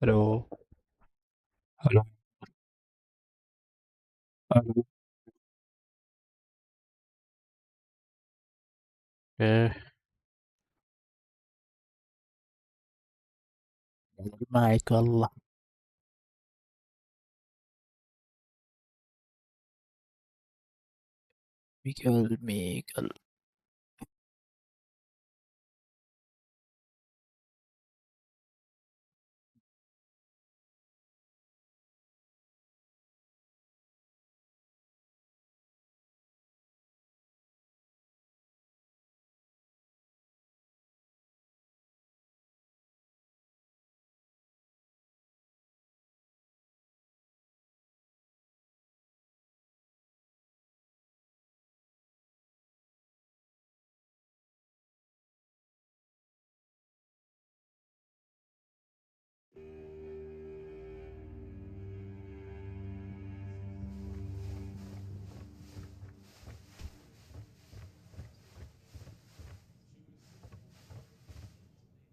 Hello. Hello. Hello. Okay. Michael. Michael.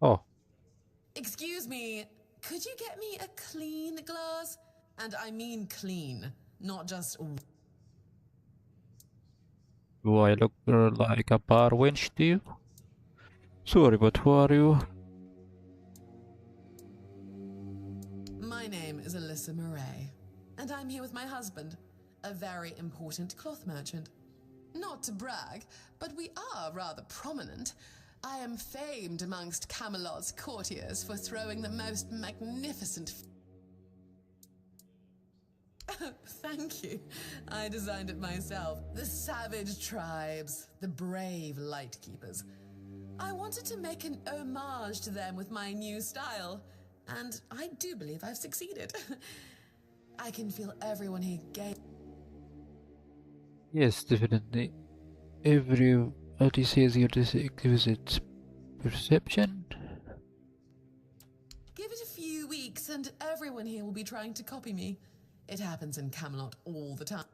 Oh, Excuse me, could you get me a clean glass? And I mean clean, not just. do I look like a bar wench to you? Sorry, but who are you? My name is Alyssa Murray, and I'm here with my husband, a very important cloth merchant. Not to brag, but we are rather prominent. I am famed amongst Camelot's courtiers for throwing the most magnificent. Thank you. I designed it myself. The savage tribes, the brave lightkeepers. I wanted to make an homage to them with my new style, and I do believe I've succeeded. I can feel everyone here gay. Yes, definitely. Everybody says you're this exquisite perception. Give it a few weeks, and everyone here will be trying to copy me. It happens in Camelot all the time.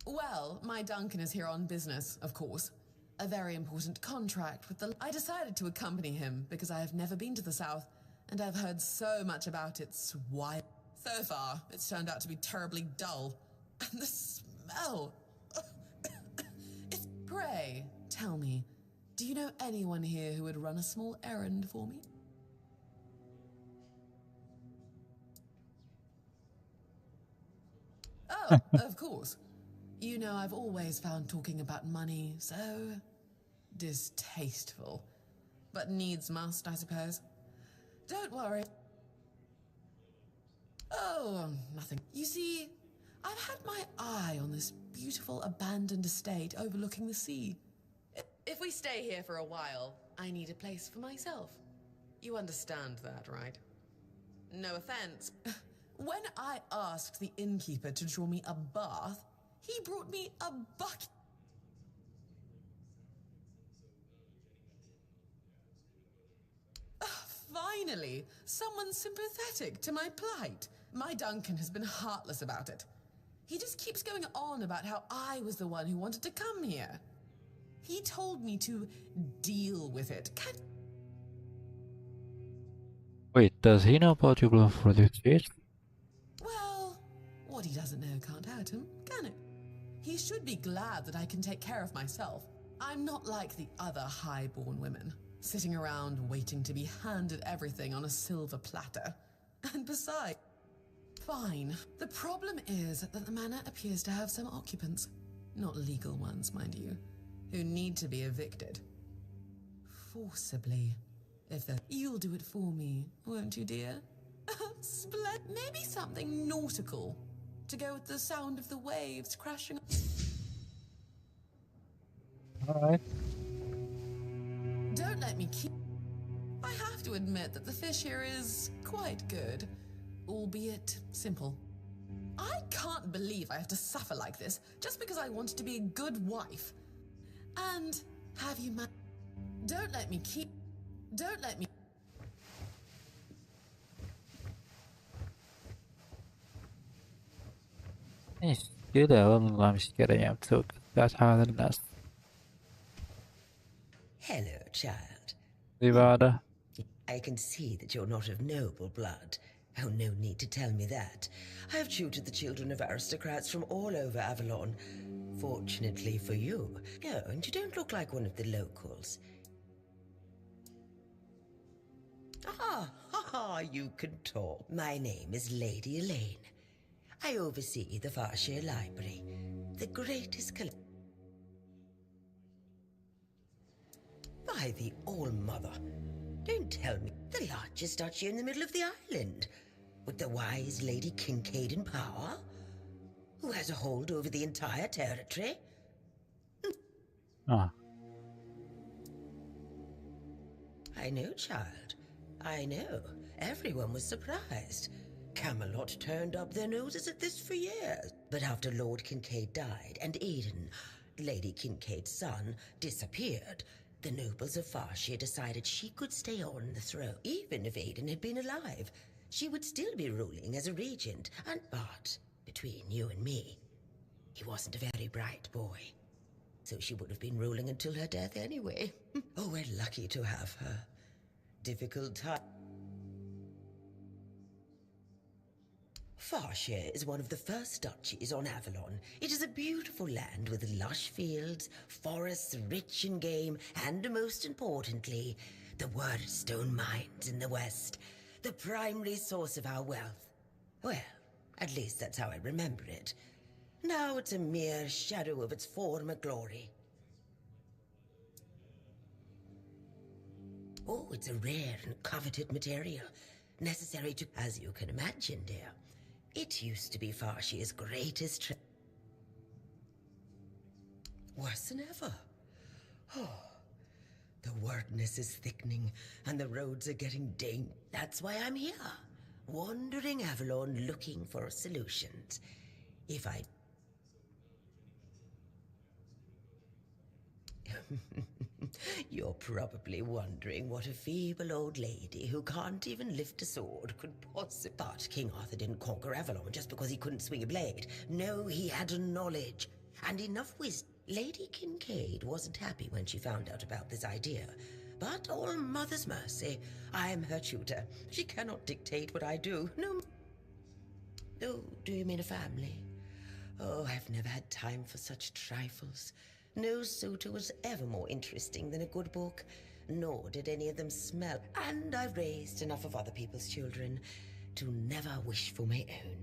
Well, my Duncan is here on business, of course. A very important contract with the. I decided to accompany him because I have never been to the South, and I've heard so much about its wild. So far, it's turned out to be terribly dull. And the smell. It's. Pray, tell me, do you know anyone here who would run a small errand for me? Oh, of course. You know, I've always found talking about money so distasteful. But needs must, I suppose. Don't worry. Oh, nothing. You see, I've had my eye on this beautiful abandoned estate overlooking the sea. If we stay here for a while, I need a place for myself. You understand that, right? No offense. When I asked the innkeeper to draw me a bath, he brought me a bucket. Finally, someone sympathetic to my plight. My Duncan has been heartless about it. He just keeps going on about how I was the one who wanted to come here. He told me to deal with it. Wait, does he know about your love for this fish? Well, what he doesn't know can't hurt him, can it? He should be glad that I can take care of myself. I'm not like the other high-born women, sitting around waiting to be handed everything on a silver platter. And besides, fine. The problem is that the manor appears to have some occupants, not legal ones, mind you, who need to be evicted. Forcibly. If they're. You'll do it for me, won't you, dear? Maybe something nautical to go with the sound of the waves crashing. Alright. Don't let me keep. I have to admit that the fish here is quite good, albeit simple. I can't believe I have to suffer like this just because I wanted to be a good wife. And have you ma- Don't let me keep. Don't let me. ايش كده والله مشكلة يا مسوق ذات هذا الناس Hello, child. اللي بعده I can see that you're not of noble blood. Oh, no need to tell me that. I've tutored the children of aristocrats from all over Avalon. Fortunately for you. Oh, and you don't look like one of the locals. Ah, ha ha, you can talk. My name is Lady Elaine. I oversee the Farshire Library, the greatest collection. By the All-Mother, don't tell me the largest duchy in the middle of the island, with the wise Lady Kincaid in power, who has a hold over the entire territory. Ah, I know, child. I know. Everyone was surprised. Camelot turned up their noses at this for years. But after Lord Kincaid died and Eden, Lady Kincaid's son, disappeared, the nobles of Farshire decided she could stay on the throne. Even if Aiden had been alive, she would still be ruling as a regent. But between you and me, he wasn't a very bright boy. So she would have been ruling until her death anyway. Oh, we're lucky to have her. Difficult time. Farshire is one of the first duchies on Avalon. It is a beautiful land with lush fields, forests rich in game, and most importantly, the Wordstone mines in the west, the primary source of our wealth. Well, at least that's how I remember it. Now it's a mere shadow of its former glory. Oh, it's a rare and coveted material, necessary to, as you can imagine, dear. It used to be Farshire's greatest treasure. Worse than ever. Oh, the wordness is thickening, and the roads are getting dangerous. That's why I'm here, wandering Avalon looking for solutions. If I... You're probably wondering what a feeble old lady who can't even lift a sword could possibly... But King Arthur didn't conquer Avalon just because he couldn't swing a blade. No, he had knowledge and enough wisdom. Lady Kincaid wasn't happy when she found out about this idea. But all Mother's mercy, I'm her tutor. She cannot dictate what I do. No. Oh, do you mean a family? Oh, I've never had time for such trifles. No suitor was ever more interesting than a good book, nor did any of them smell. And I've raised enough of other people's children to never wish for my own.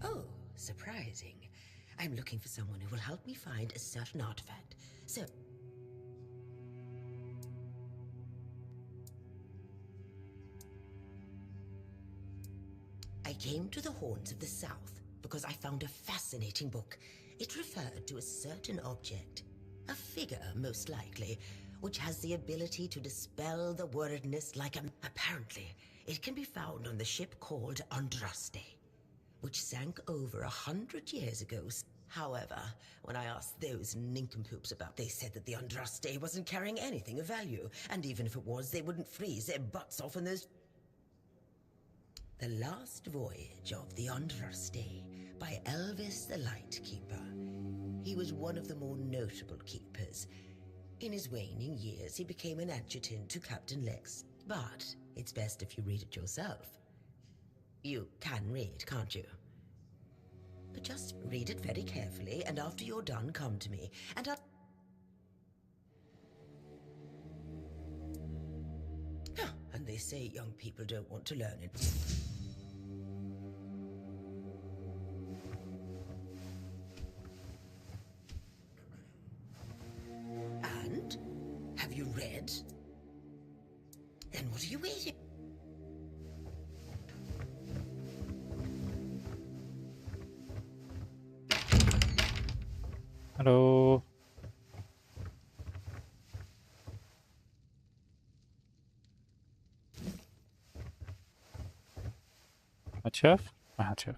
Oh, surprising. I'm looking for someone who will help me find a certain artifact. So... I came to the Horns of the South because I found a fascinating book. It referred to a certain object, a figure most likely, which has the ability to dispel the wordness like a... Apparently, it can be found on the ship called Andraste, which sank over 100 years ago. However, when I asked those nincompoops about, they said that the Andraste wasn't carrying anything of value, and even if it was, they wouldn't freeze their butts off in those... The Last Voyage of the Andraste by Elvis the Lightkeeper. He was one of the more notable keepers. In his waning years, he became an adjutant to Captain Lex. But it's best if you read it yourself. You can read, can't you? But just read it very carefully, and after you're done, come to me, and I'll... And they say young people don't want to learn it. And? Have you read? Then what are you waiting? Hello. حد شاف؟ ما حد شاف.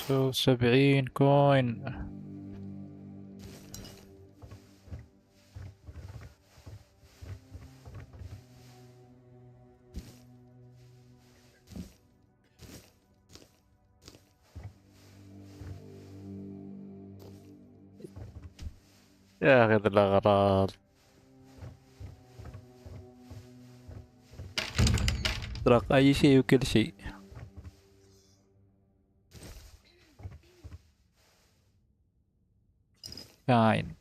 70 كوين. ياخذ الأغراض. سرق أي شيء وكل شيء. كاين.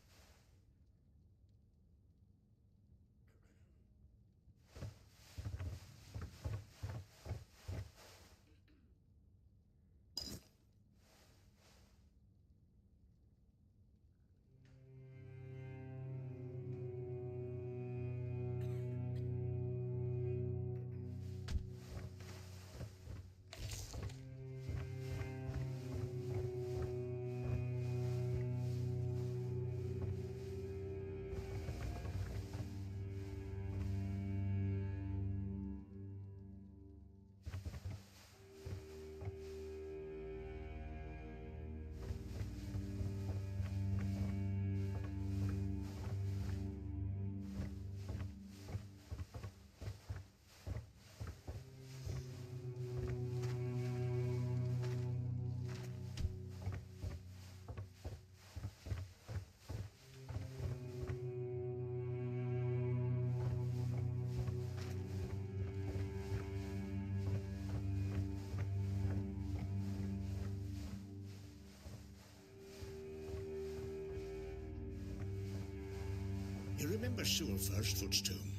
You remember Sewell Firstfoot's tomb?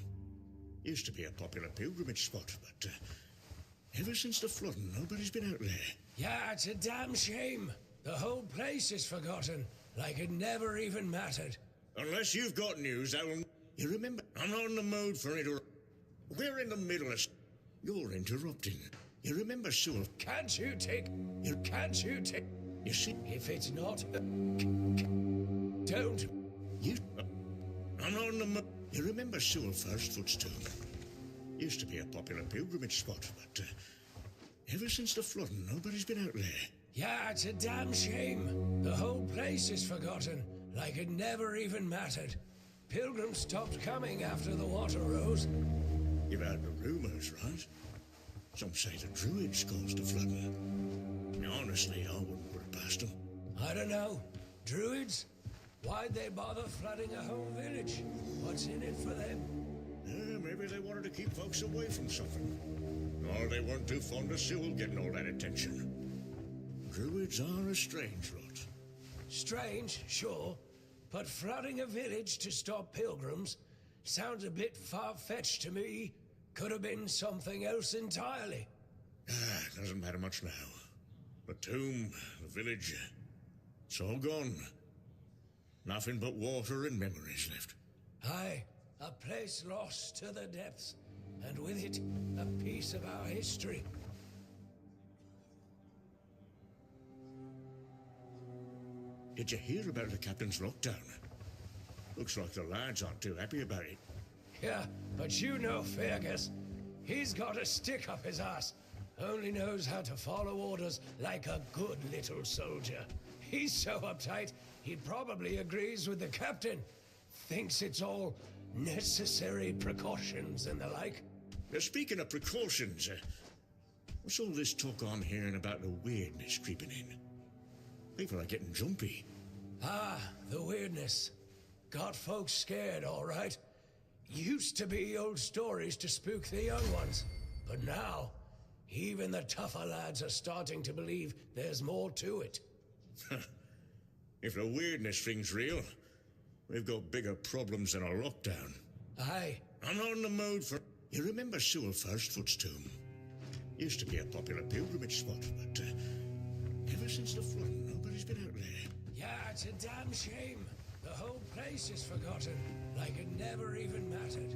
Used to be a popular pilgrimage spot, but ever since the flooding, nobody's been out there. Yeah, it's a damn shame. The whole place is forgotten, like it never even mattered. Unless you've got news, I will... You remember, I'm not in the mood for it. We're in the middle of... You're interrupting. You remember Sewell... Can't you take... You see... If it's not... Don't... You... I'm not in the mood... You remember Sewell Firstfoot's tomb? Used to be a popular pilgrimage spot, but ever since the flooding, nobody's been out there. Yeah, it's a damn shame. The whole place is forgotten, like it never even mattered. Pilgrims stopped coming after the water rose. You've heard the rumors, right? Some say the Druids caused the flooding. Honestly, I wouldn't put it past them. I don't know. Druids? Why'd they bother flooding a whole village? What's in it for them? Maybe they wanted to keep folks away from something. Or they weren't too fond of Sewell getting all that attention. Druids are a strange lot. Strange, sure. But flooding a village to stop pilgrims sounds a bit far-fetched to me. Could have been something else entirely. Doesn't matter much now. The tomb, the village, it's all gone. Nothing but water and memories left. Aye, a place lost to the depths, and with it, a piece of our history. Did you hear about the captain's lockdown? Looks like the lads aren't too happy about it. Yeah, but you know Fergus. He's got a stick up his ass. Only knows how to follow orders like a good little soldier. He's so uptight, he probably agrees with the captain. Thinks it's all necessary precautions and the like. Now, speaking of precautions, what's all this talk I'm hearing about the weirdness creeping in? People are getting jumpy. Ah, the weirdness. Got folks scared, all right. Used to be old stories to spook the young ones. But now, even the tougher lads are starting to believe there's more to it. If the weirdness thing's real, we've got bigger problems than a lockdown. Aye. I'm not in the mood for... You remember Sewell Firstfoot's tomb? Used to be a popular pilgrimage spot, but ever since the flooding, nobody's been out there. Yeah, it's a damn shame. The whole place is forgotten, like it never even mattered.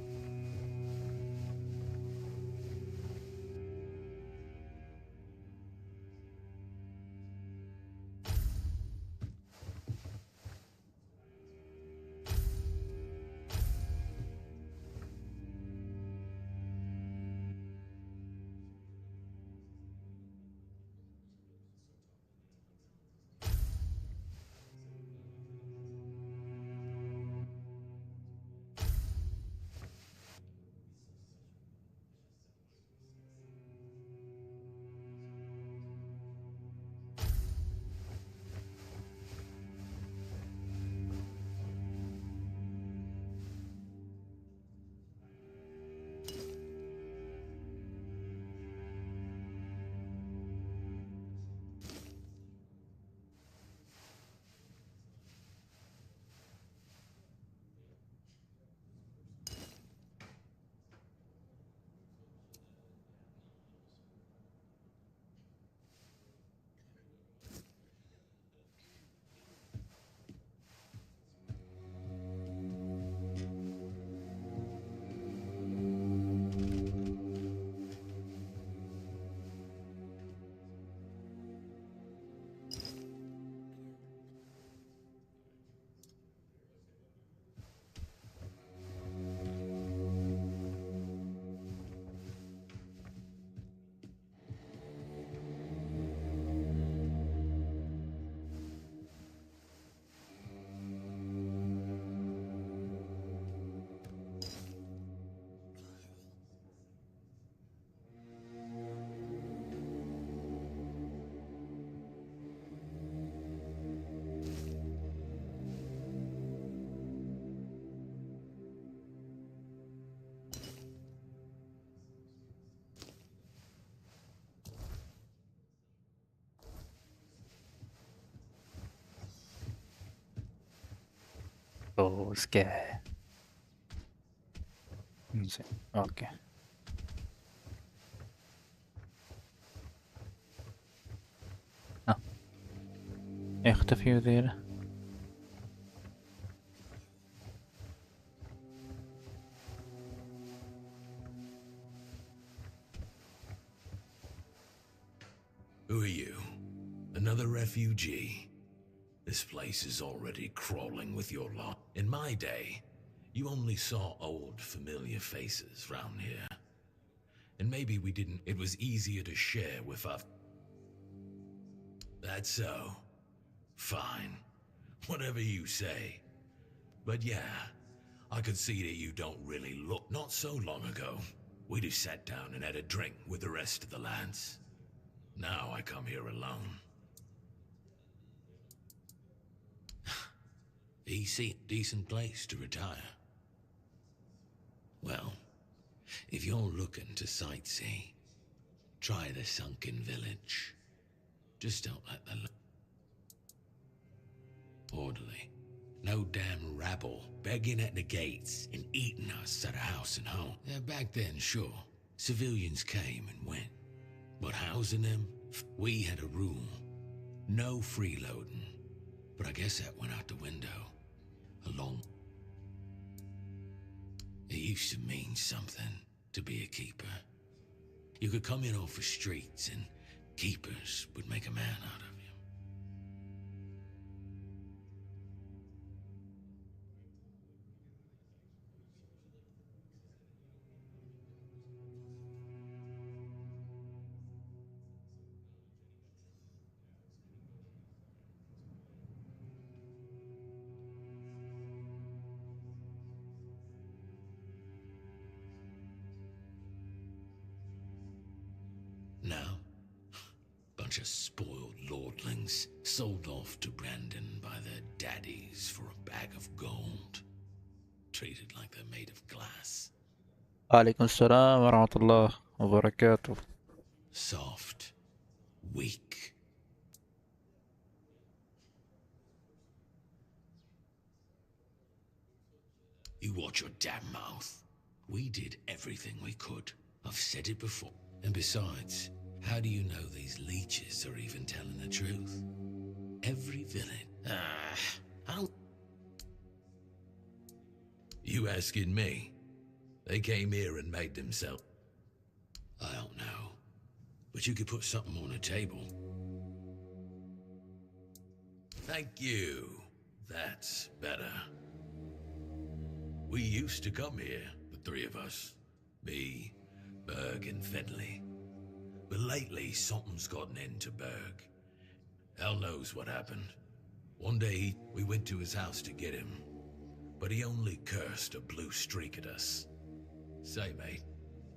اوسكي. زين اوكي. يختفي ذيله. Who are you? Another refugee? This place is already crawling with your lot. In my day, you only saw old, familiar faces round here. And maybe we didn't... It was easier to share with us. That's so. Fine. Whatever you say. But yeah, I could see that you don't really look... Not so long ago, we just sat down and had a drink with the rest of the lads. Now I come here alone. Decent place to retire. Well, if you're looking to sightsee, try the sunken village. Just don't let the... Orderly. No damn rabble begging at the gates and eating us at a house and home. Yeah, back then, sure, civilians came and went. But housing them, we had a rule. No freeloading. But I guess that went out the window. It used to mean something to be a keeper. You could come in off the streets and keepers would make a man out of you. Now, bunch of spoiled lordlings sold off to Brandon by their daddies for a bag of gold. Treated like they're made of glass. عليكم السلام ورحمة الله وبركاته. Soft. Weak. You watch your damn mouth. We did everything we could. I've said it before. And besides, how do you know these leeches are even telling the truth? Every village. I don't... You asking me? They came here and made themselves... I don't know. But you could put something on the table. Thank you. That's better. We used to come here, the three of us. Me, Berg, and Fedley. But lately, something's gotten into Berg. Hell knows what happened. One day, we went to his house to get him. But he only cursed a blue streak at us. Say, mate,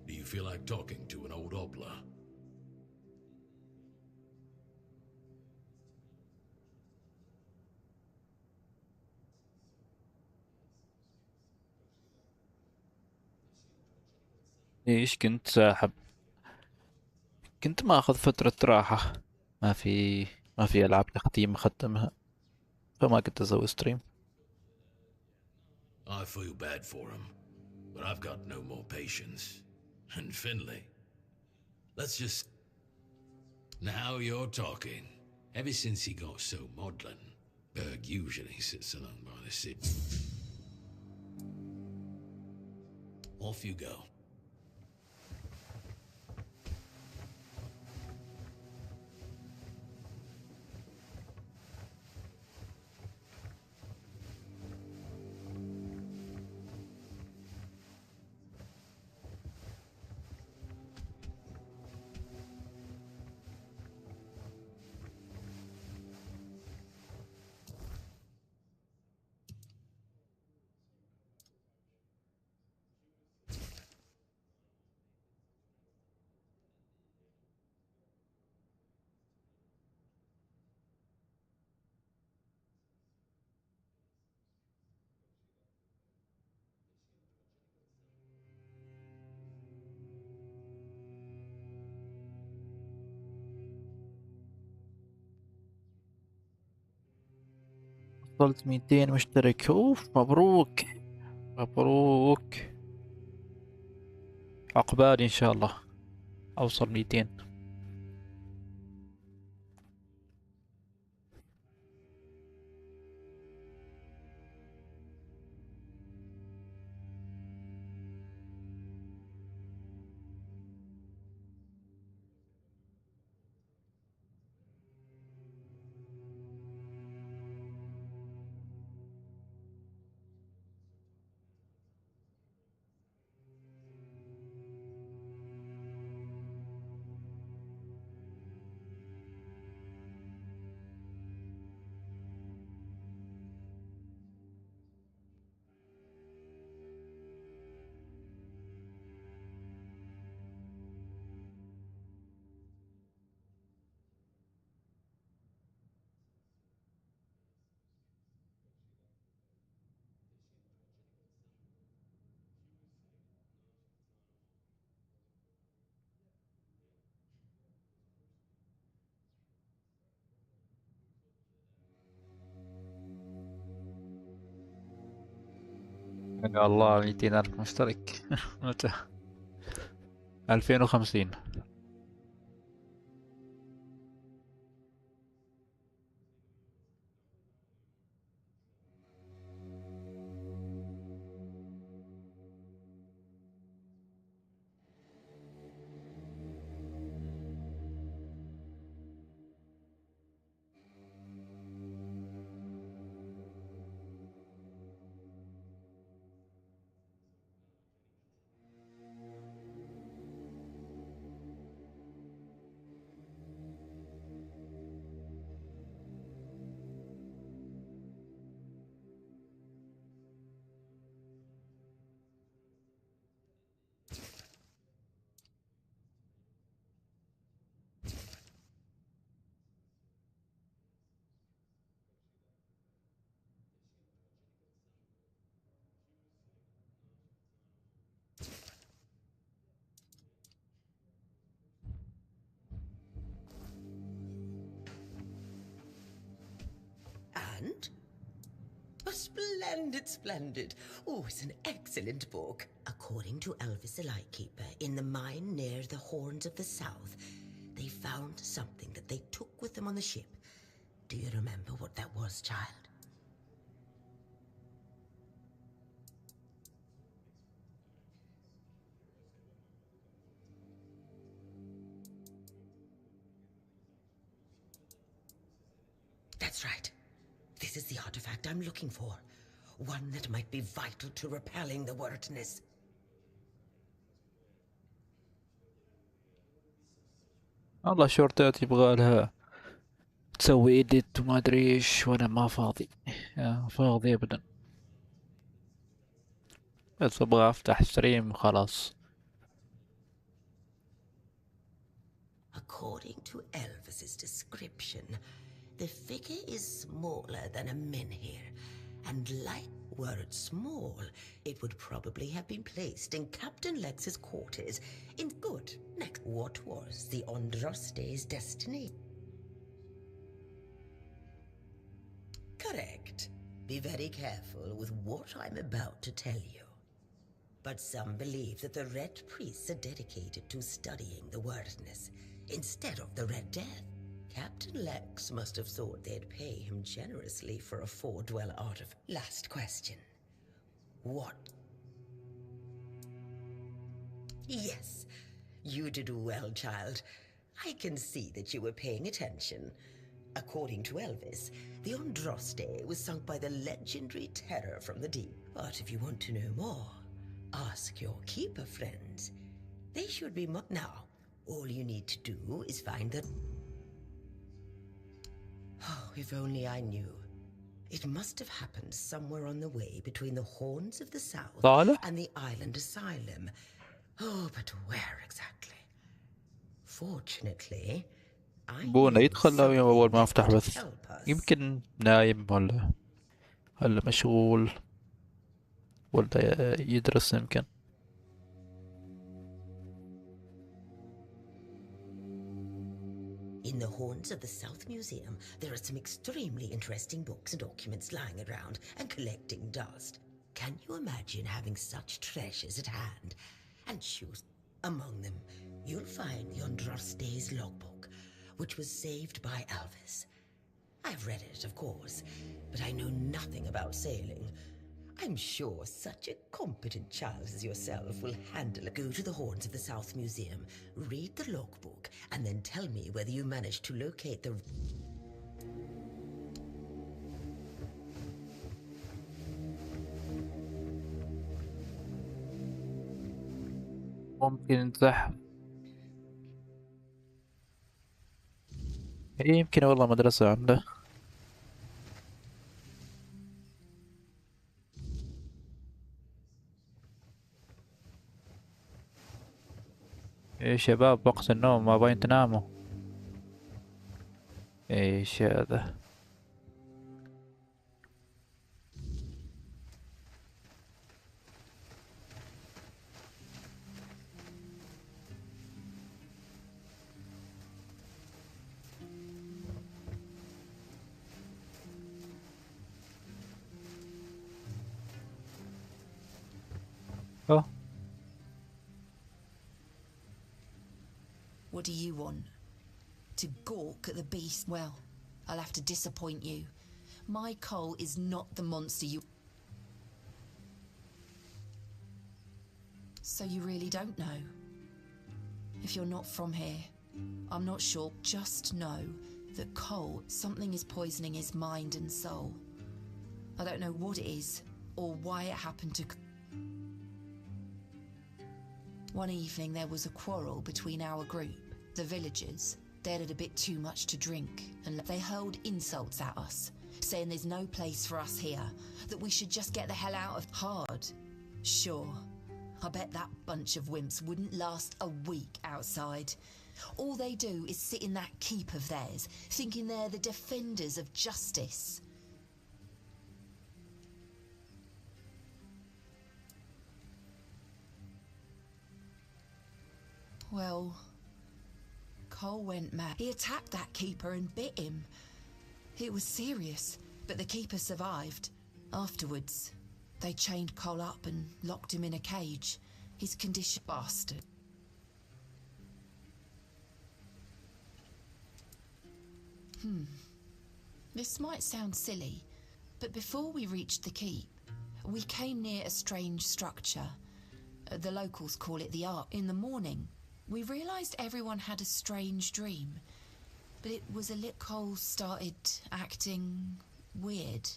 do you feel like talking to an old obla? ايش كنت ساحب؟ كنت ماخذ فترة راحة. ما في ما في ألعاب تختيم أختمها، فما كنت أسوي ستريم. I feel bad for him, but I've got no more patience. And Finley, let's just... Now you're talking. Ever since he got so maudlin, Berg usually sits alone by the sea. Off you go. وصلت 200 مشترك. اوف، مبروك مبروك، عقبالي ان شاء الله اوصل 200. يا الله، 200 ألف مشترك. متى؟ 2050. And? Oh, splendid, splendid. Oh, it's an excellent book. According to Elvis the Lightkeeper, in the mine near the Horns of the South, they found something that they took with them on the ship. Do you remember what that was, child? That's right. This is the artifact I'm looking for. One that might be vital to repelling the wordness. والله شورتات يبغى لها تسوي ايديت وما ادري ايش، وانا ما فاضي، فاضي ابدا، بس ابغى افتح ستريم وخلاص. According to Elvis's description, the figure is smaller than a menhir, and like were it small, it would probably have been placed in Captain Lex's quarters in good next. What was the Andraste's destiny? Correct. Be very careful with what I'm about to tell you. But some believe that the Red Priests are dedicated to studying the wordness instead of the Red Death. Captain Lex must have thought they'd pay him generously for a four-dweller artifact. Last question. What? Yes, you did well, child. I can see that you were paying attention. According to Elvis, the Andraste was sunk by the legendary terror from the deep. But if you want to know more, ask your keeper friends. They should be now. All you need to do is find the... Oh, if only I knew. It must have happened somewhere on the way between the Horns of the South صالح and the Island Asylum. Oh, but where exactly? Fortunately, I بونا knew يدخل أو something أول ما that أفتح would بث، help us. يمكن نايم ولا مشغول ولا يدرس يمكن. In In the Horns of the South Museum, there are some extremely interesting books and documents lying around and collecting dust. Can you imagine having such treasures at hand? And choose among them, you'll find the Andraste's logbook, which was saved by Alvis. I've read it, of course, but I know nothing about sailing. I'm sure such a competent child as yourself will handle it. Go to the Horns of the South Museum, read the logbook, and then tell me whether you managed to locate the... ممكن نتزحف. يمكن والله مدرسة عنده. يا شباب وقت النوم، ما باين تناموا. ايش هذا؟ Oh. What do you want? To gawk at the beast? Well, I'll have to disappoint you. My Cole is not the monster you... So you really don't know? If you're not from here, I'm not sure. Just know that Cole, something is poisoning his mind and soul. I don't know what it is, or why it happened to... One evening there was a quarrel between our group, the villagers. They'd had a bit too much to drink, and they hurled insults at us, saying there's no place for us here, that we should just get the hell out of... Hard. Sure. I bet that bunch of wimps wouldn't last a week outside. All they do is sit in that keep of theirs, thinking they're the defenders of justice. Well, Cole went mad. He attacked that keeper and bit him. It was serious, but the keeper survived. Afterwards, they chained Cole up and locked him in a cage. His condition... Bastard. This might sound silly, but before we reached the keep, we came near a strange structure. The locals call it the Ark. In the morning, we realised everyone had a strange dream, but it was a lit. Cole started acting weird.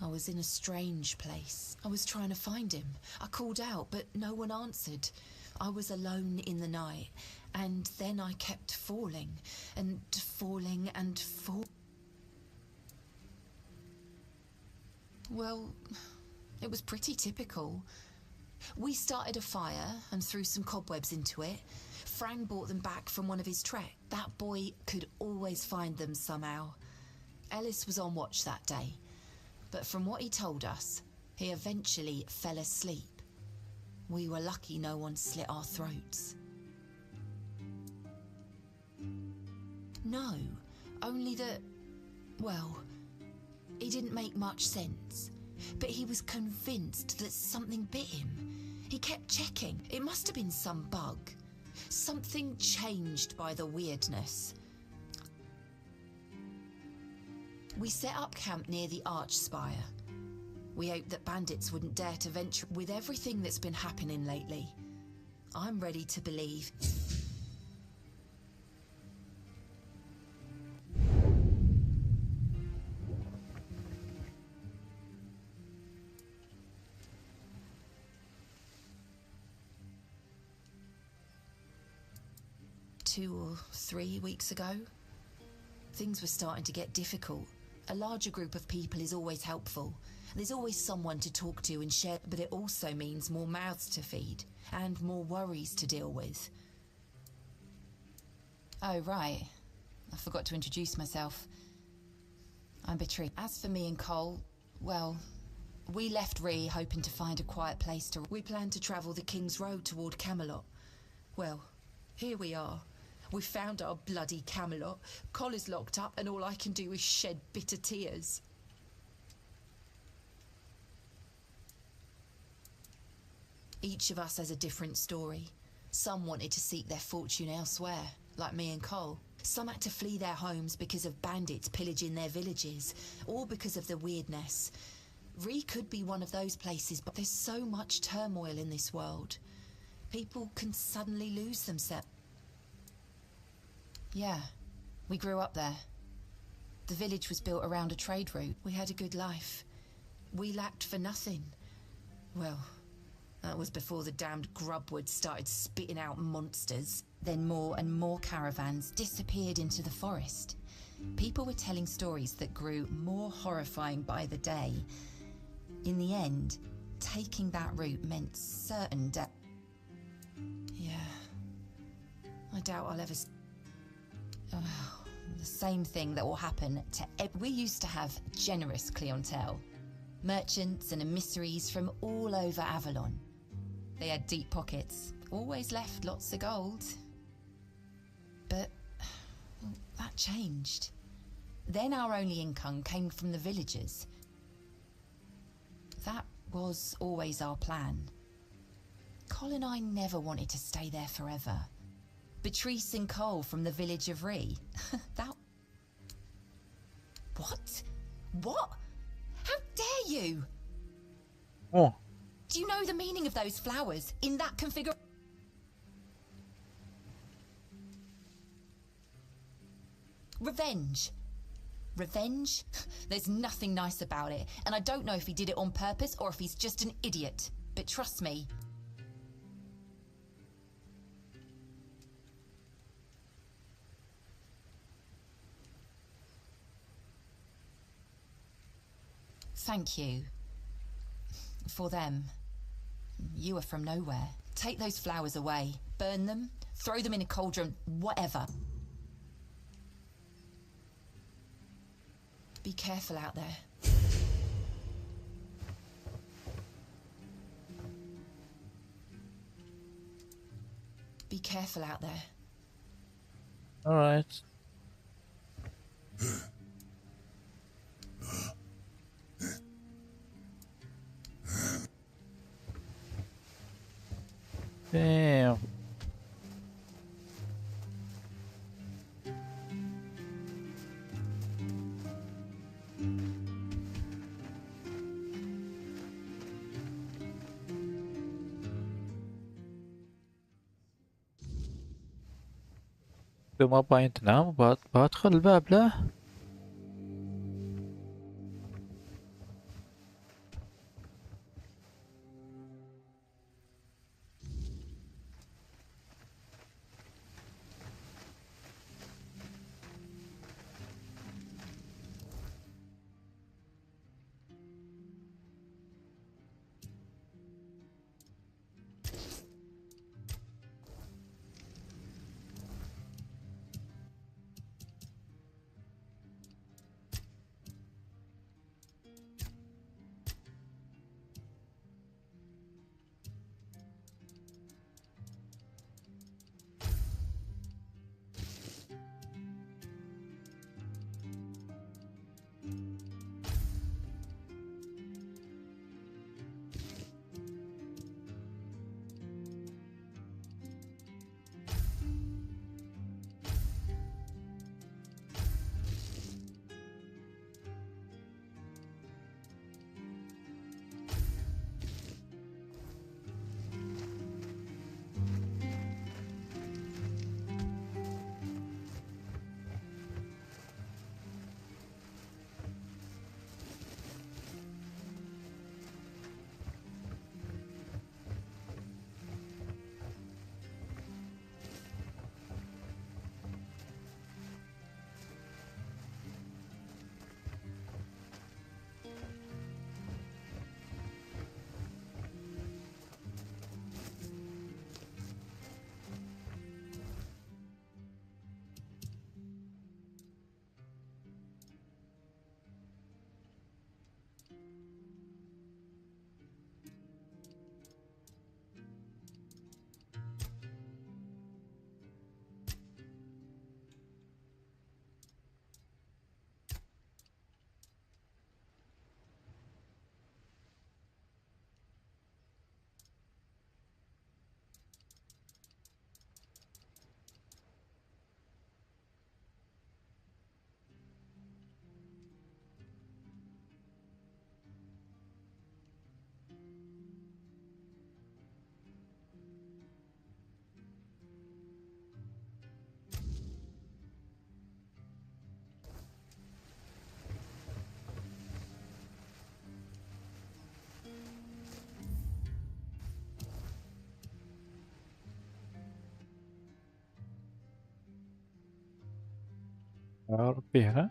I was in a strange place. I was trying to find him. I called out, but no one answered. I was alone in the night, and then I kept falling, and falling, and falling. Well, it was pretty typical. We started a fire and threw some cobwebs into it. Frank brought them back from one of his treks. That boy could always find them somehow. Ellis was on watch that day, but from what he told us, he eventually fell asleep. We were lucky no one slit our throats. No, only that, well, it didn't make much sense. But he was convinced that something bit him. He kept checking. It must have been some bug. Something changed by the weirdness. We set up camp near the arch spire. We hoped that bandits wouldn't dare to venture. With everything that's been happening lately, I'm ready to believe. Two or 3 weeks ago, things were starting to get difficult. A larger group of people is always helpful. There's always someone to talk to and share, but it also means more mouths to feed and more worries to deal with. Oh, right. I forgot to introduce myself. I'm Beatrice. As for me and Cole, well, we left Ree hoping to find a quiet place to... We planned to travel the King's Road toward Camelot. Well, here we are. We found our bloody Camelot. Collar's locked up and all I can do is shed bitter tears. Each of us has a different story. Some wanted to seek their fortune elsewhere, like me and Cole. Some had to flee their homes because of bandits pillaging their villages, or because of the weirdness. Ree could be one of those places, but there's so much turmoil in this world. People can suddenly lose themselves. Yeah, we grew up there. The village was built around a trade route. We had a good life. We lacked for nothing. Well, that was before the damned Grubwood started spitting out monsters. Then more and more caravans disappeared into the forest. People were telling stories that grew more horrifying by the day. In the end, taking that route meant certain death. Yeah. I doubt I'll ever... the same thing that will happen to... We used to have generous clientele. Merchants and emissaries from all over Avalon. They had deep pockets, always left lots of gold. But well, that changed. Then our only income came from the villagers. That was always our plan. Cole and I never wanted to stay there forever. Beatrice and Cole from the village of Ree. That... What? What? How dare you? Oh, Do you know the meaning of those flowers in that configuration? Revenge. Revenge? There's nothing nice about it, and I don't know if he did it on purpose or if he's just an idiot. But trust me. Thank you. For them. You are from nowhere. Take those flowers away. Burn them. Throw them in a cauldron. Whatever. Be careful out there. Be careful out there. all right. Damn. ما باين تنام بدخل الباب لا. يا ربي ها.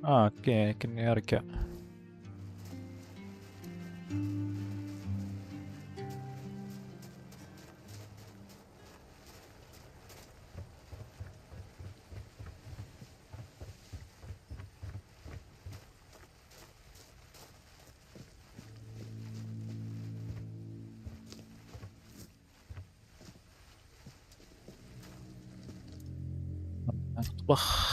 اوكي كني ارجع. اطبخ.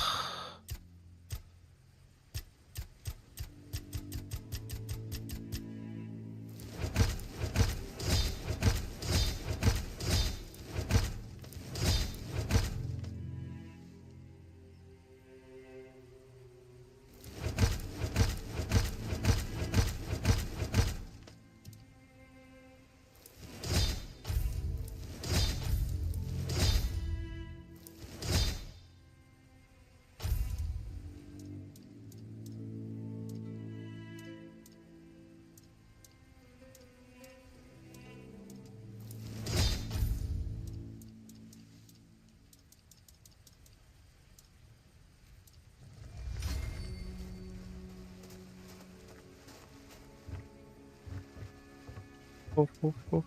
اوف اوف اوف.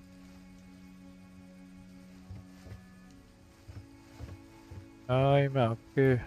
ما اوكي.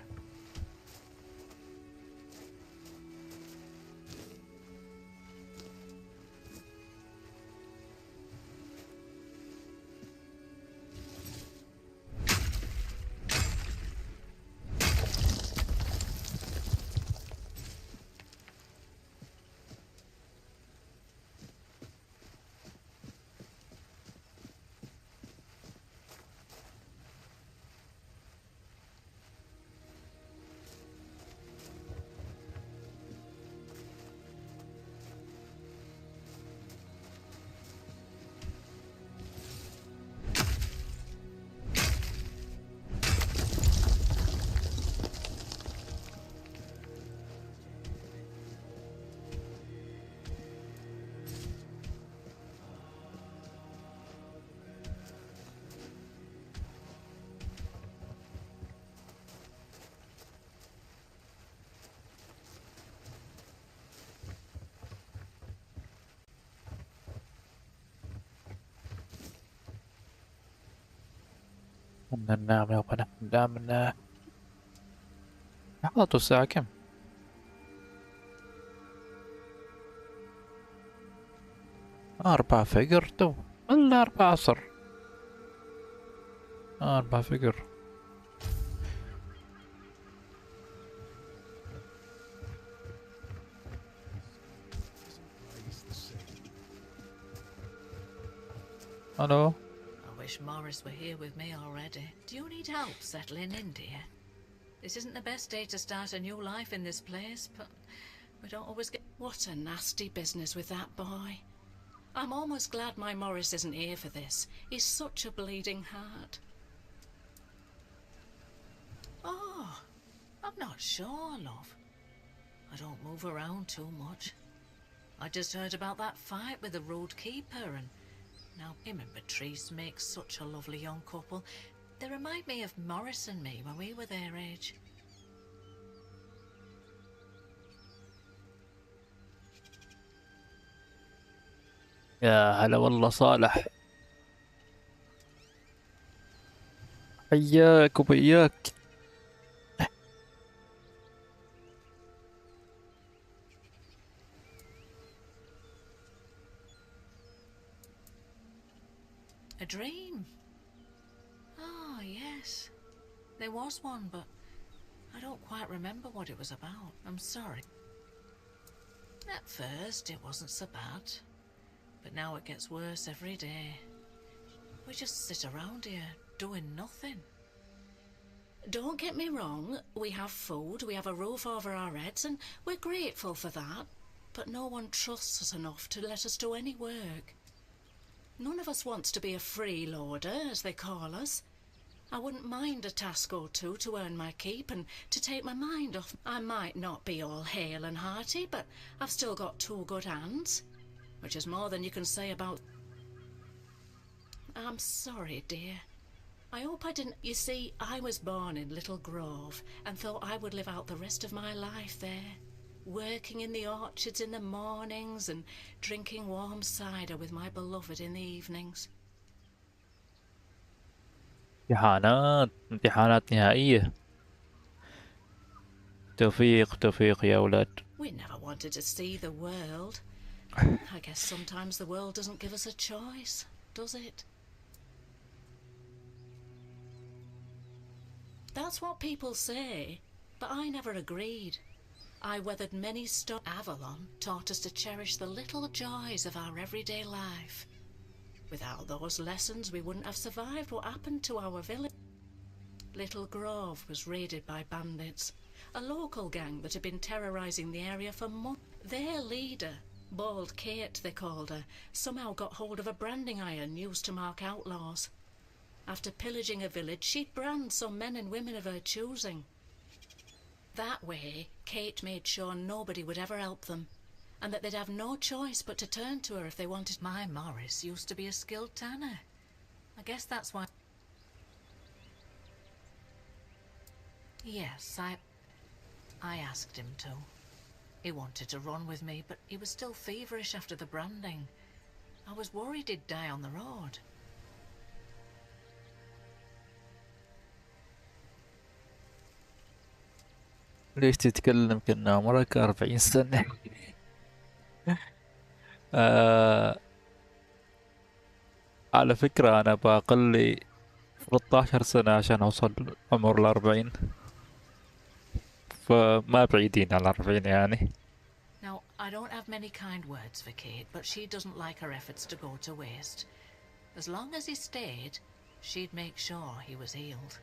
بدنا ننام يا بنا، ننام. حاطوا الساعة كم؟ 4 فجر تو ولا 4 عصر؟ 4 فجر. الو. I wish Morris were here with me already. Do you need help settling in, dear? This isn't the best day to start a new life in this place, but we don't always get... What a nasty business with that boy. I'm almost glad my Morris isn't here for this. He's such a bleeding heart. Oh, I'm not sure, love. I don't move around too much. I just heard about that fight with the road keeper, and now him and Patrice make such a lovely young couple. They remind me of Morris and me when we were their age. يا هلا والله صالح، حياك وبياك. A dream? Oh, yes. There was one, but I don't quite remember what it was about. I'm sorry. At first, it wasn't so bad. But now it gets worse every day. We just sit around here, doing nothing. Don't get me wrong, we have food, we have a roof over our heads, and we're grateful for that. But no one trusts us enough to let us do any work. None of us wants to be a freeloader, as they call us. I wouldn't mind a task or two to earn my keep and to take my mind off. I might not be all hale and hearty, but I've still got 2 good hands, which is more than you can say about... I'm sorry, dear. I hope I didn't... You see, I was born in Little Grove and thought I would live out the rest of my life there, working in the orchards in the mornings and drinking warm cider with my beloved in the evenings. امتحانات نهائية. توفيق يا أولاد. We never wanted to see the world. I guess sometimes the world doesn't give us a choice, does it? That's what people say, but I never agreed. I weathered many storms. Avalon taught us to cherish the little joys of our everyday life. Without those lessons, we wouldn't have survived what happened to our village. Little Grove was raided by bandits, a local gang that had been terrorizing the area for months. Their leader, Bald Kate they called her, somehow got hold of a branding iron used to mark outlaws. After pillaging a village, she'd brand some men and women of her choosing. That way, Kate made sure nobody would ever help them, and that they'd have no choice but to turn to her if they wanted. My Morris used to be a skilled tanner. I guess that's why... Yes, I asked him to. He wanted to run with me, but he was still feverish after the branding. I was worried he'd die on the road. ليش تتكلم كأنه عمرك 40 سنة؟ على فكرة أنا باقل لي 13 سنة عشان أوصل عمر 40، فما بعيدين على 40 يعني. Now, I don't have many kind words for Kate, but she doesn't like her efforts to go to waste. As long as he stayed, she'd make sure he was healed.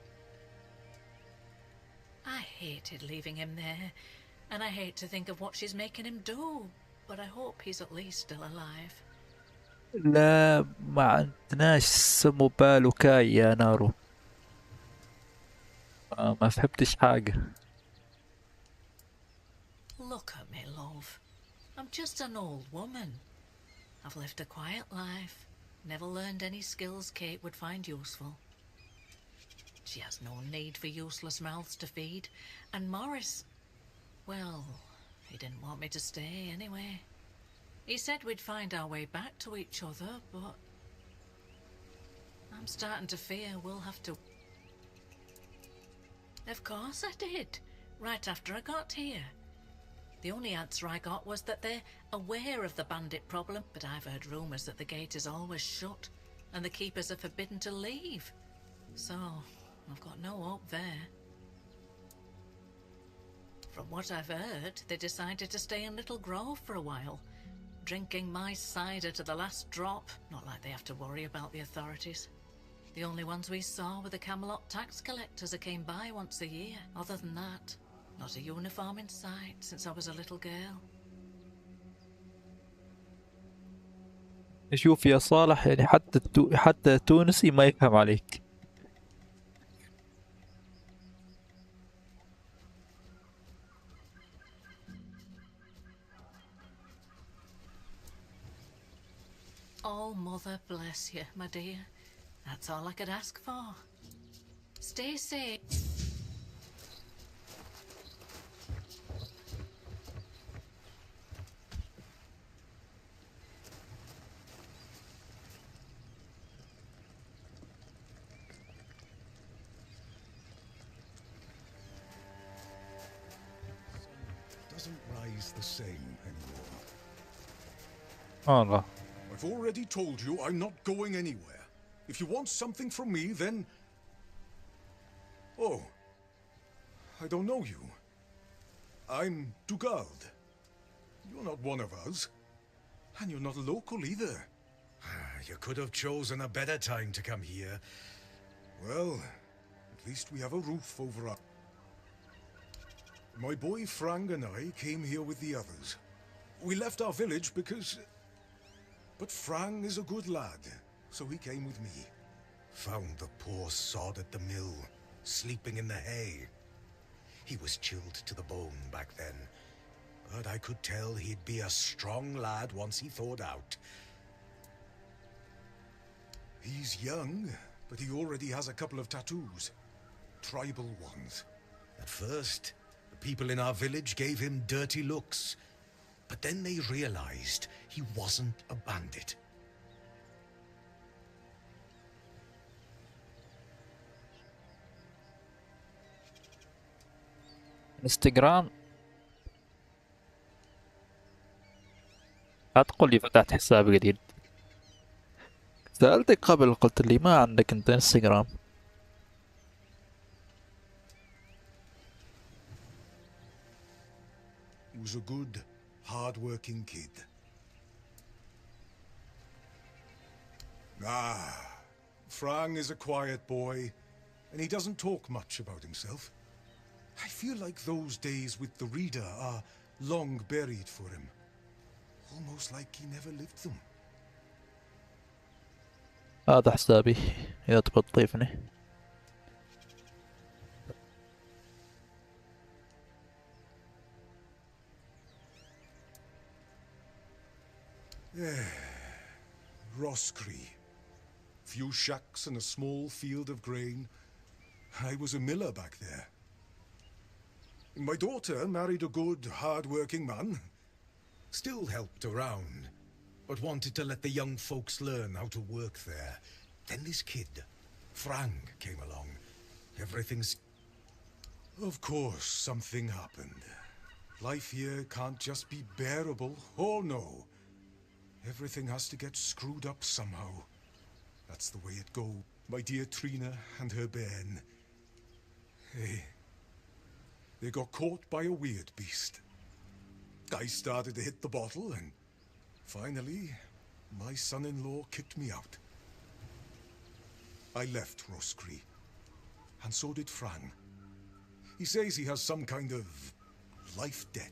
I hated leaving him there, and I hate to think of what she's making him do, but I hope he's at least still alive. لا ما عندناش سمو بالو كاي يا نارو، ما فهمتش حاجة. Look at me, love. I'm just an old woman. I've lived a quiet life, never learned any skills Kate would find useful. She has no need for useless mouths to feed, and Morris, well, he didn't want me to stay anyway. He said we'd find our way back to each other, but I'm starting to fear we'll have to... Of course I did, right after I got here. The only answer I got was that they're aware of the bandit problem, but I've heard rumours that the gate is always shut, and the keepers are forbidden to leave. So, I've got no hope there. From what I've heard, they decided to stay in Little Grove for a while, drinking my cider to the last drop, not like they have to worry about the authorities. The only ones we saw were the Camelot tax collectors who came by once a year. Other than that, not a uniform in sight since I was a little girl. شوف يا صالح، يعني حتى تونسي ما يفهم عليك. Oh, Mother bless you, my dear. That's all I could ask for. Stay safe. Doesn't rise the same anymore. والله. I've already told you I'm not going anywhere. If you want something from me, then... Oh. I don't know you. I'm Dugald. You're not one of us. And you're not local either. You could have chosen a better time to come here. Well, at least we have a roof over our... My boy Frang and I came here with the others. We left our village because... But Frang is a good lad, so he came with me. Found the poor sod at the mill, sleeping in the hay. He was chilled to the bone back then, but I could tell he'd be a strong lad once he thawed out. He's young, but he already has a couple of tattoos. Tribal ones. At first, the people in our village gave him dirty looks. But then they realized he wasn't a bandit. انستغرام. لا تقول لي فتحت حساب جديد. سألتك قبل قلت لي ما عندك انت انستغرام. He was a good, hard-working kid. Frang is a quiet boy, and he doesn't talk much about himself. I feel like those days with the Reader are long buried for him. Almost like he never lived them. هذا حسابي إذا تبغى تضيفني. Roscree. Few shacks and a small field of grain. I was a miller back there. My daughter married a good, hard-working man. Still helped around, but wanted to let the young folks learn how to work there. Then this kid, Frang, came along. Everything's... Of course, something happened. Life here can't just be bearable. Oh, no. Everything has to get screwed up somehow. That's the way it goes. My dear Trina and her bairn. They got caught by a weird beast. I started to hit the bottle, and finally, my son-in-law kicked me out. I left Roscree, and so did Frang. He says he has some kind of life debt.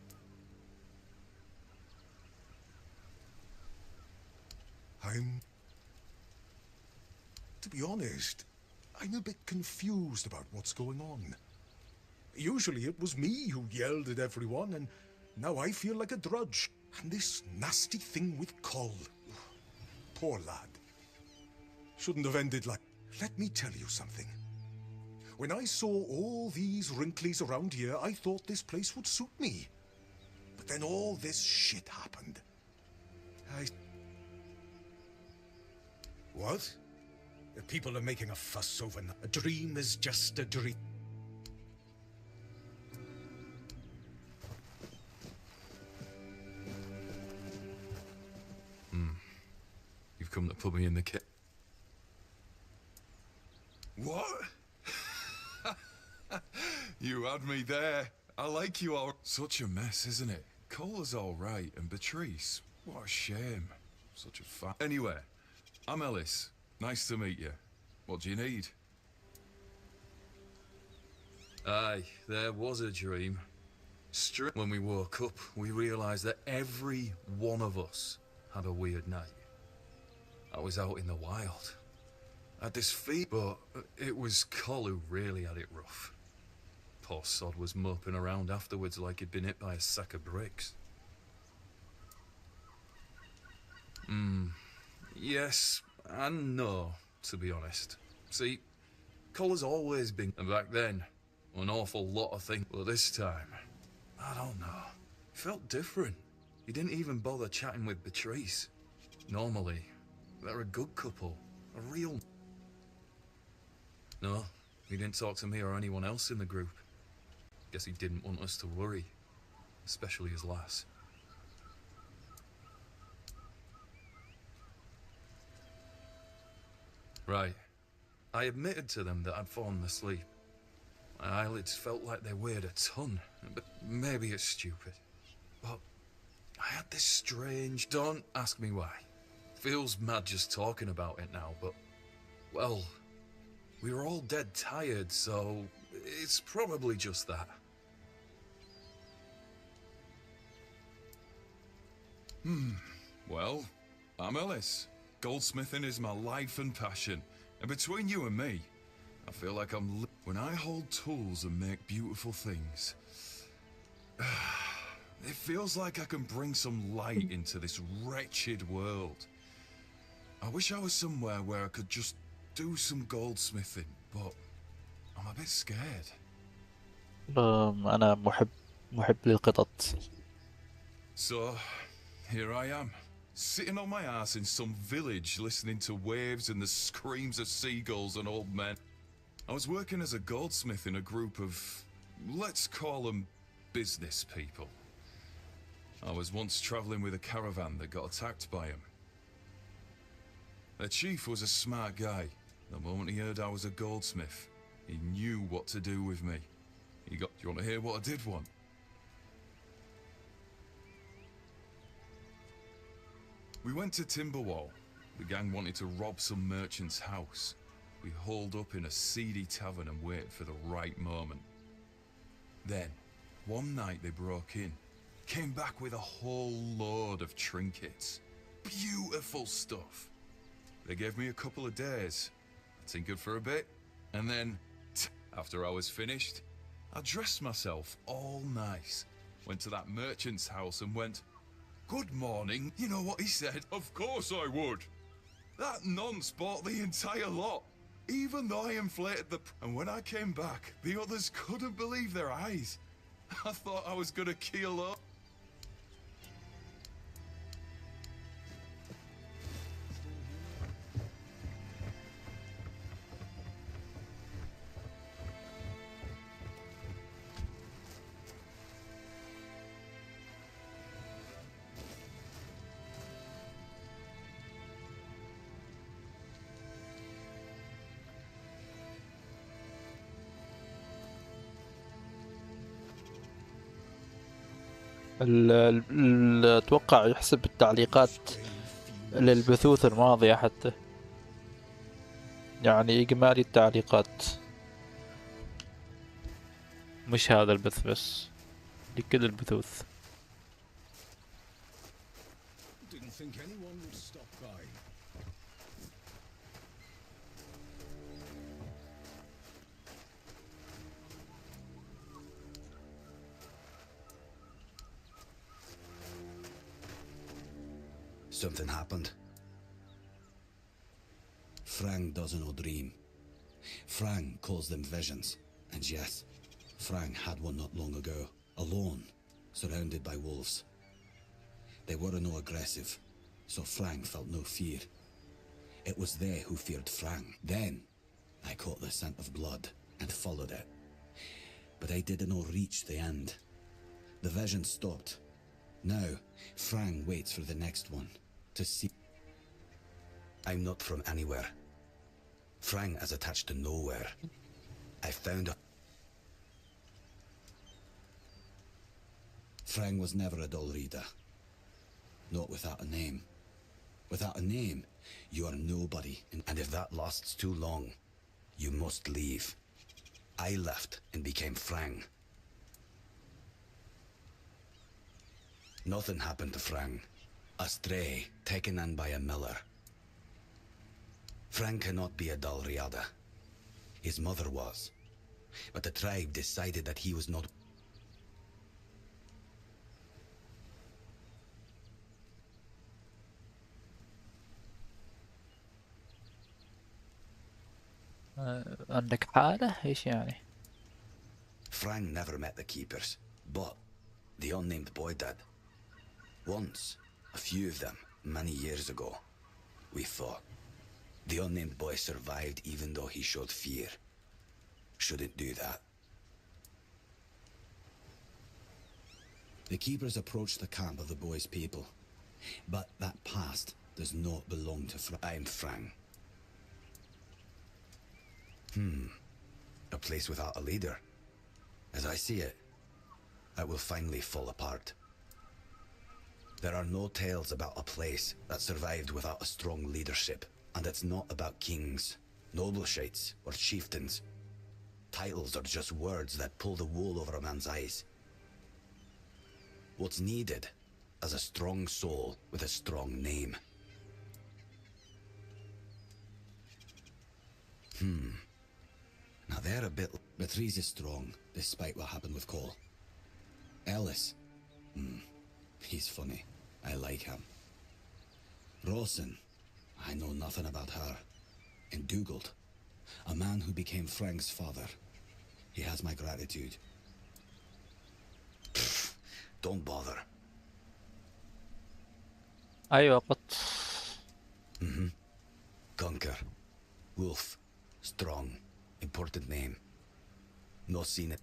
To be honest, I'm a bit confused about what's going on. Usually it was me who yelled at everyone, and now I feel like a drudge. And this nasty thing with Coll. Poor lad. Shouldn't have ended like... Let me tell you something. When I saw all these wrinklies around here, I thought this place would suit me. But then all this shit happened. What? The people are making a fuss over nothing. A dream is just a dream. You've come to put me in the kit. What? You had me there. I like you all. Such a mess, isn't it? Cole's all right, and Beatrice. What a shame. Such a fa... Anyway, I'm Ellis. Nice to meet you. What do you need? Aye, there was a dream. When we woke up, we realised that every one of us had a weird night. I was out in the wild. I had this fever, but it was Cole who really had it rough. Poor sod was moping around afterwards like he'd been hit by a sack of bricks. Yes and no, to be honest. See, Cole has always been, and back then, an awful lot of things. But this time, I don't know. It felt different. He didn't even bother chatting with Beatrice. Normally, they're a good couple. A real... No, he didn't talk to me or anyone else in the group. Guess he didn't want us to worry. Especially his lass. Right. I admitted to them that I'd fallen asleep. My eyelids felt like they weighed a ton. But maybe it's stupid. But I had this strange... Don't ask me why. Feels mad just talking about it now, but... Well, we were all dead tired, so... It's probably just that. Well, I'm Ellis. Goldsmithing is my life and passion. And between you and me, I feel like I'm... When I hold tools and make beautiful things... It feels like I can bring some light into this wretched world. I wish I was somewhere where I could just do some goldsmithing, but I'm a bit scared. أنا محب للقطط. So, here I am, sitting on my ass in some village listening to waves and the screams of seagulls and old men. I was working as a goldsmith in a group of, let's call them business people. I was once traveling with a caravan that got attacked by them. Their chief was a smart guy. The moment he heard I was a goldsmith, he knew what to do with me. Do you want to hear what I did want? We went to Timberwall. The gang wanted to rob some merchant's house. We holed up in a seedy tavern and waited for the right moment. Then, one night they broke in. Came back with a whole load of trinkets. Beautiful stuff. They gave me a couple of days. I tinkered for a bit, and then, after I was finished, I dressed myself all nice. Went to that merchant's house and went, "Good morning." You know what he said? "Of course I would." That nonce bought the entire lot, even though I inflated the... And when I came back, the others couldn't believe their eyes. I thought I was gonna keel up. أتوقع يحسب التعليقات للبثوث الماضية حتى، يعني إجمالي التعليقات، مش هذا البث بس، لكل البثوث. Didn't think anyone would stop by. Something happened. Frang doesn't know dream. Frang calls them visions. And yes, Frang had one not long ago, alone, surrounded by wolves. They were no aggressive, so Frang felt no fear. It was they who feared Frang. Then, I caught the scent of blood and followed it. But I didn't reach the end. The vision stopped. Now, Frang waits for the next one, to see. I'm not from anywhere. Frang is attached to nowhere. I found a... Frang was never a dull reader. Not without a name. Without a name, you are nobody, and if that lasts too long, you must leave. I left and became Frang. Nothing happened to Frang. A stray, taken in by a miller. Frang cannot be a Dalriada. His mother was. But the tribe decided that he was not... عندك حالة؟ إيش يعني؟ Frang never met the keepers, but the unnamed boy did. Once, a few of them, many years ago, we fought. The unnamed boy survived even though he showed fear. Shouldn't do that. The keepers approached the camp of the boy's people, but that past does not belong to Frang. I'm Frang. A place without a leader. As I see it, it will finally fall apart. There are no tales about a place that survived without a strong leadership, and it's not about kings, nobleshites, or chieftains. Titles are just words that pull the wool over a man's eyes. What's needed is a strong soul with a strong name. Now they're a bit... Beatrice is strong, despite what happened with Cole. Ellis? He's funny. I like him. Rawson? I know nothing about her. And Dugald, a man who became Frank's father. He has my gratitude. Don't bother. أيوة قط. Conquer. Wolf. Strong. Important name. No seen it.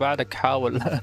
بعدك حاول.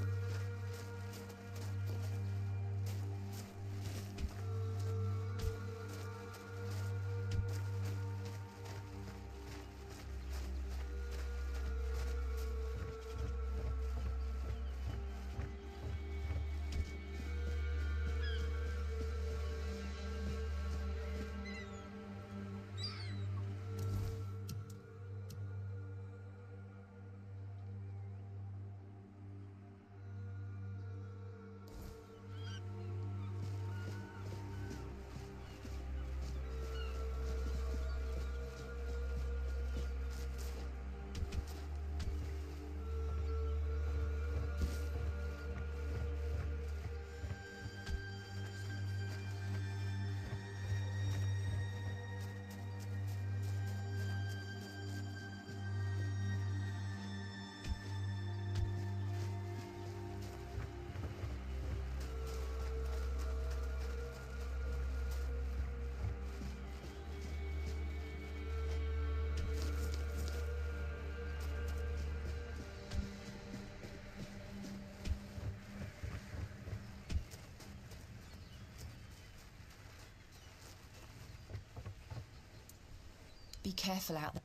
Be careful out there.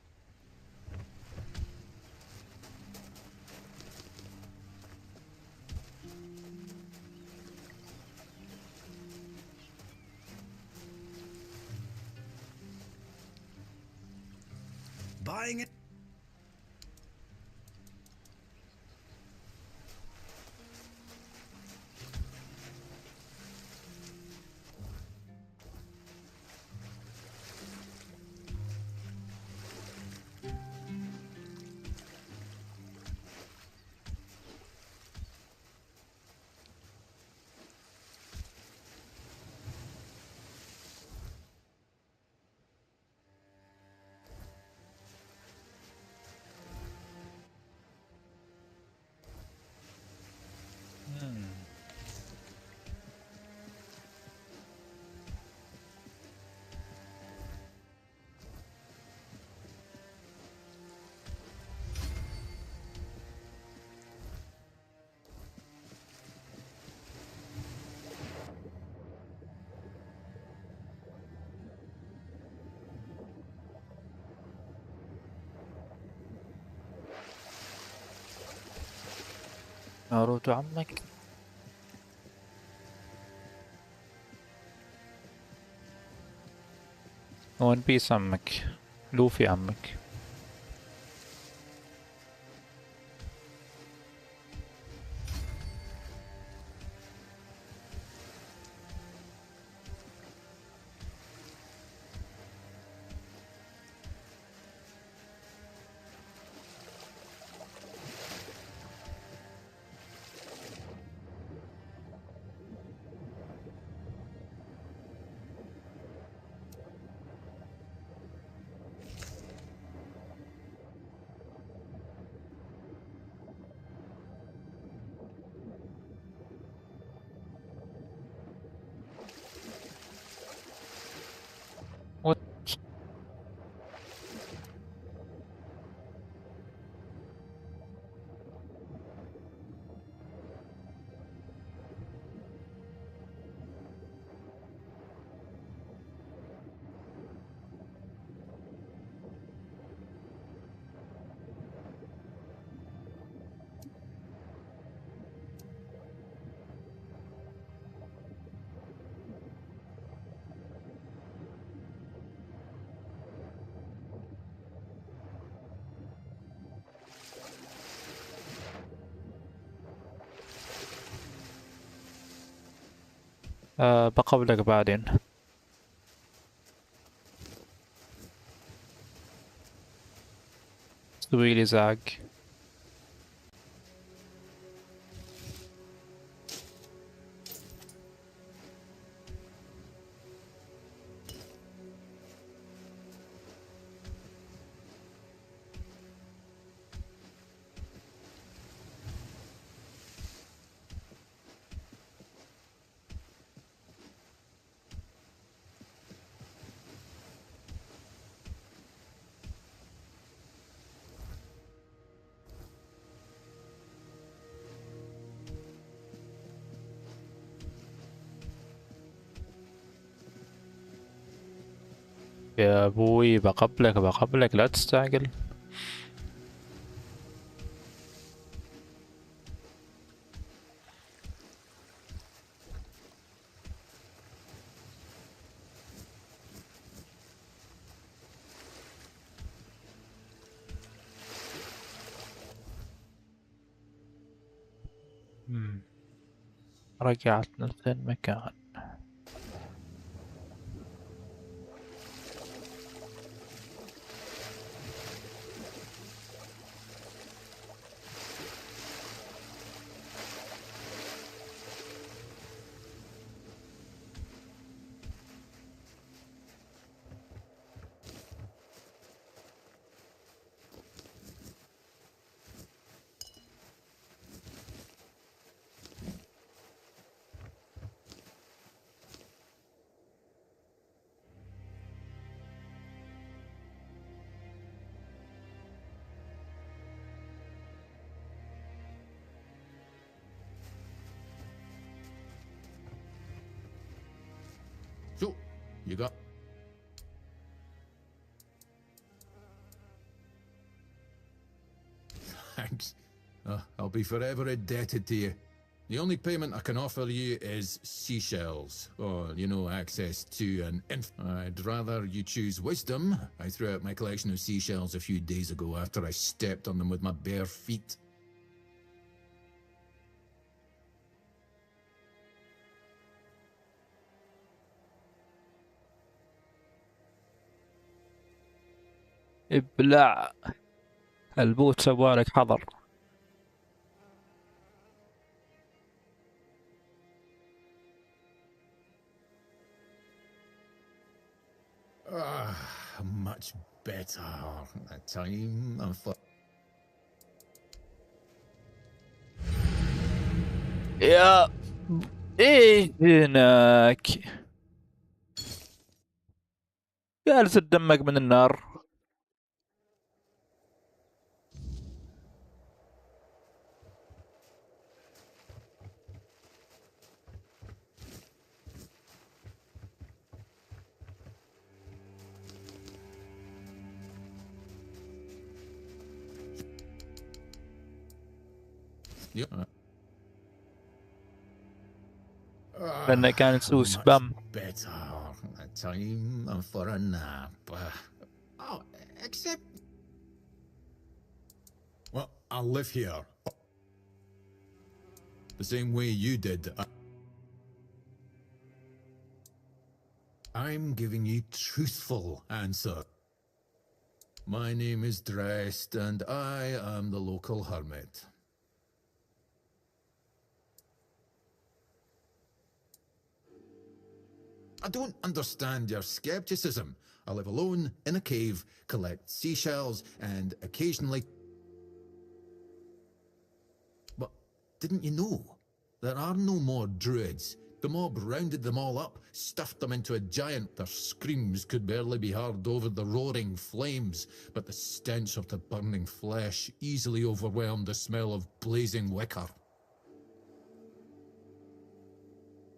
Buying it. ناروتو عمك. ون بيس عمك. لوفي عمك. بقابلك بعدين. سوي لي زعق. يا ابوي بقبلك لا تستعجل. رجعت نفس المكان. So, you got... Thanks. I'll be forever indebted to you. The only payment I can offer you is seashells, or, you know, access to an I'd rather you choose wisdom. I threw out my collection of seashells a few days ago after I stepped on them with my bare feet. ابلع البوت سوالك حضر. Much better. Time for... يا ايه هناك جالس تدمق من النار. لأنه كان يسوي سبام. Time for a nap. Oh, except... Well, I'll live here. The same way you did. I'm giving you truthful answer. My name is Drest, and I am the local hermit. I don't understand your skepticism. I live alone in a cave, collect seashells, and occasionally... But didn't you know? There are no more druids. The mob rounded them all up, stuffed them into a giant. Their screams could barely be heard over the roaring flames, but the stench of the burning flesh easily overwhelmed the smell of blazing wicker.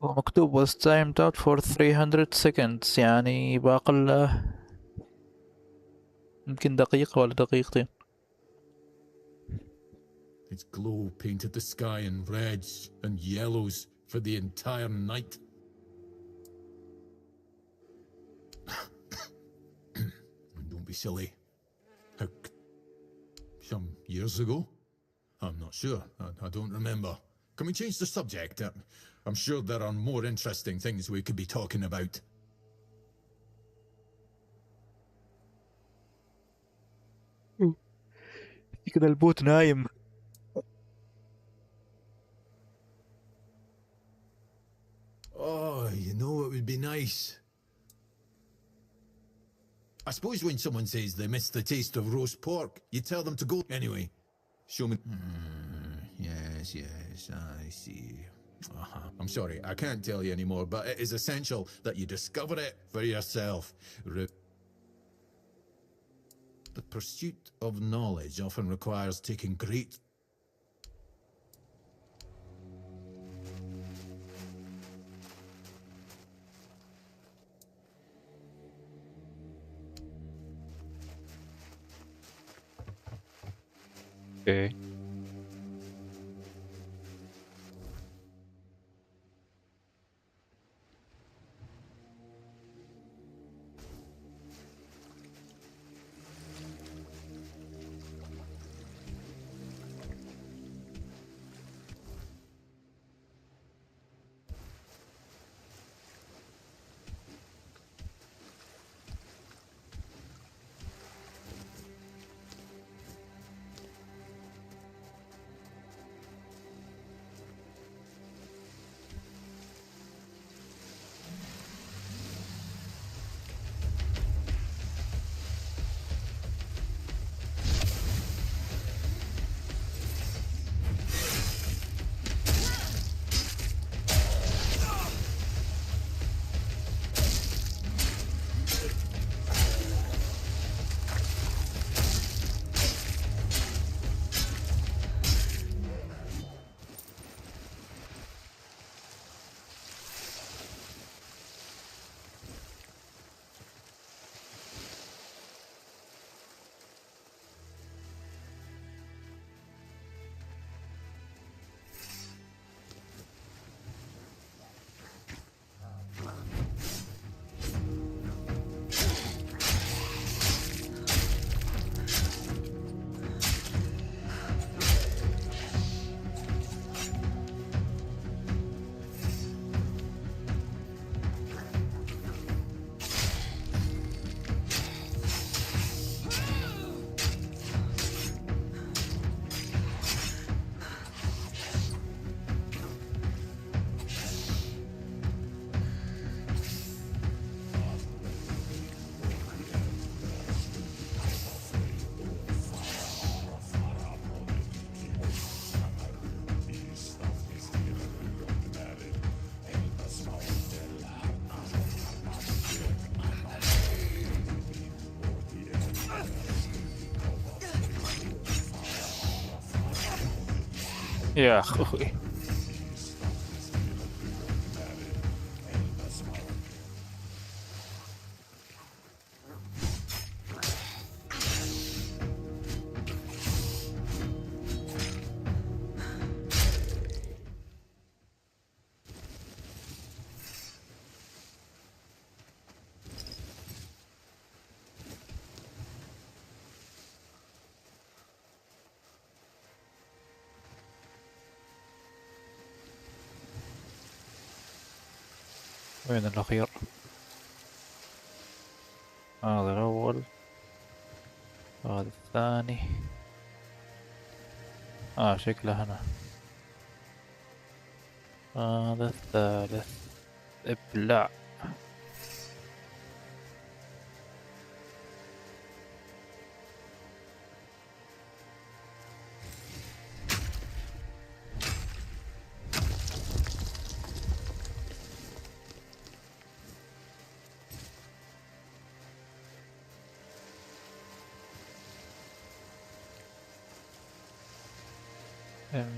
ومكتوب was timed out for 300 seconds يعني باقي له يمكن دقيقة ولا دقيقتين. Its glow painted the sky in reds and yellows for the entire night. Don't be silly. Some years ago? I'm not sure. I don't remember. Can we change the subject? I'm sure there are more interesting things we could be talking about. كذا البوت نايم. Oh, you know, it would be nice. I suppose when someone says they miss the taste of roast pork, you tell them to go anyway. Show me. Yes, I see. I'm sorry, I can't tell you anymore, but it is essential that you discover it for yourself. The pursuit of knowledge often requires taking great... Okay. يا أخوي. وين الأخير؟ هذا الأول، هذا الثاني، شكله هنا، هذا الثالث. ابلع.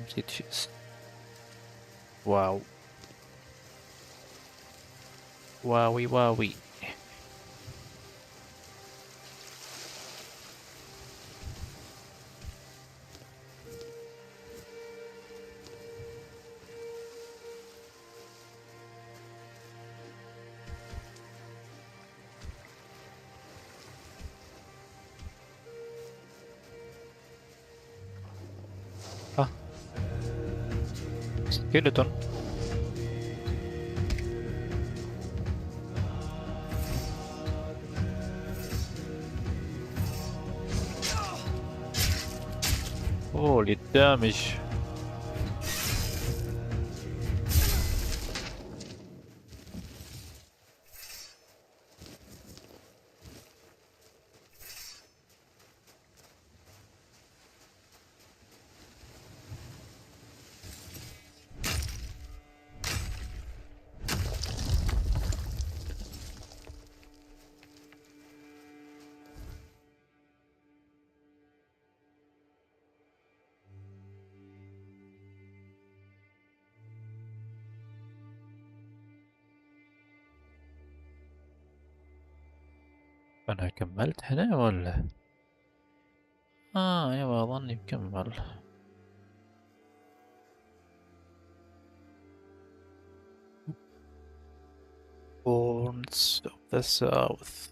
نسيت شيء. واو واوي واوي. سكيلتون. Holy damage. أنا كملت هنا ولا؟ أيوة أظني مكمل. Horns of the South.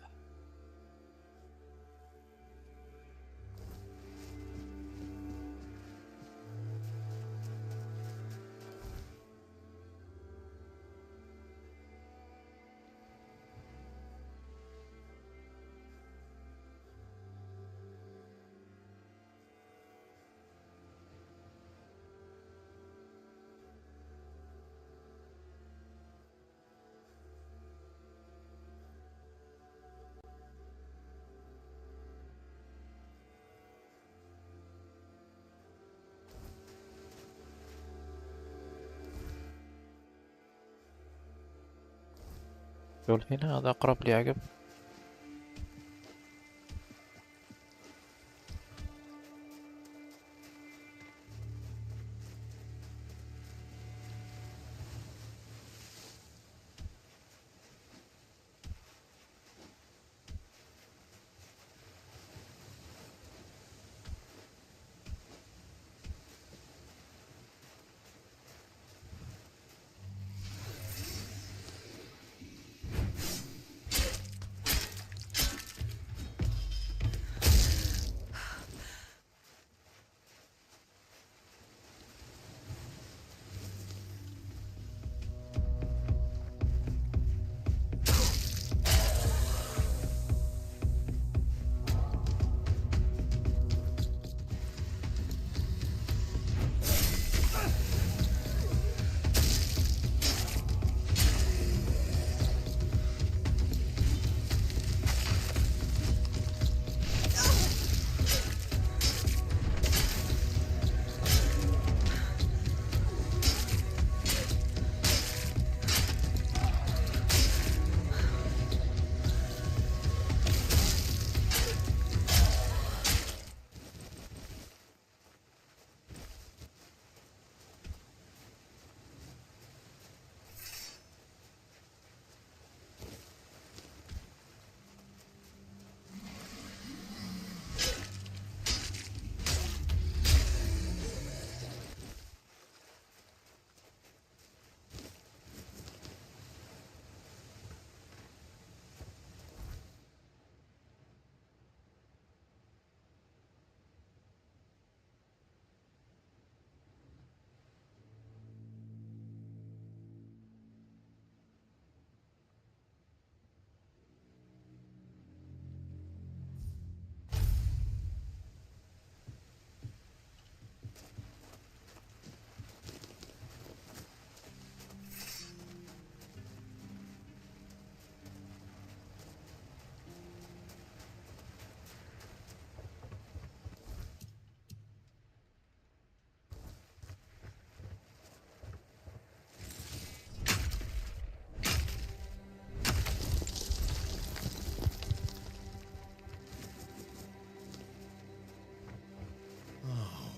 شوف هنا هذا أقرب لي عقب.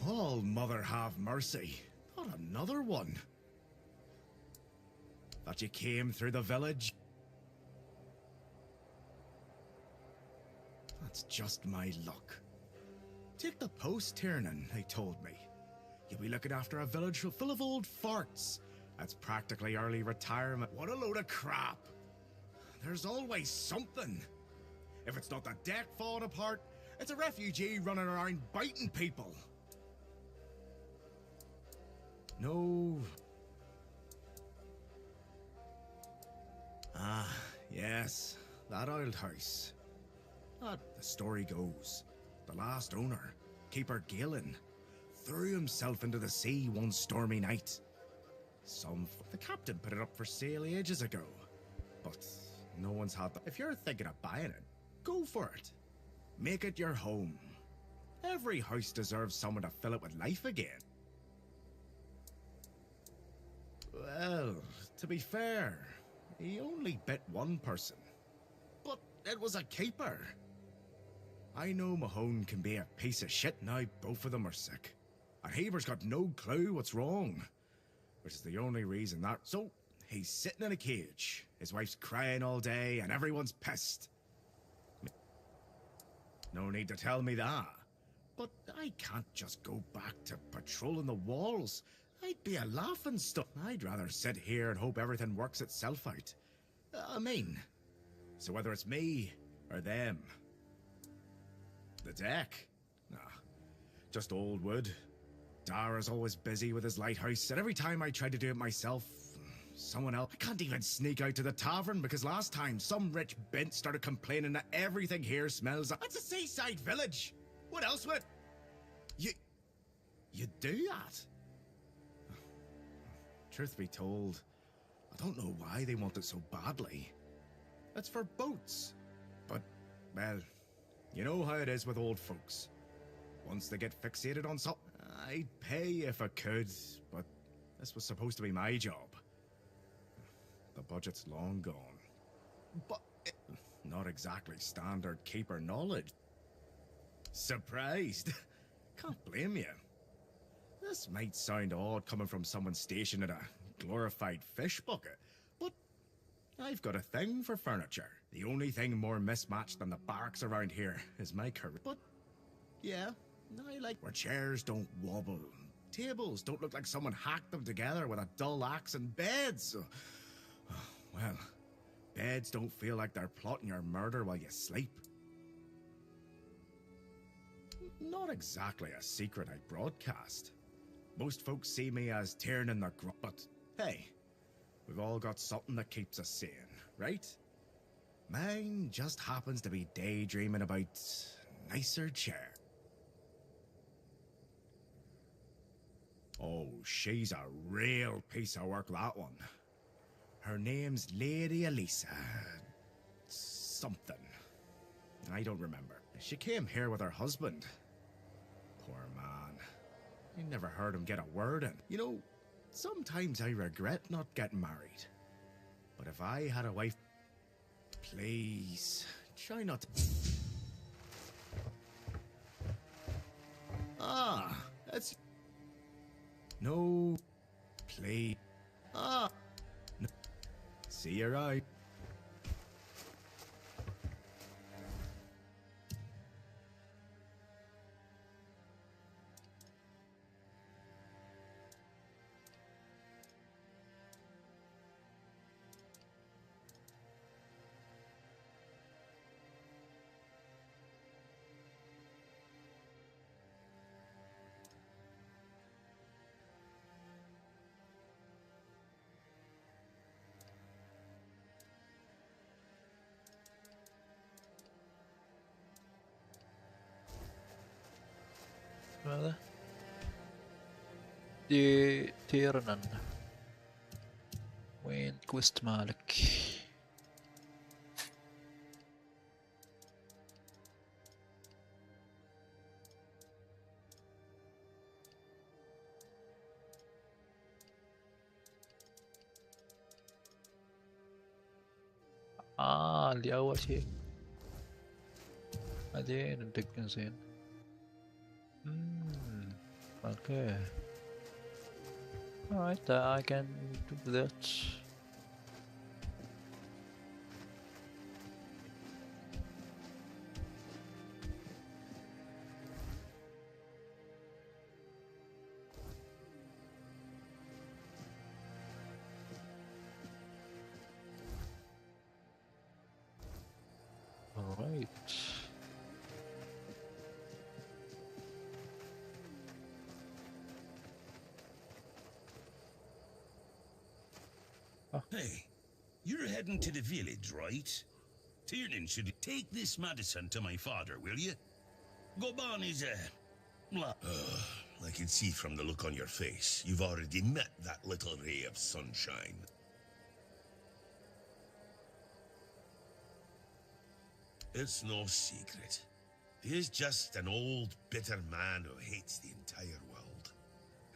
Oh, Mother have mercy. Not another one. Thought you came through the village? That's just my luck. Take the post, Tiernan, they told me. You'll be looking after a village full of old farts. That's practically early retirement. What a load of crap. There's always something. If it's not the deck falling apart, it's a refugee running around biting people. No Yes, that old house. But the story goes, the last owner, Keeper Galen, threw himself into the sea one stormy night. The captain put it up for sale ages ago, but no one's had that. If you're thinking of buying it, go for it. Make it your home. Every house deserves someone to fill it with life again. Well, to be fair, he only bit one person. But it was a keeper. I know Mahone can be a piece of shit now both of them are sick. And Haber's got no clue what's wrong. Which is the only reason that... So, he's sitting in a cage. His wife's crying all day and everyone's pissed. No need to tell me that. But I can't just go back to patrolling the walls. I'd be a laughing stock. I'd rather sit here and hope everything works itself out. So whether it's me or them. The deck? Nah, just old wood. Dara's always busy with his lighthouse, and every time I try to do it myself, someone else... I can't even sneak out to the tavern because last time some rich bint started complaining that everything here smells like... It's a seaside village! What else would... You do that? Truth be told, I don't know why they want it so badly. It's for boats. But, well, you know how it is with old folks. Once they get fixated on something, I'd pay if I could, but this was supposed to be my job. The budget's long gone. But not exactly standard keeper knowledge. Surprised? Can't blame you. This might sound odd coming from someone stationed in a glorified fish bucket, but I've got a thing for furniture. The only thing more mismatched than the barracks around here is my career. But, yeah, I like where chairs don't wobble. Tables don't look like someone hacked them together with a dull axe, and beds. Well, beds don't feel like they're plotting your murder while you sleep. Not exactly a secret I broadcast. Most folks see me as tearing in their grunt, but hey, we've all got something that keeps us sane, right? Mine just happens to be daydreaming about nicer chair. Oh, she's a real piece of work, that one. Her name's Lady Elisa... something. I don't remember. She came here with her husband. Poor man. I never heard him get a word in. You know, sometimes I regret not getting married. But if I had a wife... Please, try not to... Ah, that's... No, please. Ah, no. See you right. ماذا؟ تيرنن وين كويست مالك؟ اللي أول شيء بعدين ندق زين. Okay. Alright, I can do that. Alright. Hey, You're heading to the village, right? Tiernan should take this medicine to my father, will you? Goban is I can see from the look on your face, you've already met that little ray of sunshine. It's no secret. He's just an old, bitter man who hates the entire world.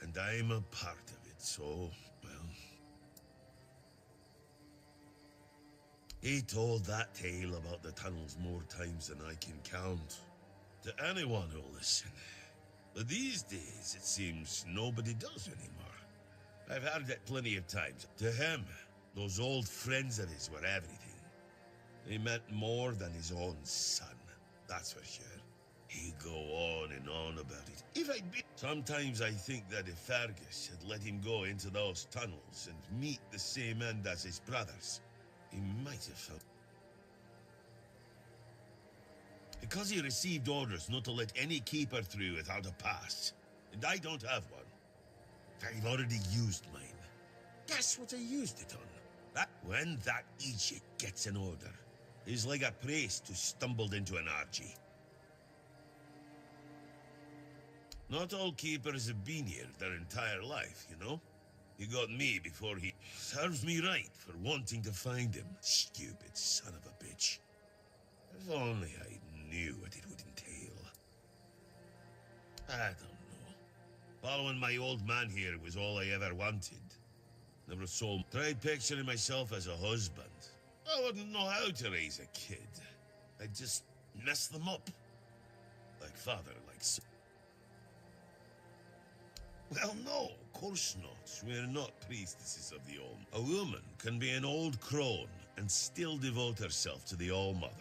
And I'm a part of it, so, well... He told that tale about the tunnels more times than I can count. To anyone who'll listen. But these days, it seems nobody does anymore. I've heard it plenty of times. To him, those old friends of his were everything. They meant more than his own son, that's for sure. He'd go on and on about it. Sometimes I think that if Fergus had let him go into those tunnels and meet the same end as his brothers, he might have felt... Because he received orders not to let any keeper through without a pass. And I don't have one. I've already used mine. Guess what I used it on? When that Egypt gets an order, he's like a priest who stumbled into an orgy. Not all keepers have been here their entire life, you know? He got me before he... Serves me right for wanting to find him. Stupid son of a bitch. If only I knew what it would entail. I don't know. Following my old man here was all I ever wanted. Never sold. Tried picturing myself as a husband. I wouldn't know how to raise a kid. I'd just mess them up. Like father, like son. Well, no, of course not. We're not priestesses of the All. A woman can be an old crone and still devote herself to the All-Mother.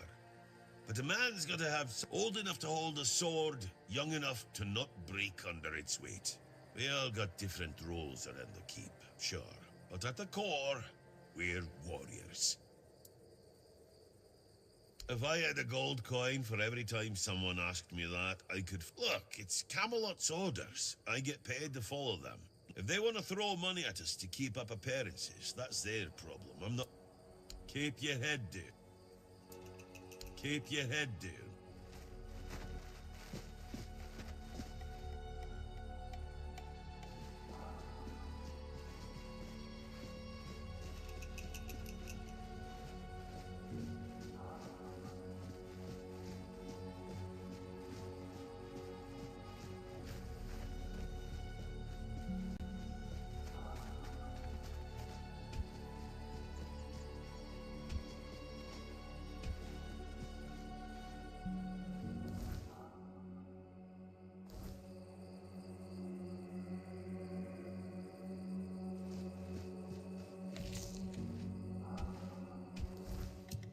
But a man's got to have old enough to hold a sword, young enough to not break under its weight. We all got different roles around the keep, sure. But at the core, we're warriors. If I had a gold coin for every time someone asked me that, I could... Look, it's Camelot's orders. I get paid to follow them. If they want to throw money at us to keep up appearances, that's their problem. I'm not... Keep your head down. Keep your head down.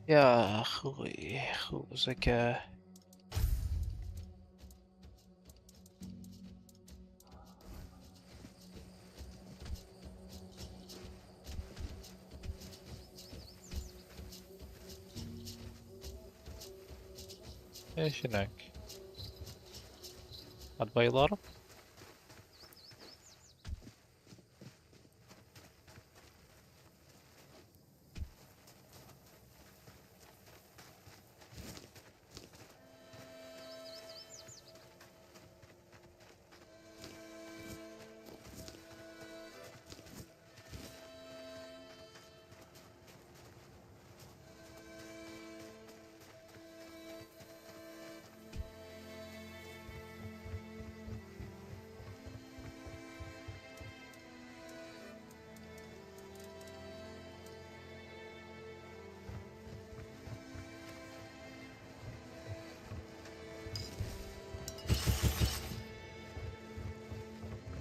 يا أخوي خوزك. ايش هناك؟ هتبغى ضرب؟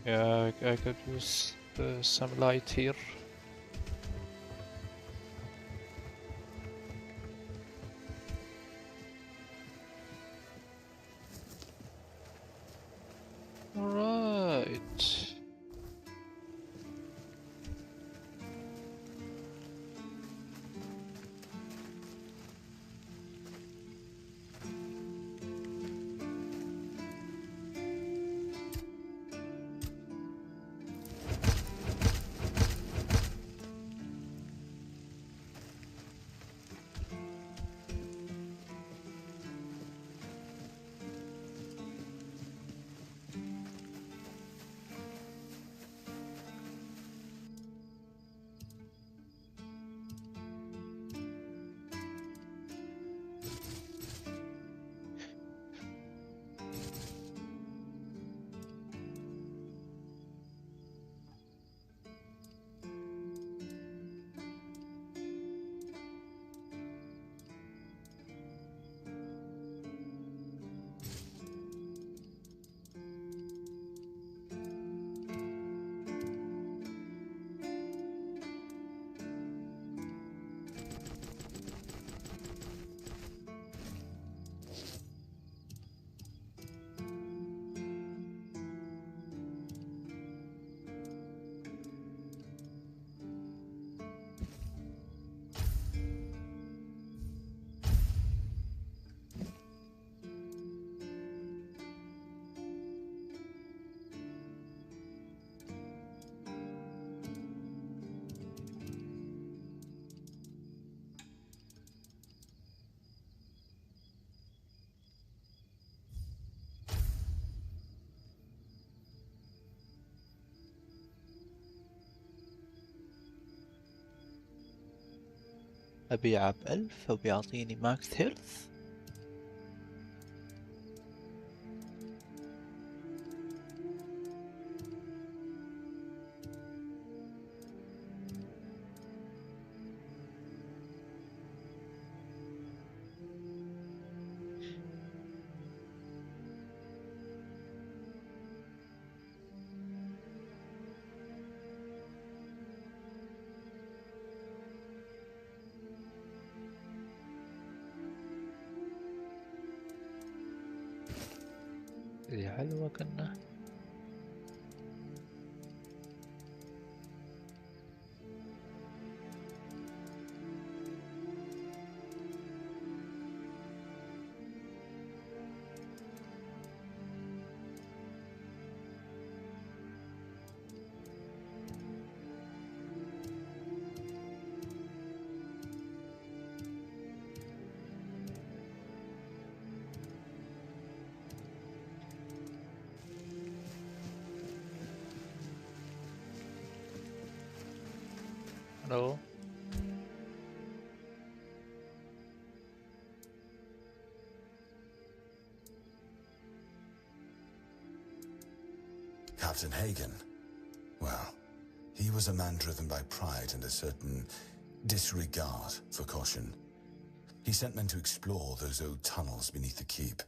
Yeah, I could use some light here. All right. أبيعه ب1000 وبيعطيني ماكس هيلث. اللي حلوة كنا. Hello. Captain Hagen. Well, he was a man driven by pride and a certain disregard for caution. He sent men to explore those old tunnels beneath the keep.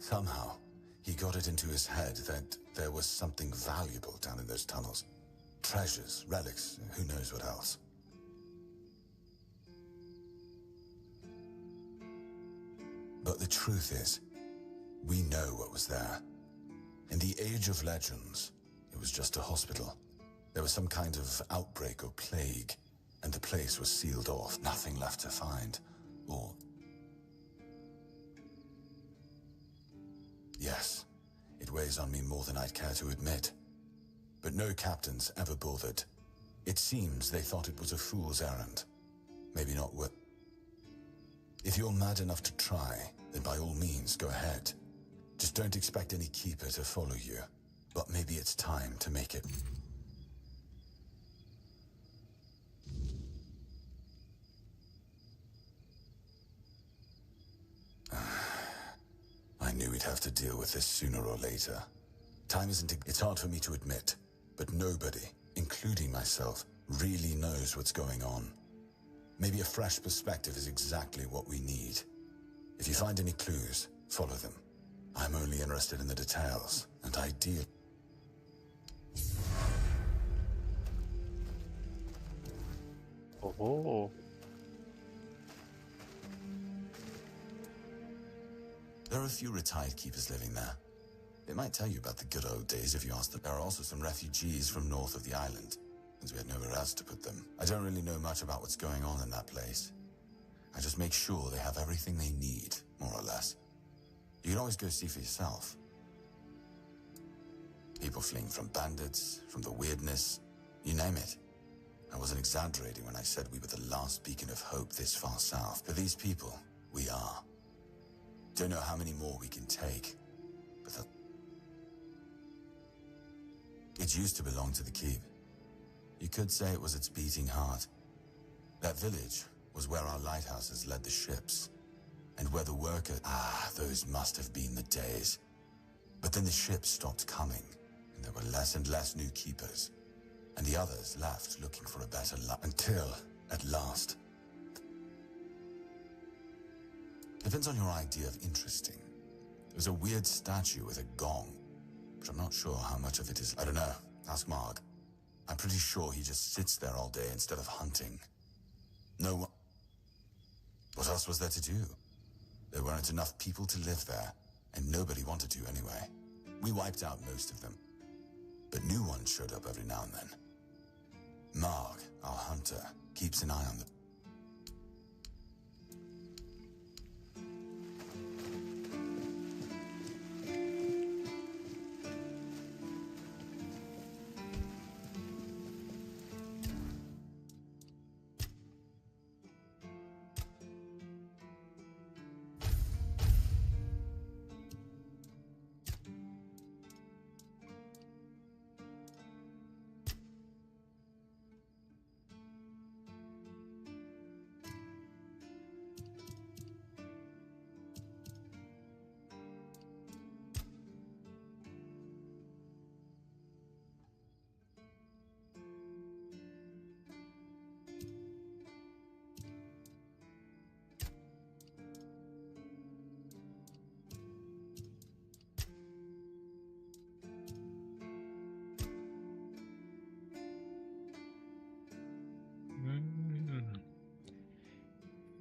Somehow, he got it into his head that there was something valuable down in those tunnels. Treasures, relics, who knows what else. But the truth is, we know what was there. In the Age of Legends, it was just a hospital. There was some kind of outbreak or plague, and the place was sealed off, nothing left to find. Or... Yes, it weighs on me more than I'd care to admit. But no captains ever bothered. It seems they thought it was a fool's errand. Maybe not worth... If you're mad enough to try, then by all means, go ahead. Just don't expect any keeper to follow you. But maybe it's time to make it... I knew we'd have to deal with this sooner or later. Time isn't... It's hard for me to admit, but nobody, including myself, really knows what's going on. Maybe a fresh perspective is exactly what we need. If you find any clues, follow them. I'm only interested in the details, and ideally... Oh. There are a few retired keepers living there. They might tell you about the good old days if you ask them. There are also some refugees from north of the island, since we had nowhere else to put them. I don't really know much about what's going on in that place. I just make sure they have everything they need, more or less. You can always go see for yourself. People fleeing from bandits, from the weirdness, you name it. I wasn't exaggerating when I said we were the last beacon of hope this far south. For these people, we are. Don't know how many more we can take, but it used to belong to the keep. You could say it was its beating heart. That village was where our lighthouses led the ships, and where the workers... those must have been the days. But then the ships stopped coming, and there were less and less new keepers, and the others left looking for a better life, until, at last... Depends on your idea of interesting. There's a weird statue with a gong, but I'm not sure how much of it is... I don't know. Ask Marg. I'm pretty sure he just sits there all day instead of hunting. No one... What else was there to do? There weren't enough people to live there, and nobody wanted to anyway. We wiped out most of them, but new ones showed up every now and then. Marg, our hunter, keeps an eye on them.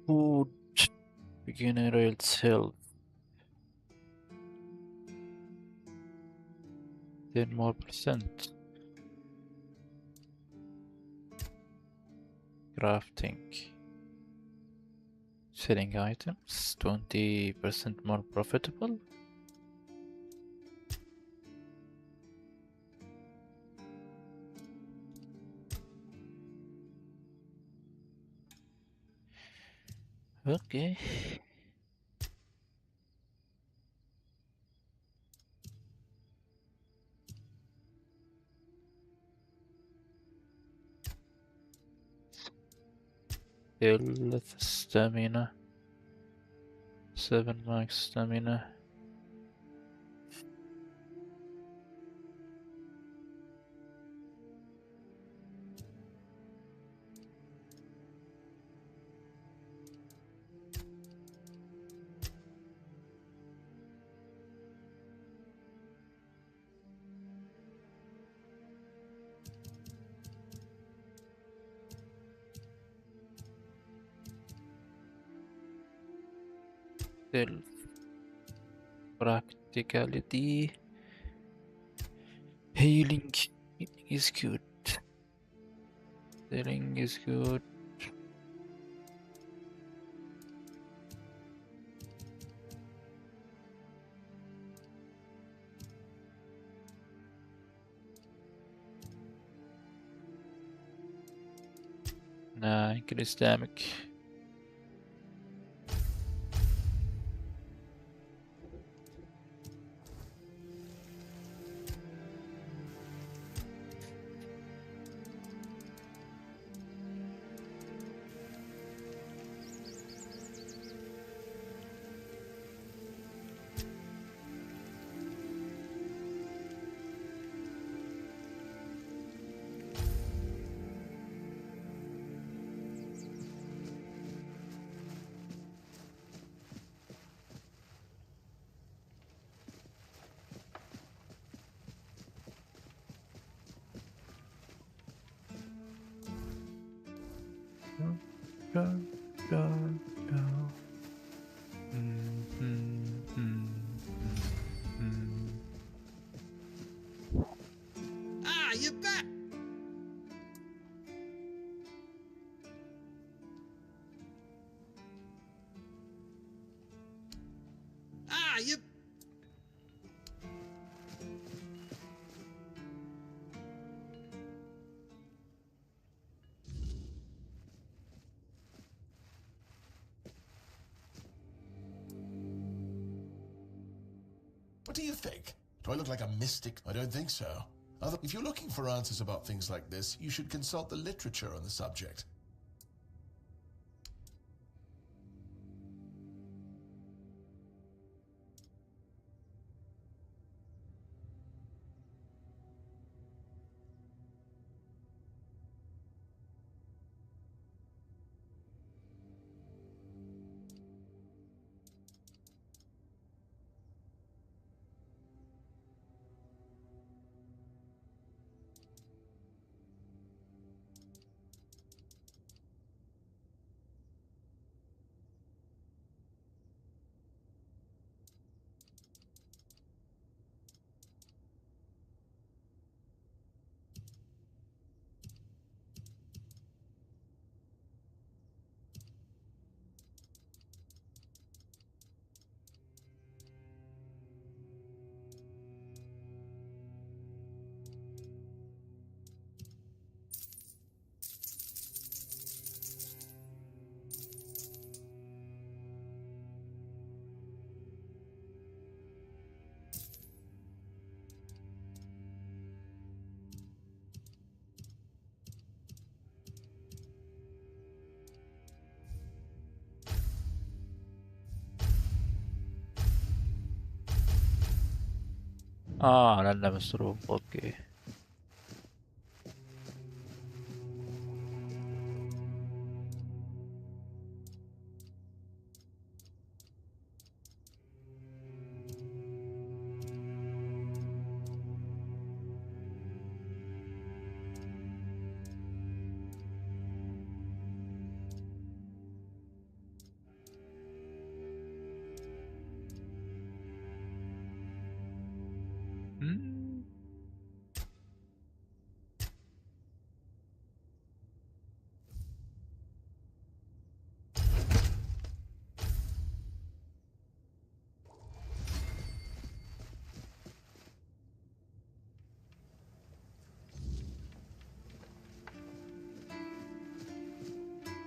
Food generates health. 10 more %. Crafting. Selling items 20% more profitable. Okay. Health, stamina. 7 max stamina. Still practicality. Healing is good. Healing is good. Nah, increase damage. Ah, you're back! Ah, you... What do you think? Do I look like a mystic? I don't think so. If you're looking for answers about things like this, you should consult the literature on the subject. لأنه مسروق. اوكي.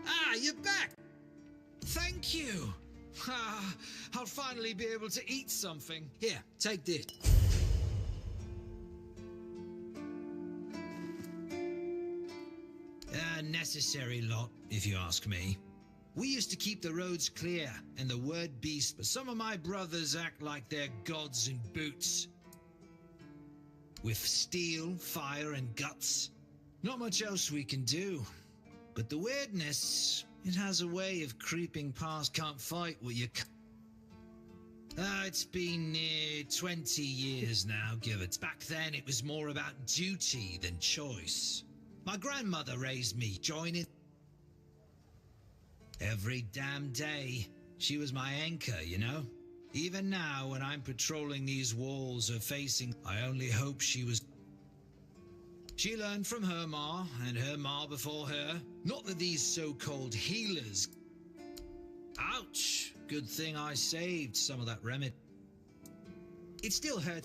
Ah, you're back! Thank you! Ah, I'll finally be able to eat something. Here, take this. A necessary lot, if you ask me. We used to keep the roads clear and the word beast, but some of my brothers act like they're gods in boots. With steel, fire, and guts. Not much else we can do. But the weirdness, it has a way of creeping past. Can't fight what you... it's been near 20 years now, give it. Back then it was more about duty than choice. My grandmother raised me, joining every damn day. She was my anchor, you know? Even now, when I'm patrolling these walls or facing, I only hope she was... She learned from her ma, and her ma before her. Not that these so-called healers... Ouch! Good thing I saved some of that remedy. It still hurt.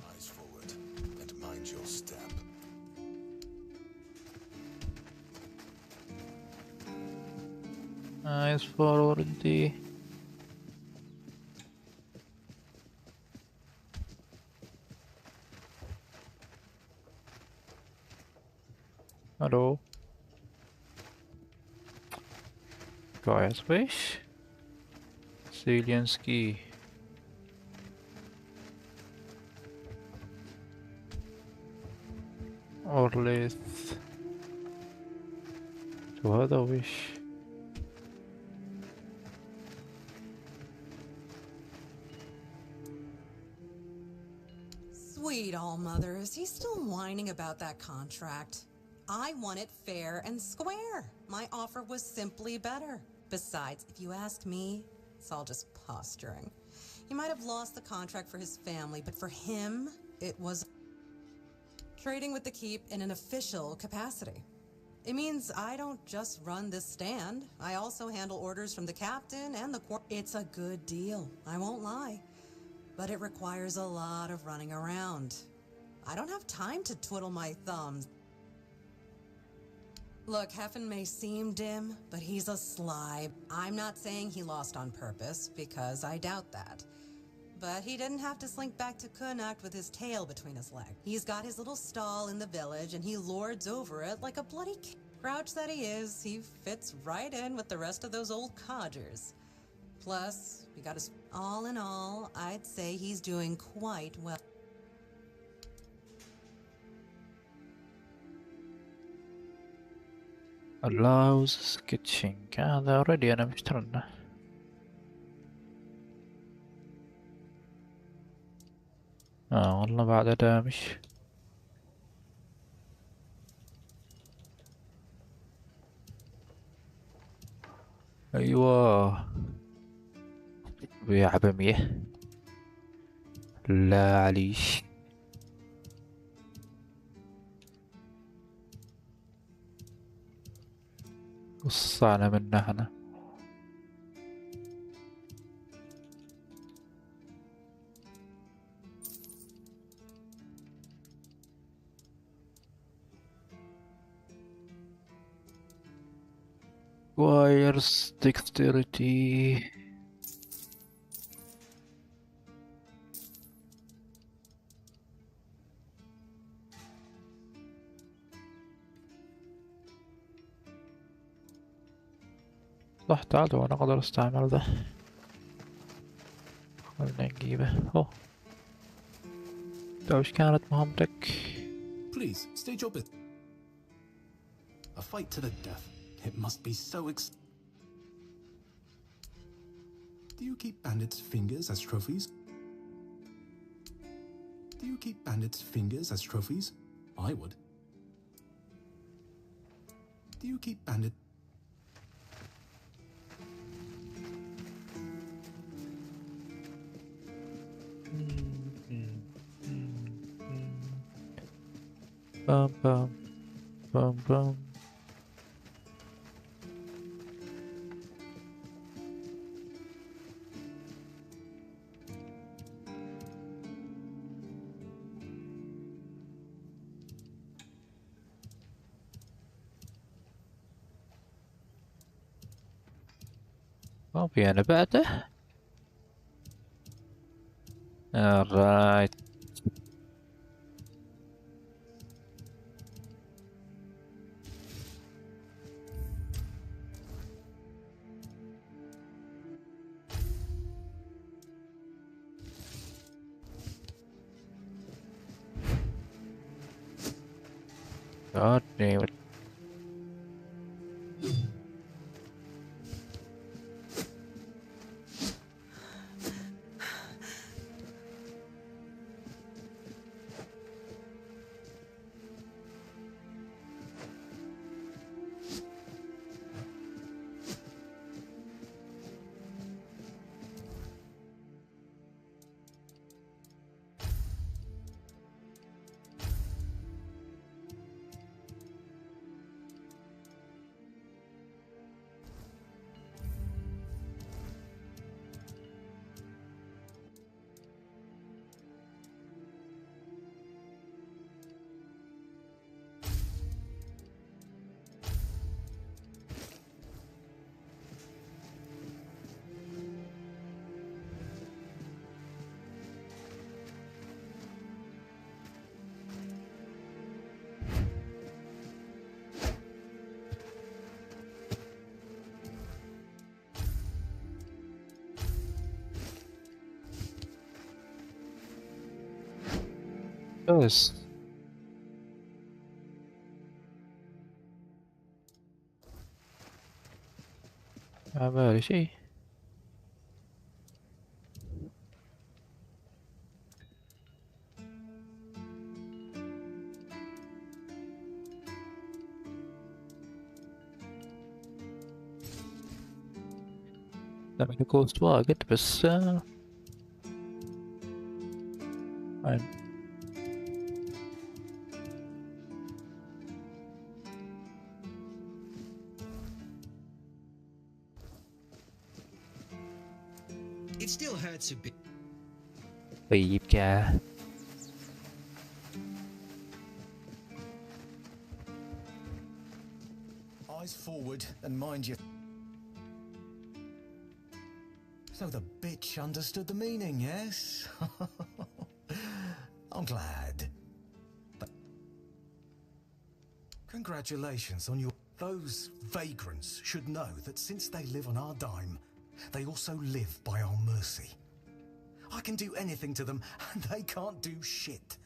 Eyes forward, and mind your step. Eyes forward. Hallo. Geierswich. Zelensky. Orlith. وهذا وش Sweet all-mother, is he still whining about that contract? I want it fair and square. My offer was simply better. Besides, if you ask me, it's all just posturing. He might have lost the contract for his family, but for him, it was trading with the Keep in an official capacity. It means I don't just run this stand. I also handle orders from the captain and the court. It's a good deal, I won't lie. But it requires a lot of running around. I don't have time to twiddle my thumbs. Look, Heffen may seem dim, but he's a sly. I'm not saying he lost on purpose, because I doubt that. But he didn't have to slink back to Connacht with his tail between his legs. He's got his little stall in the village, and he lords over it like a bloody grouch that he is. He fits right in with the rest of those old codgers. Plus, we got his... All in all, I'd say he's doing quite well. allows sketching. هذا already أنا مشترنه. والله بعد دامج. أيوة بيع ب100. لا عليش. وصعنا منه احنا. Wires dexterity. صح تعال وانا اقدر استعمل ده. خلنا نجيبه. اوه ده وش كانت مهمتك؟ Please, state your bit. A fight to the death. It must be so Do you keep bandits' fingers as trophies? Do you keep bandits' fingers as trophies? I would. Do you keep bandit... Bum bum bum bum. ما في أنا بعده. Alright. God damn it. بس ما بالي شيء. لما كوست واجد بس عين. It still hurts a bit. طيب كا Eyes forward and mind you. So the bitch understood the meaning, yes? I'm glad. But congratulations on your... Those vagrants should know that since they live on our dime, they also live by our mercy. I can do anything to them, and they can't do shit.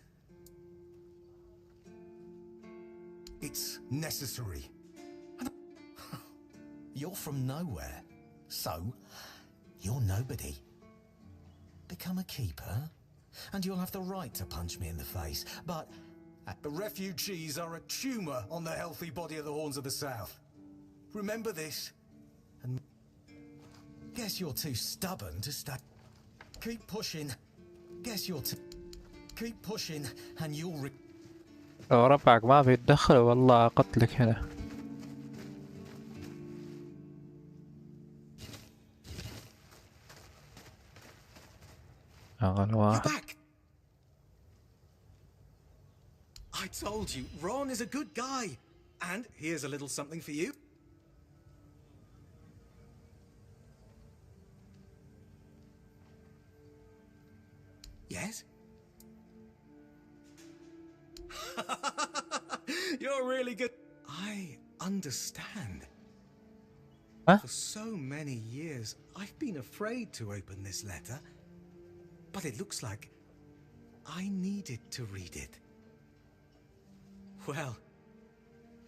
It's necessary. You're from nowhere, so you're nobody. Become a keeper, and you'll have the right to punch me in the face, but the refugees are a tumour on the healthy body of the Horns of the South. Remember this, and guess you're too stubborn to stay. Keep pushing. Guess you're too... Keep pushing, and you'll... لو ربعك ما بيتدخل والله قتلك هنا. أغلى واحد. I told you, Ron is a good guy. And here's a little something for you. Yes? You're really good. I understand. Huh? For so many years, I've been afraid to open this letter. But it looks like I needed to read it. Well,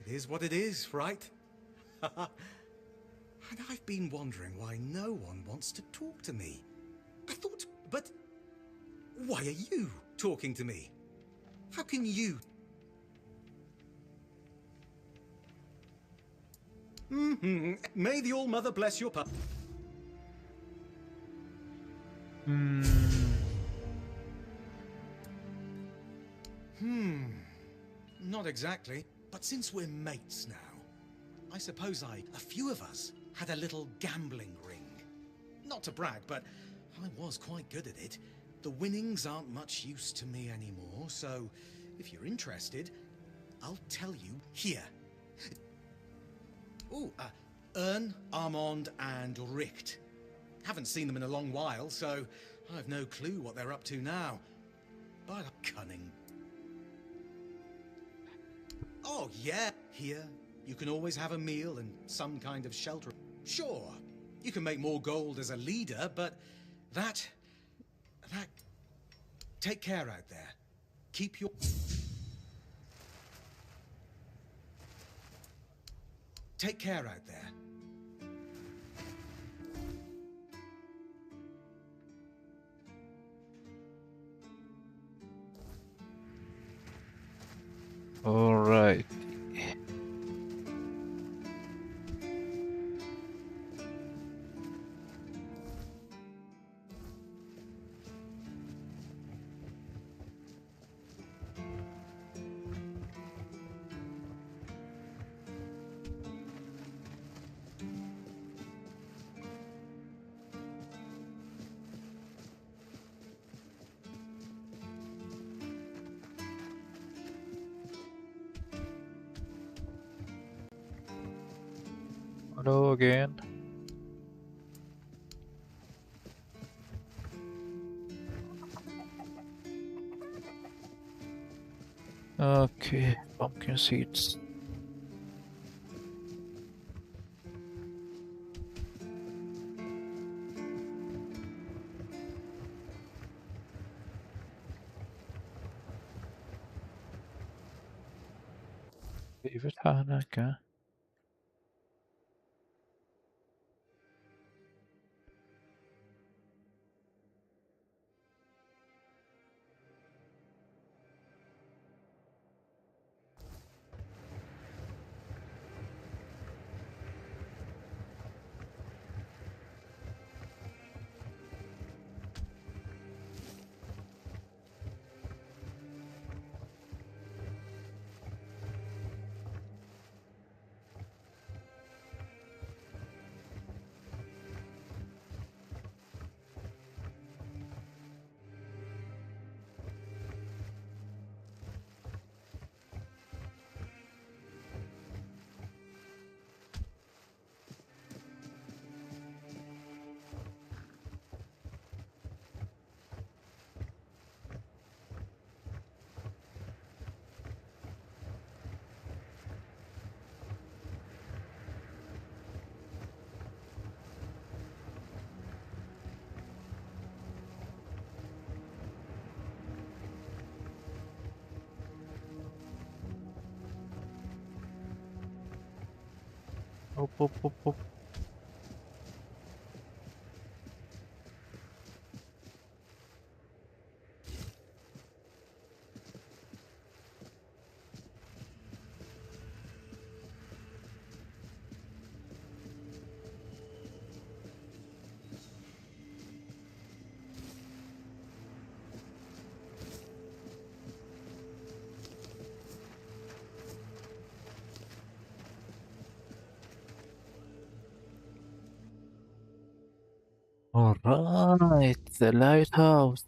it is what it is, right? And I've been wondering why no one wants to talk to me. I thought, but why are you talking to me? How can you? May the All-Mother bless your pup. Not exactly. But since we're mates now, I suppose a few of us had a little gambling ring. Not to brag, but I was quite good at it. The winnings aren't much use to me anymore, so if you're interested, I'll tell you here. Ooh, Ern, Armand, and Richt. Haven't seen them in a long while, so I've no clue what they're up to now. But cunning. Oh, yeah. Here, you can always have a meal and some kind of shelter. Sure, you can make more gold as a leader, but that... Take care out there. Keep your... Take care out there. All right. Hello again. Okay, pumpkin seeds. في فتحة هناك. هوب هوب هوب هوب. Alright, the lighthouse.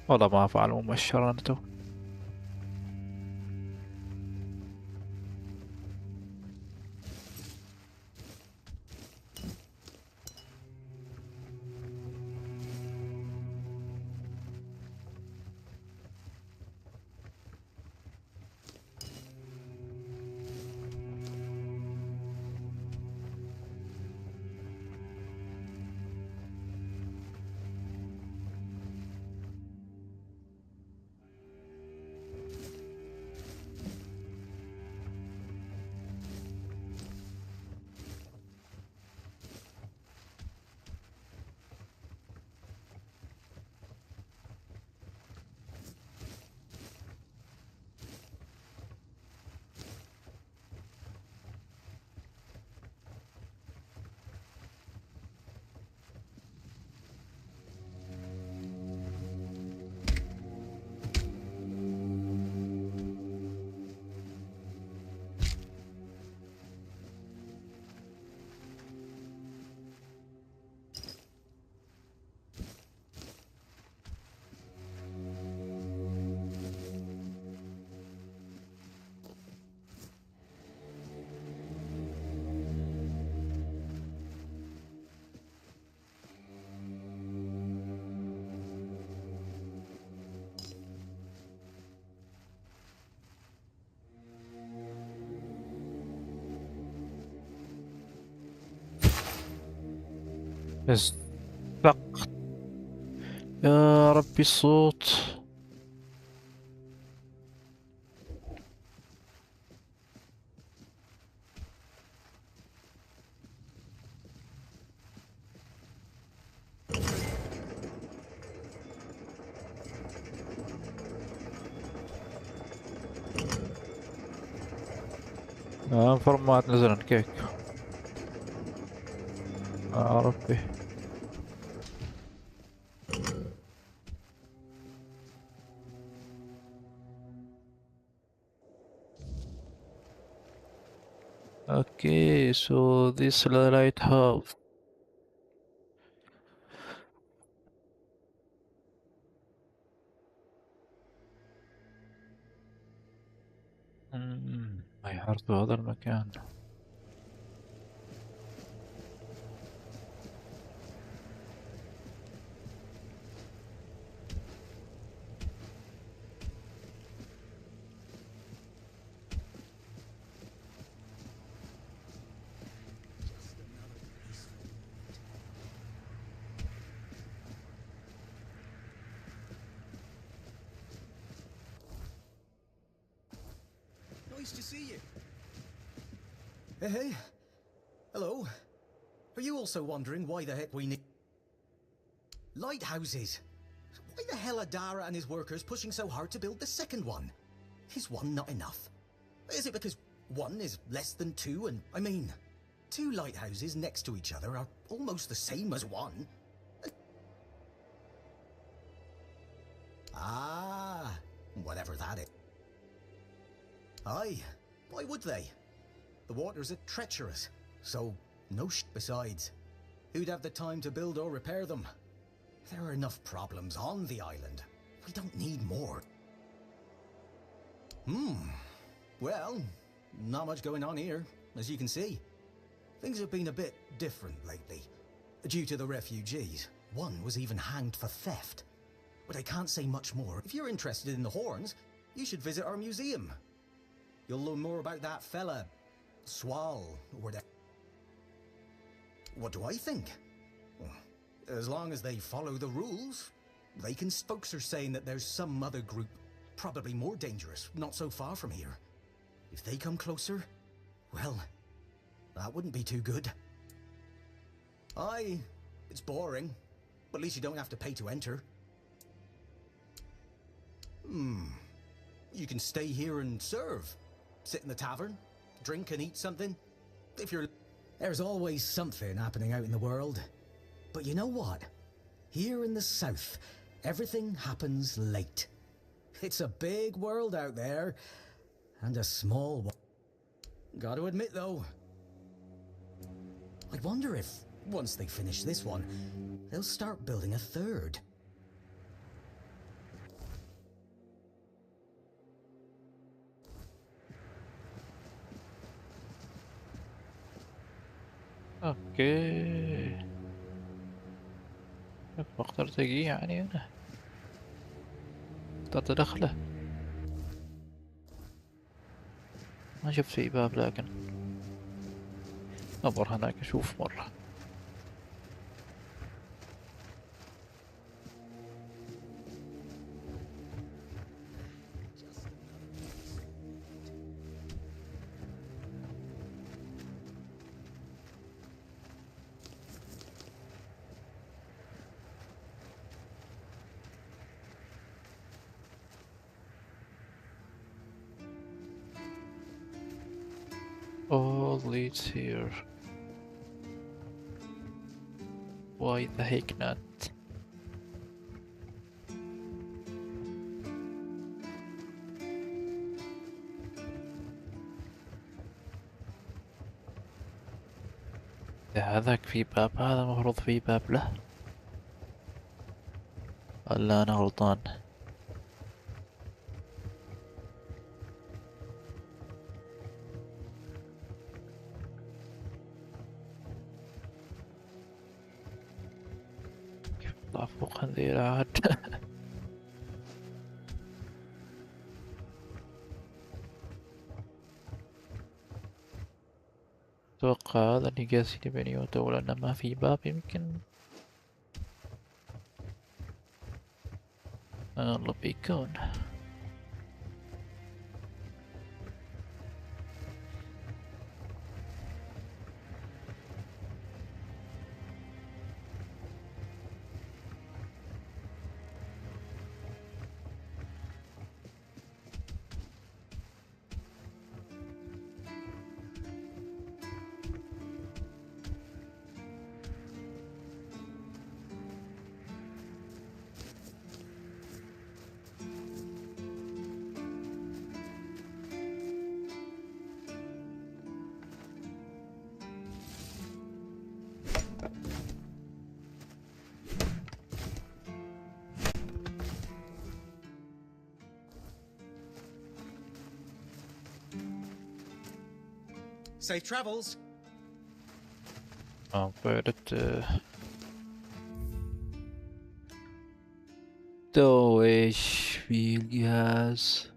والله ما فعلوا مؤشرا تو. بس فقط يا ربي الصوت. فورمات نزل كيك يا ربي. Okay, so this lighthouse. ما يعرف هذا المكان. Nice to see you. Hey. Hello. Are you also wondering why the heck we need lighthouses? Why the hell are Dara and his workers pushing so hard to build the second one? Is one not enough? Is it because one is less than two? And I mean, two lighthouses next to each other are almost the same as one. Ah, whatever that is. Aye, why would they? The waters are treacherous, so no besides. Who'd have the time to build or repair them? There are enough problems on the island. We don't need more. Well, not much going on here, as you can see. Things have been a bit different lately. Due to the refugees, one was even hanged for theft. But I can't say much more. If you're interested in the horns, you should visit our museum. You'll learn more about that fella, Swal, or whatever. What do I think? As long as they follow the rules, they can. Folks are saying that there's some other group, probably more dangerous, not so far from here. If they come closer, well, that wouldn't be too good. Aye, it's boring, but at least you don't have to pay to enter. You can stay here and serve. Sit in the tavern, drink and eat something. If you're... There's always something happening out in the world. But you know what? Here in the south, everything happens late. It's a big world out there, and a small one. Gotta admit, though, I wonder if, once they finish this one, they'll start building a third. اوكي بقدر تجي يعني انا تدخله. ما شفت في باب لكن نظر هناك اشوف مرة. All leads here. Why the heck not? هذاك في باب، هذا مفروض في باب له، ولا أنا غلطان؟ فوق خنزير عاد. أتوقع هذا اللي قاسي بيني وتو، لأن ما في باب يمكن والله بيكون. Safe travels. Bördet durch Spielgehäuse.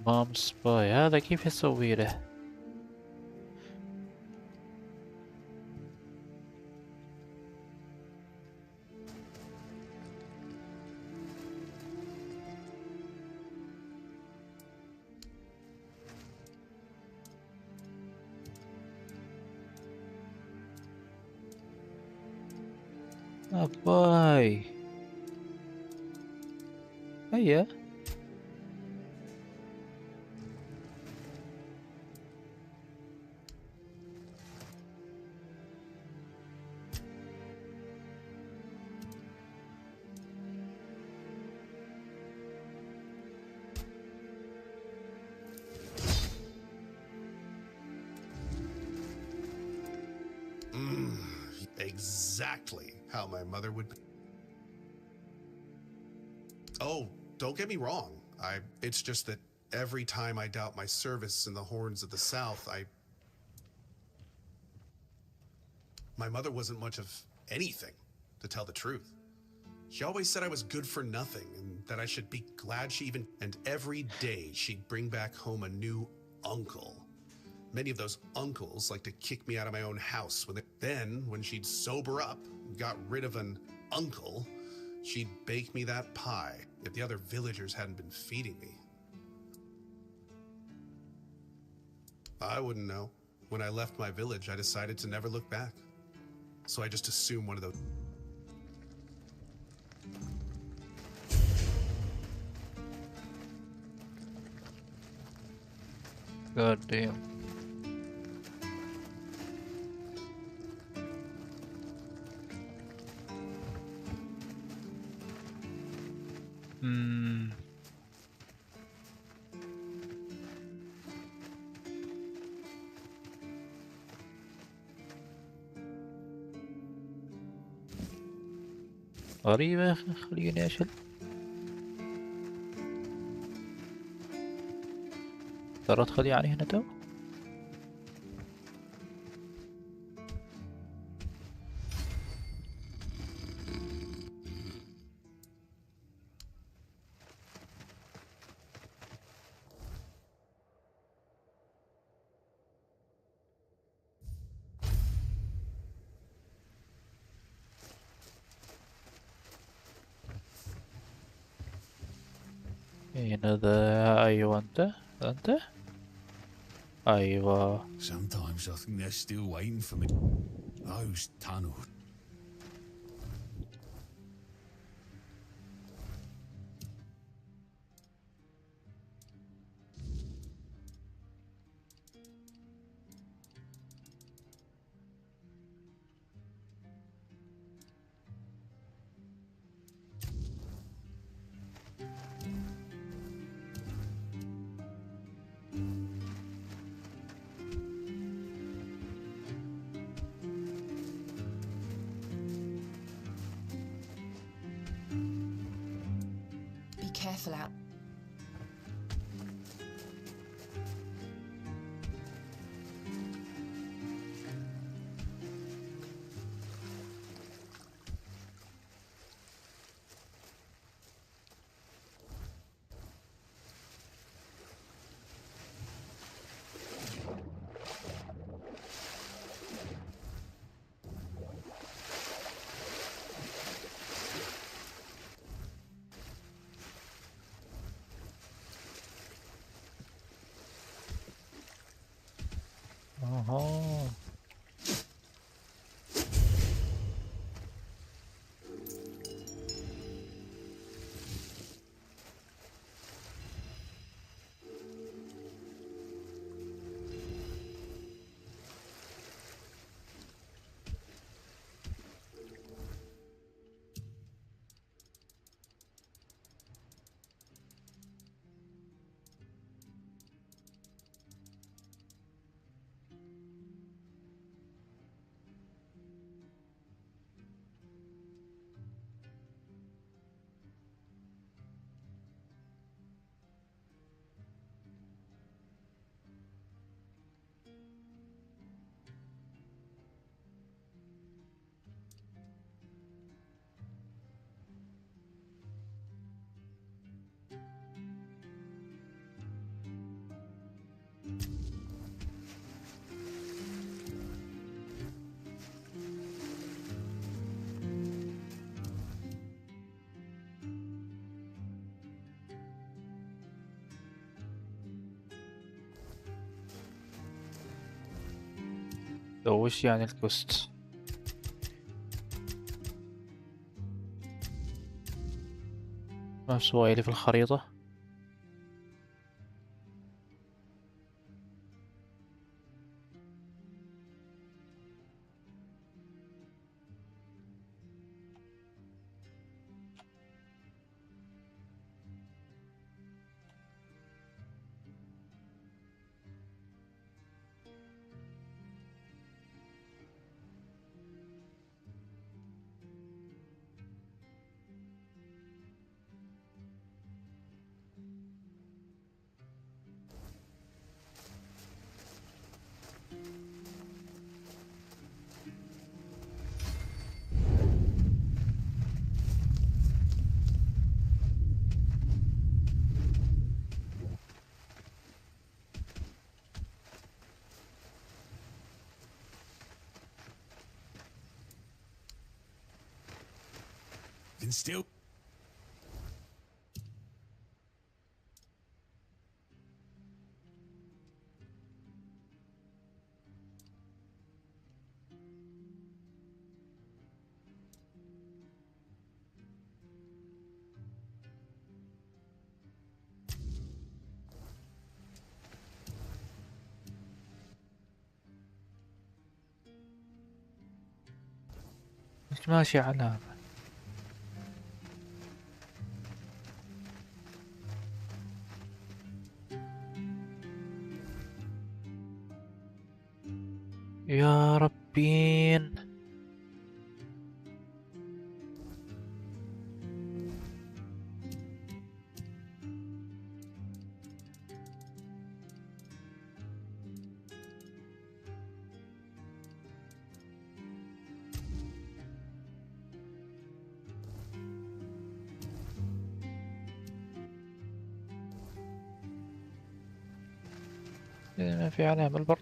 مام سباي هذا كيف يسوي له؟ أباي هيا Exactly how my mother would be. Oh, don't get me wrong. It's just that every time I doubt my service in the Horns of the South, my mother wasn't much of anything, to tell the truth. She always said I was good for nothing and that I should be glad she even... And every day she'd bring back home a new uncle. Many of those uncles like to kick me out of my own house. Then, when she'd sober up and got rid of an uncle, she'd bake me that pie if the other villagers hadn't been feeding me. I wouldn't know. When I left my village, I decided to never look back. So I just assumed one of those... God damn. غريبة خليني أشل ترى ادخل يعني هنا تو. هنا ذا. أيوة أنت أيوة. Sometimes I think they're still waiting for me. Those tunnels. Be careful out. أها. وش يعني الكوست؟ ما سوالي في الخريطة. Can still. مش ماشي على يا ربين. ما في علامة البر.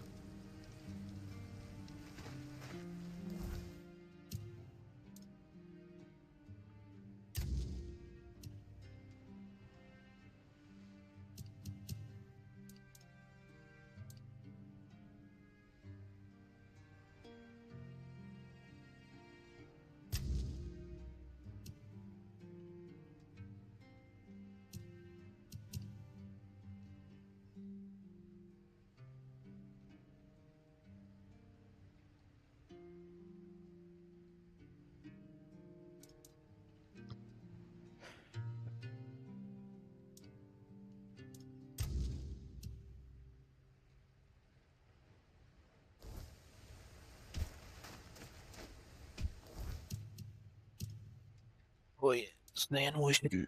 وي 22.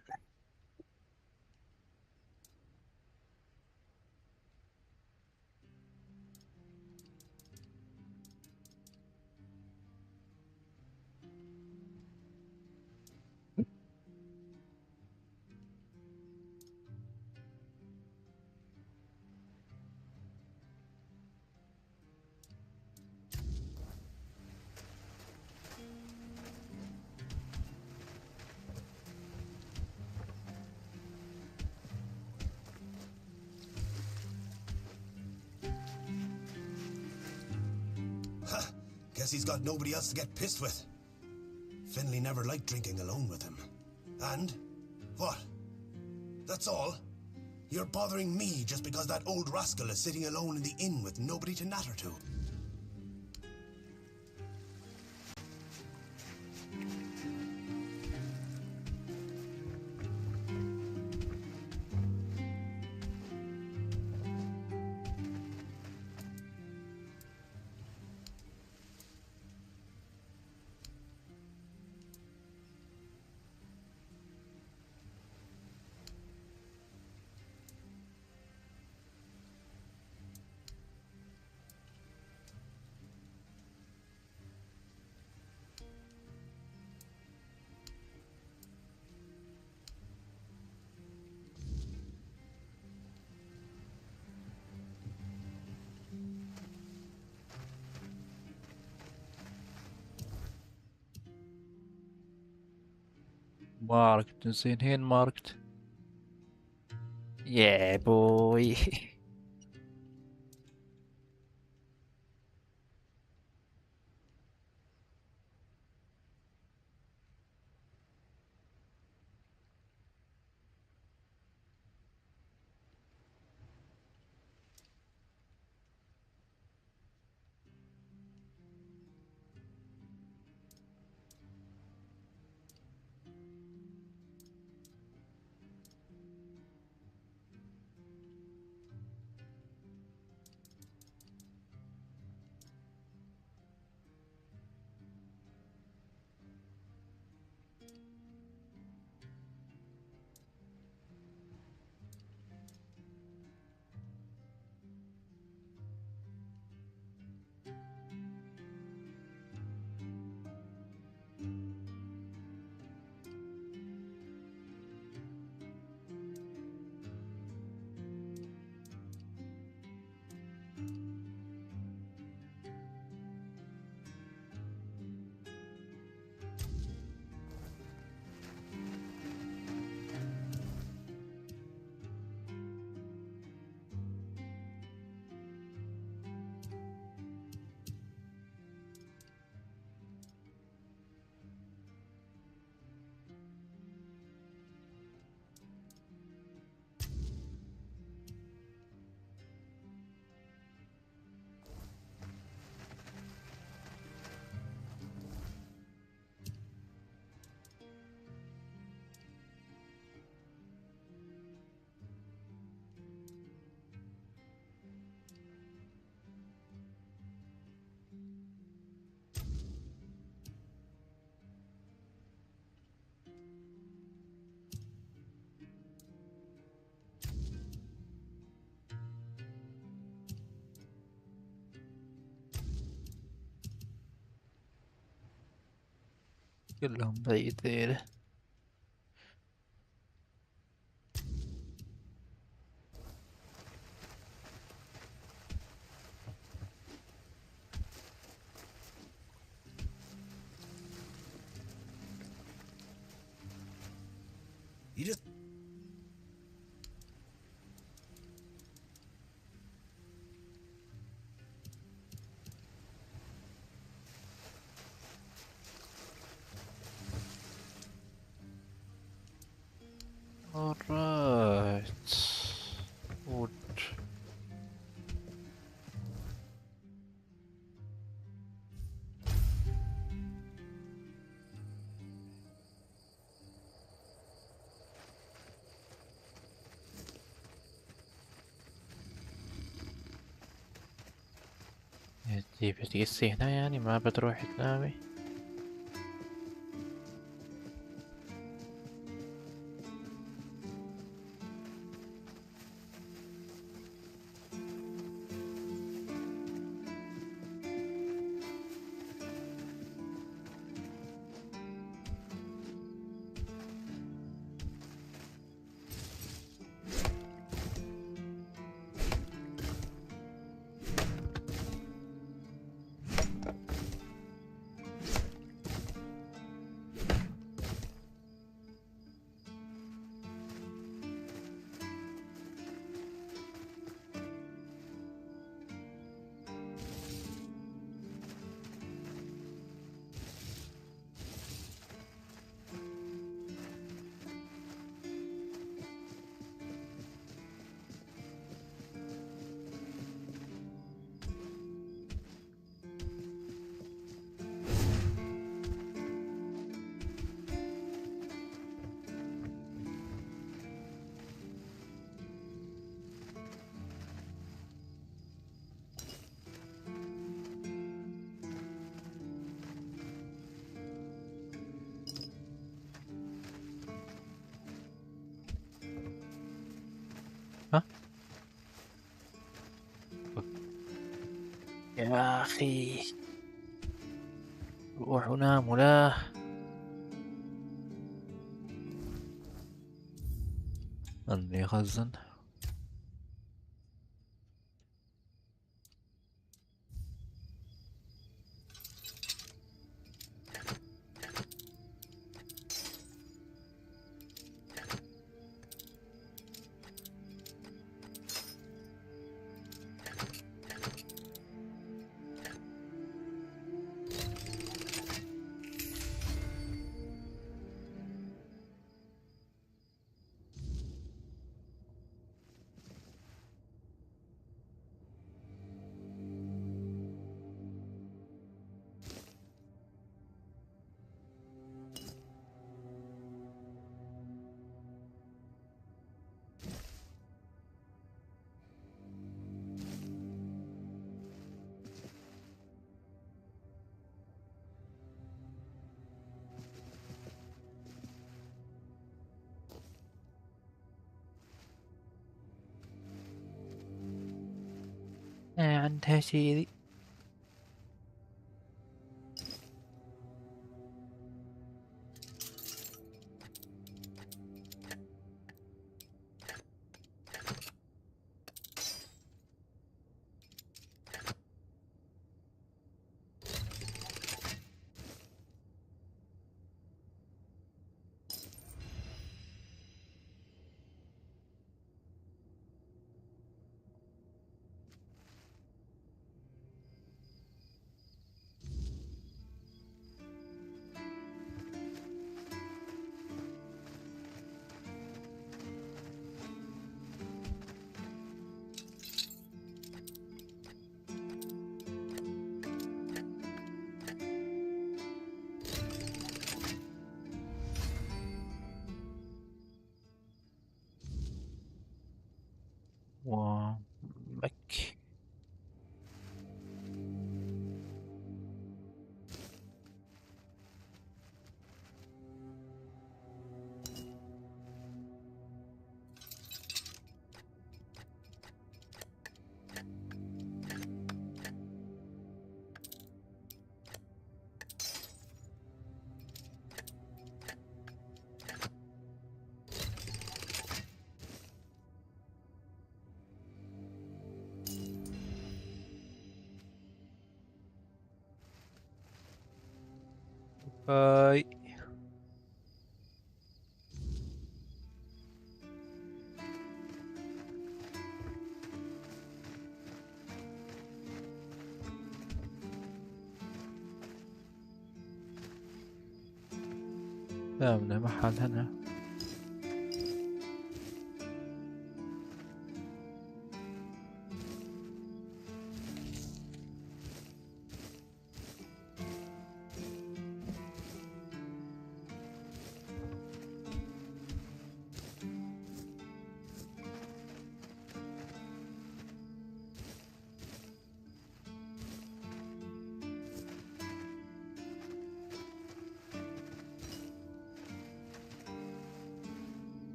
Guess he's got nobody else to get pissed with. Finley never liked drinking alone with him. And? What? That's all? You're bothering me just because that old rascal is sitting alone in the inn with nobody to natter to. ماركت زين هين ماركت. يا بوي. كلهم بعيد ذيله. You just... All right. Wood. بتقسي هنا يعني ما بتروحي تنامي. يا أخي روح ونام ولا أني خزن. عندها شي ذي. ومك باي. لا من محل هنا.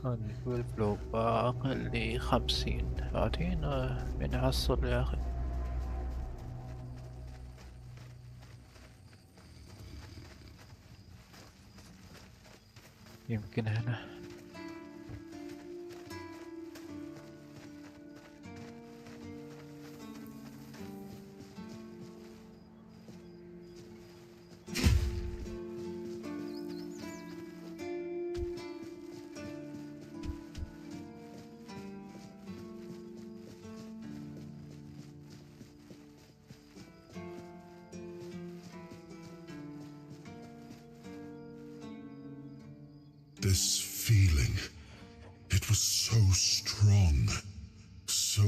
نقول فلوق أقل 50 بعدين بنحصل يا أخي. يمكن هنا. This feeling, it was so strong, so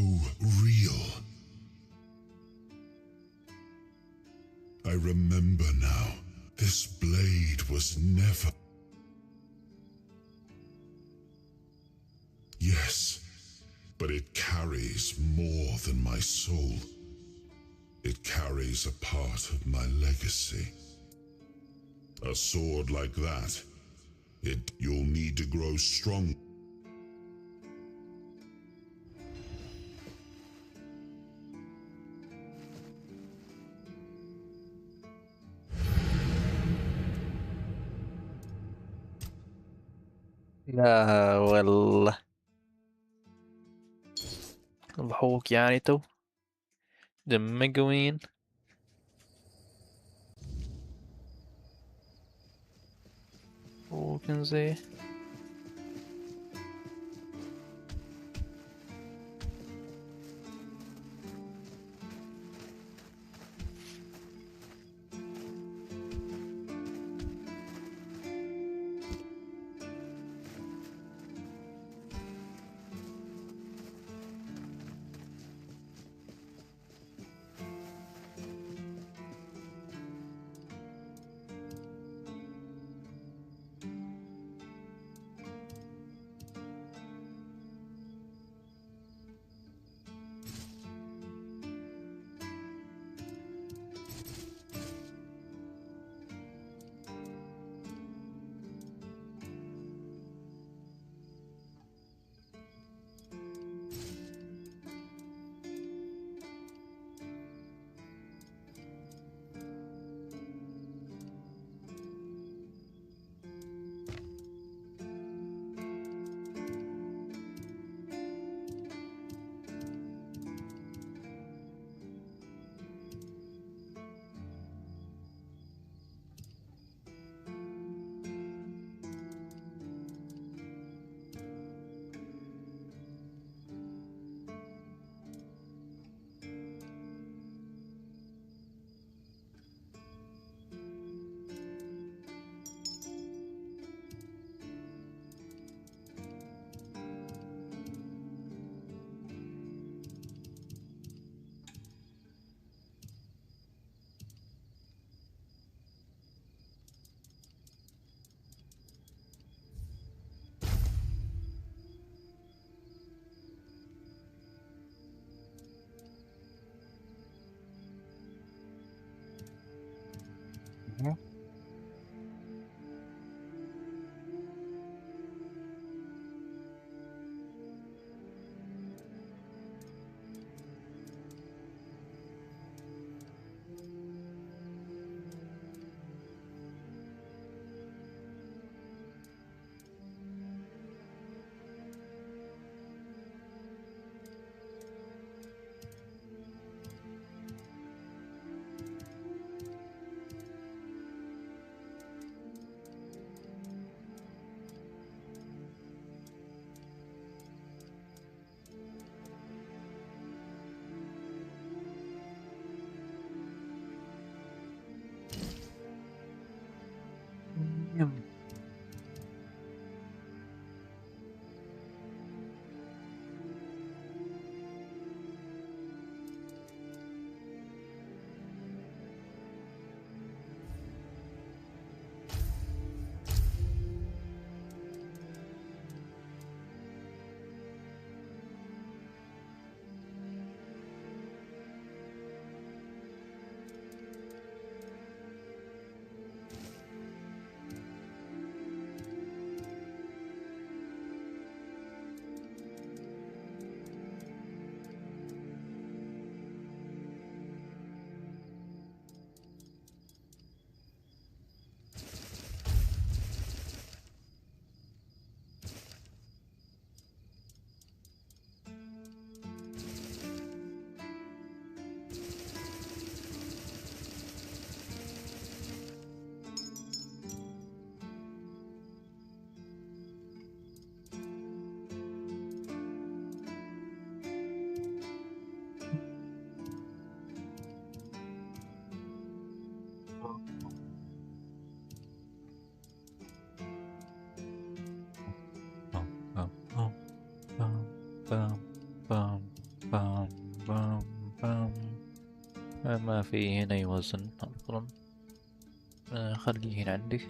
real. I remember now, this blade was never... Yes, but it carries more than my soul. It carries a part of my legacy. A sword like that, you'll need to grow strong. لا والله الحوك يعني تو دم قوين. وكن زي ما في هنا يوزن أصلا. خليه هنا عندي.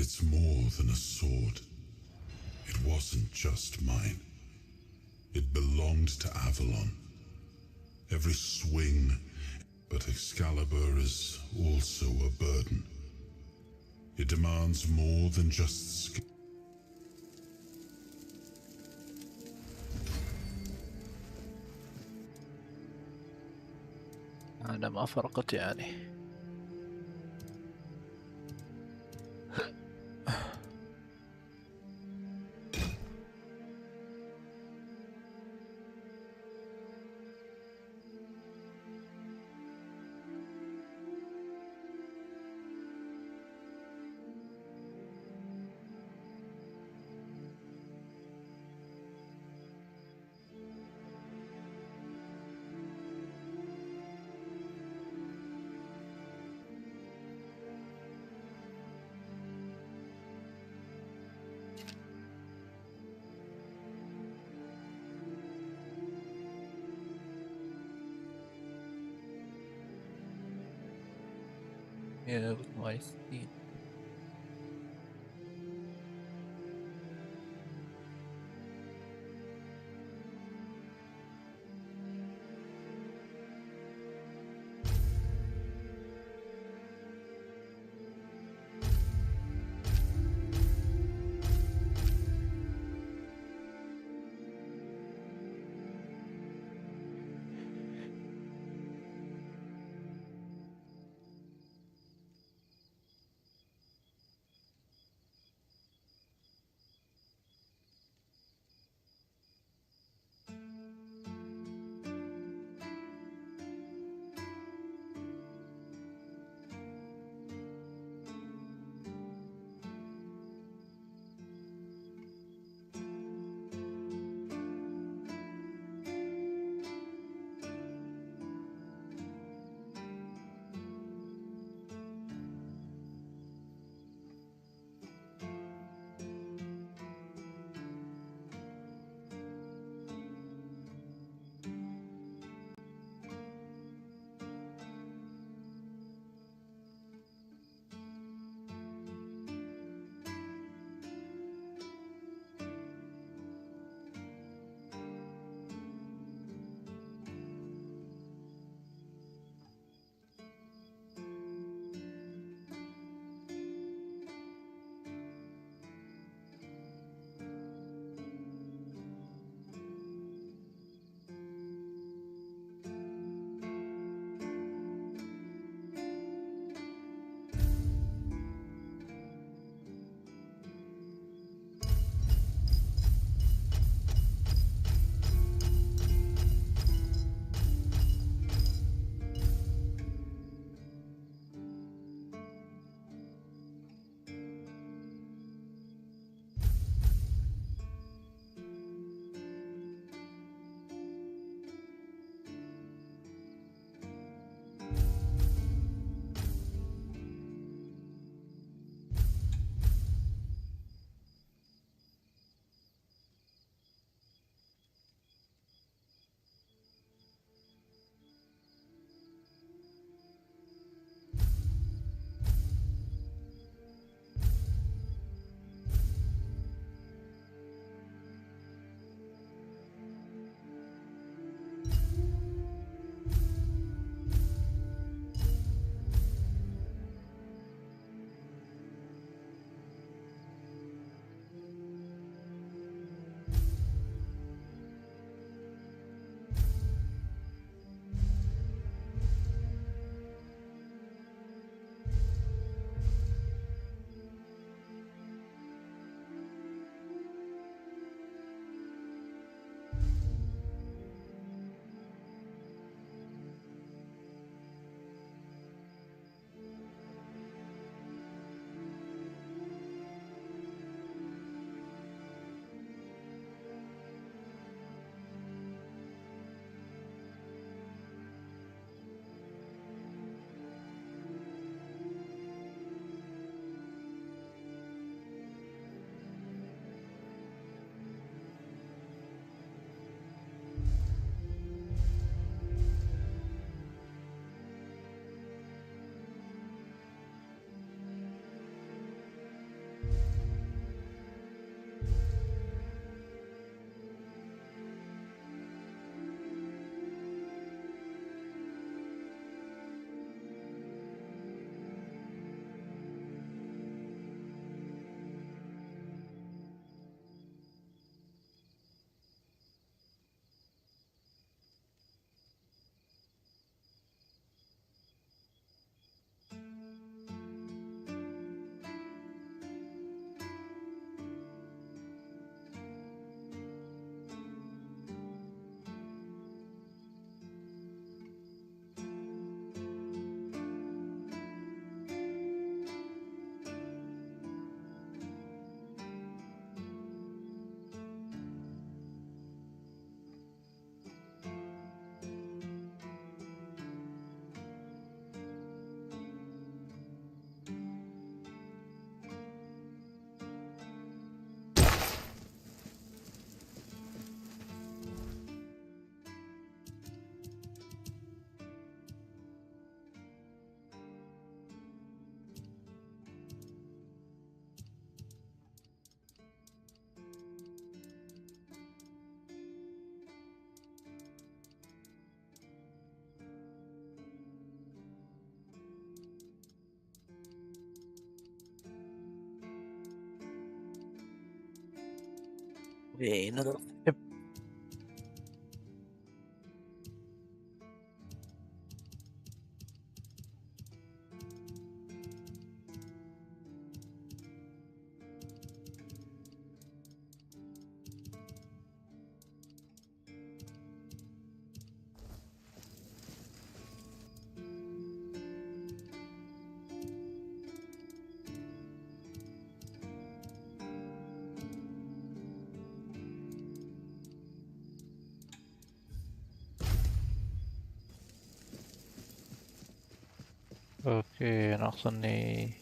It's more than a sword. It wasn't just mine. It belonged to Avalon. Every swing, but Excalibur is also a burden. demands more than just skill. أنا ما فرقت يعني. Yeah, with my speed. نضرب. اوكي ناقصني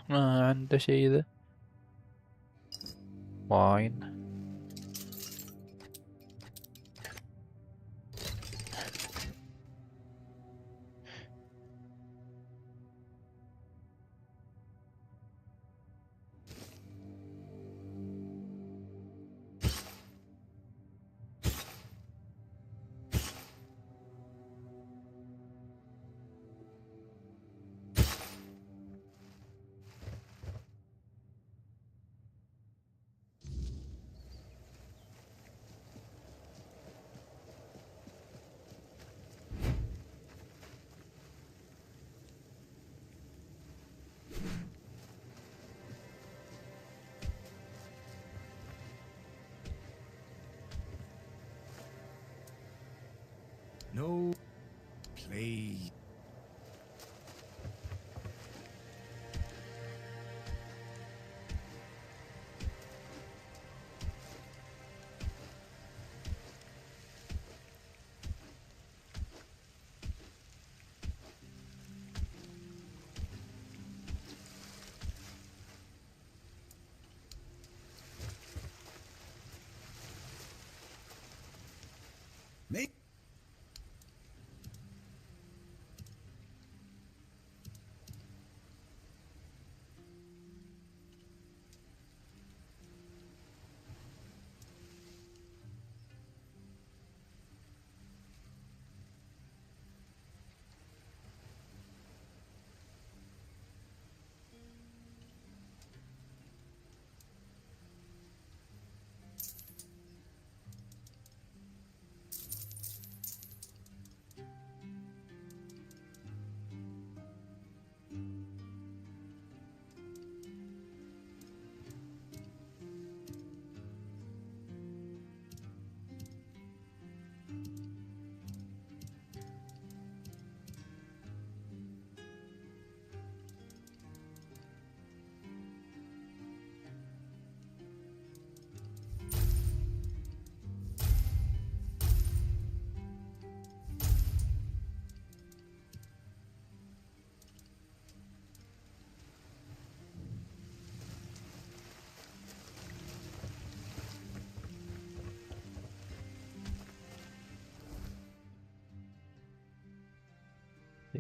ما عنده شيء ذا. واين No play. Me?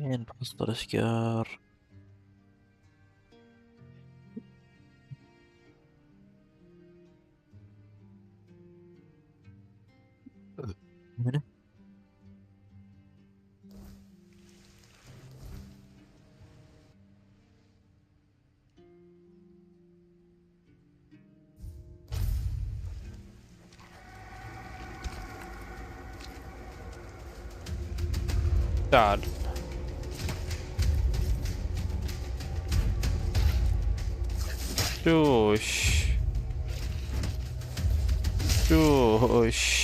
فين بحصل أشجار؟ هنا. تعال. شوش شوش.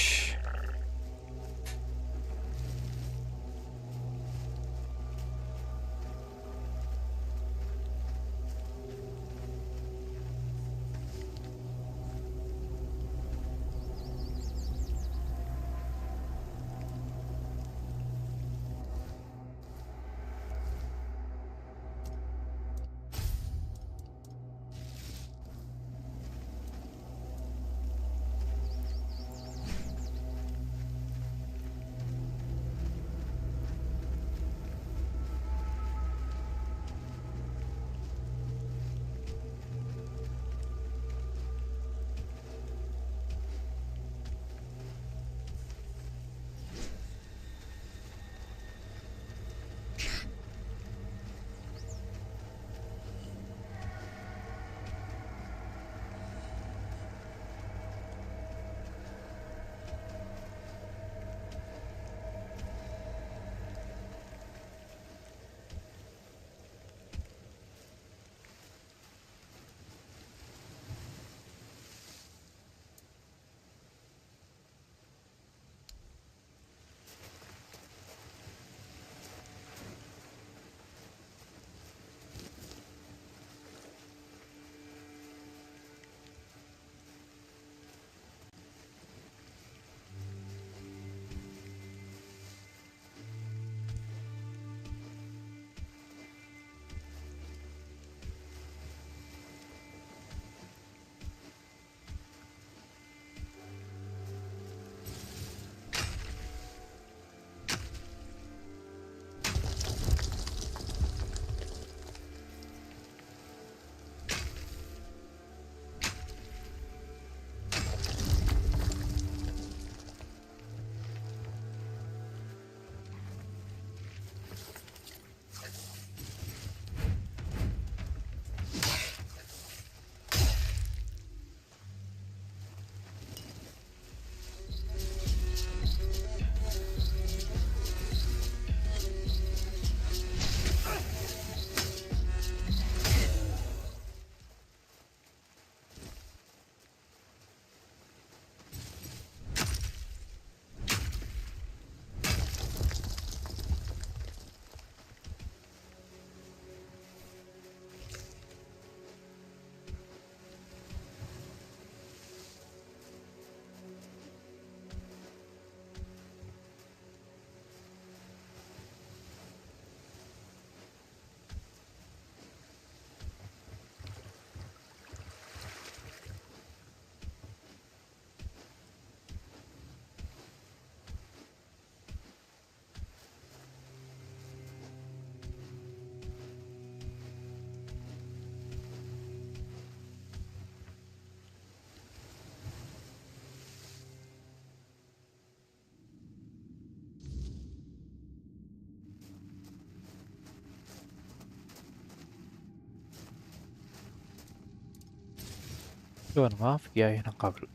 شو أنا ما في جاي هنا قبل.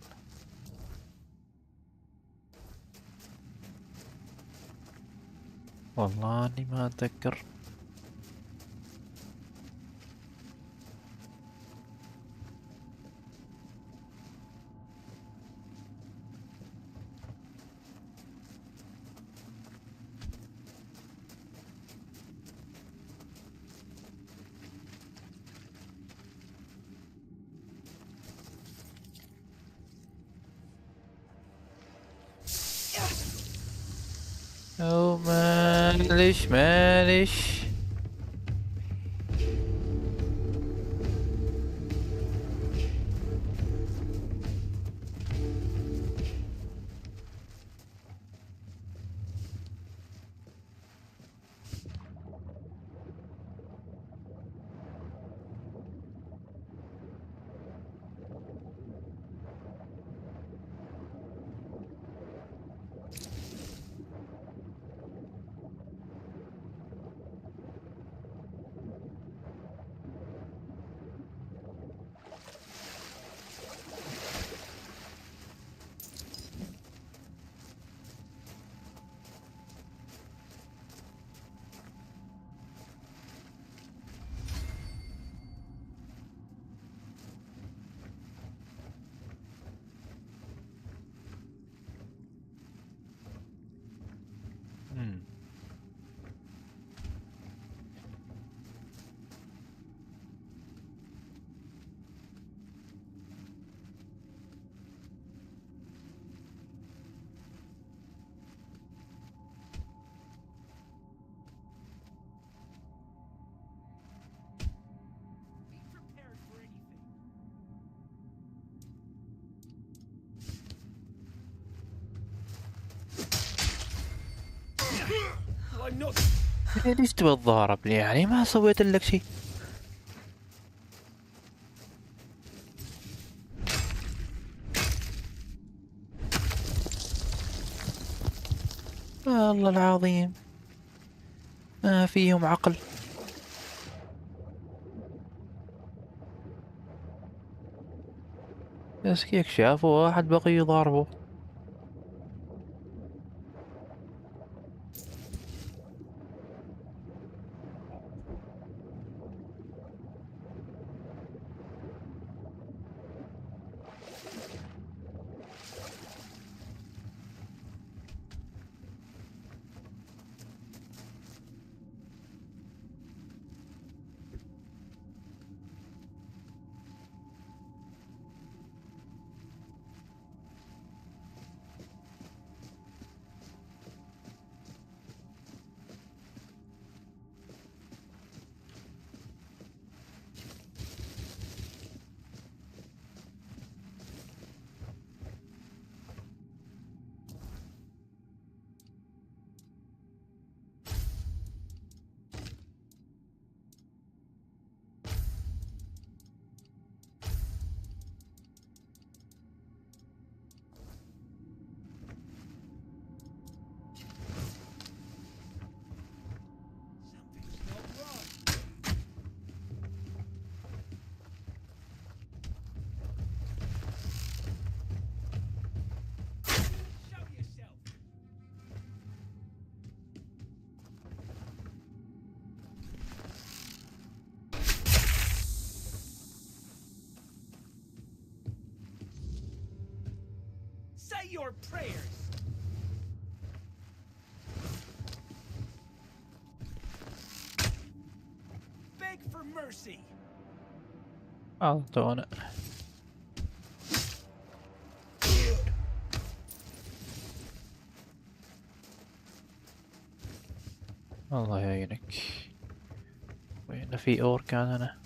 والله اني ما اتذكر. او معلش. I'm not. ليش تبى تضاربني يعني؟ ما سويت لك شيء. والله العظيم ما فيهم عقل. بس كيف شافوا واحد بقي يضاربه. Say your prayers. Beg for mercy. أعطونا. الله يعينك. وين في اور كان هنا؟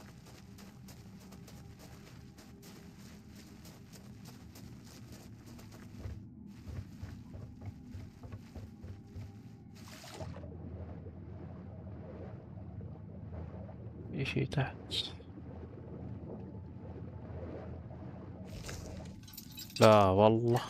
في شي تحت. لا والله.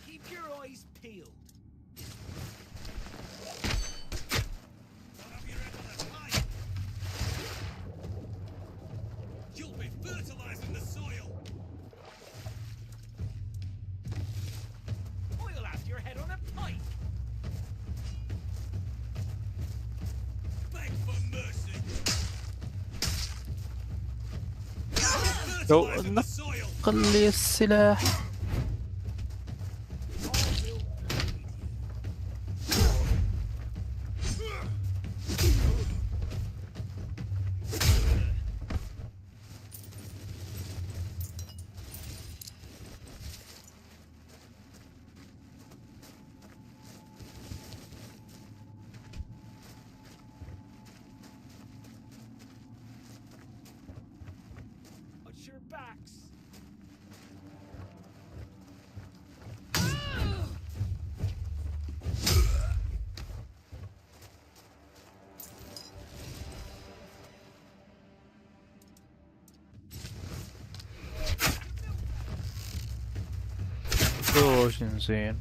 Keep your eyes peeled. You'll be fertilizing the soil. I'll have your head on a pike. Beg for mercy. لو Fertilizing the soil. نقل لي السلاح. Watch your backs. وش زين.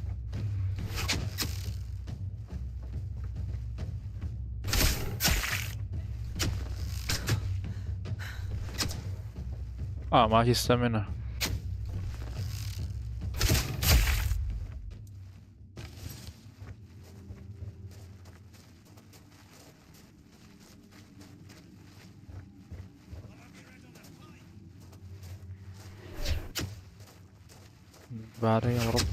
ماشي استمنى. باري يا رب.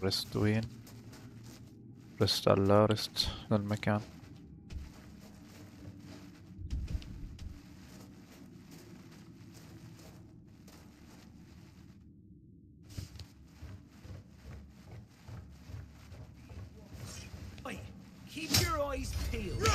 رست وين؟ رست على رست للمكان. Keep your eyes peeled.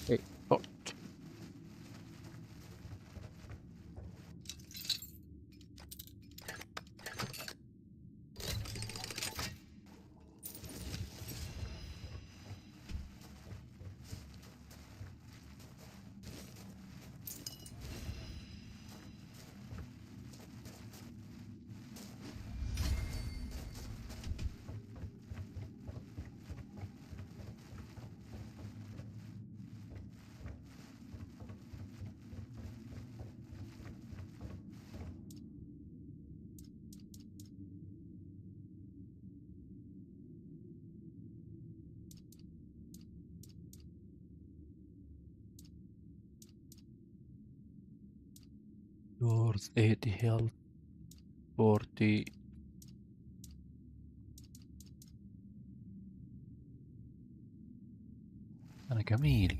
Hey, oh. Yours 80 health 40. أنا جميل.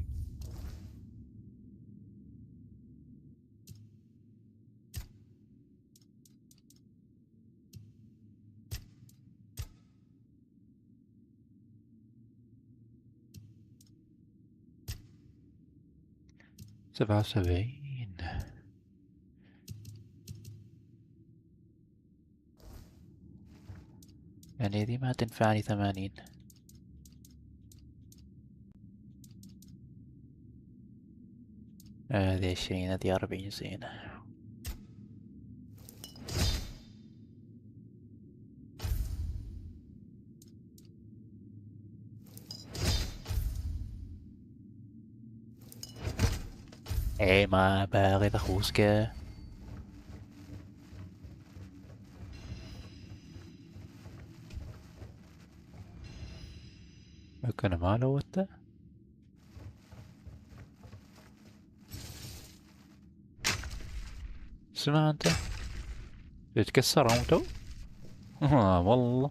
سبعة وسبعين. يعني دي ما تنفعني 80. هذه 20 هذه 40 زينة. ايه ما باغي تخوسك. كان ما لوته. اسمع انت تتكسر عمته. والله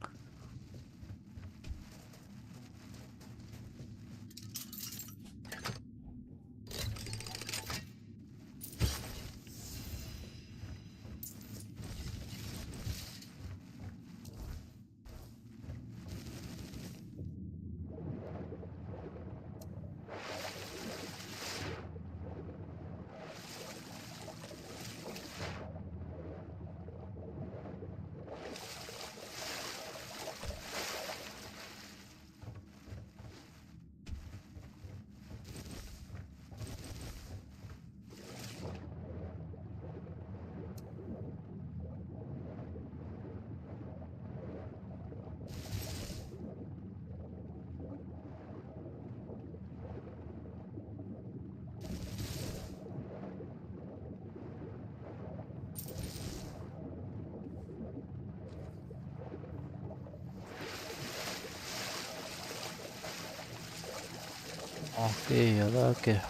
اوكي هذاك.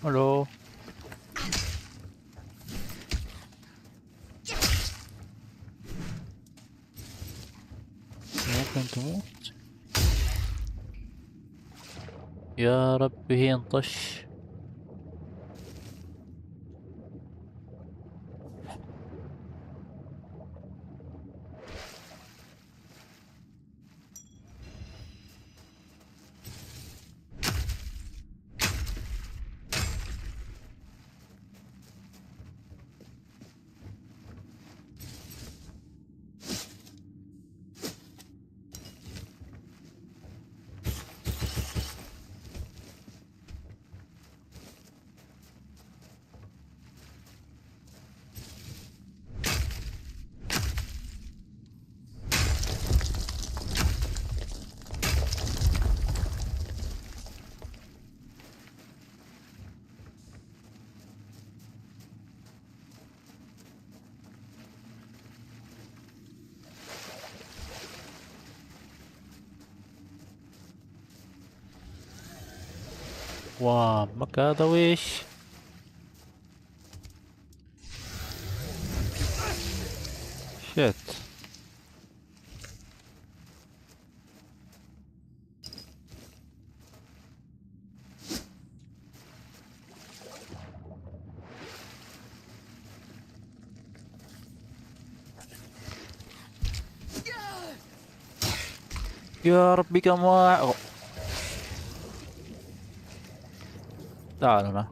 الو ممكن تموت يا ربي. انطش. وامك هذا ويش؟ شت. يا ربي كم واحد. تعال هنا.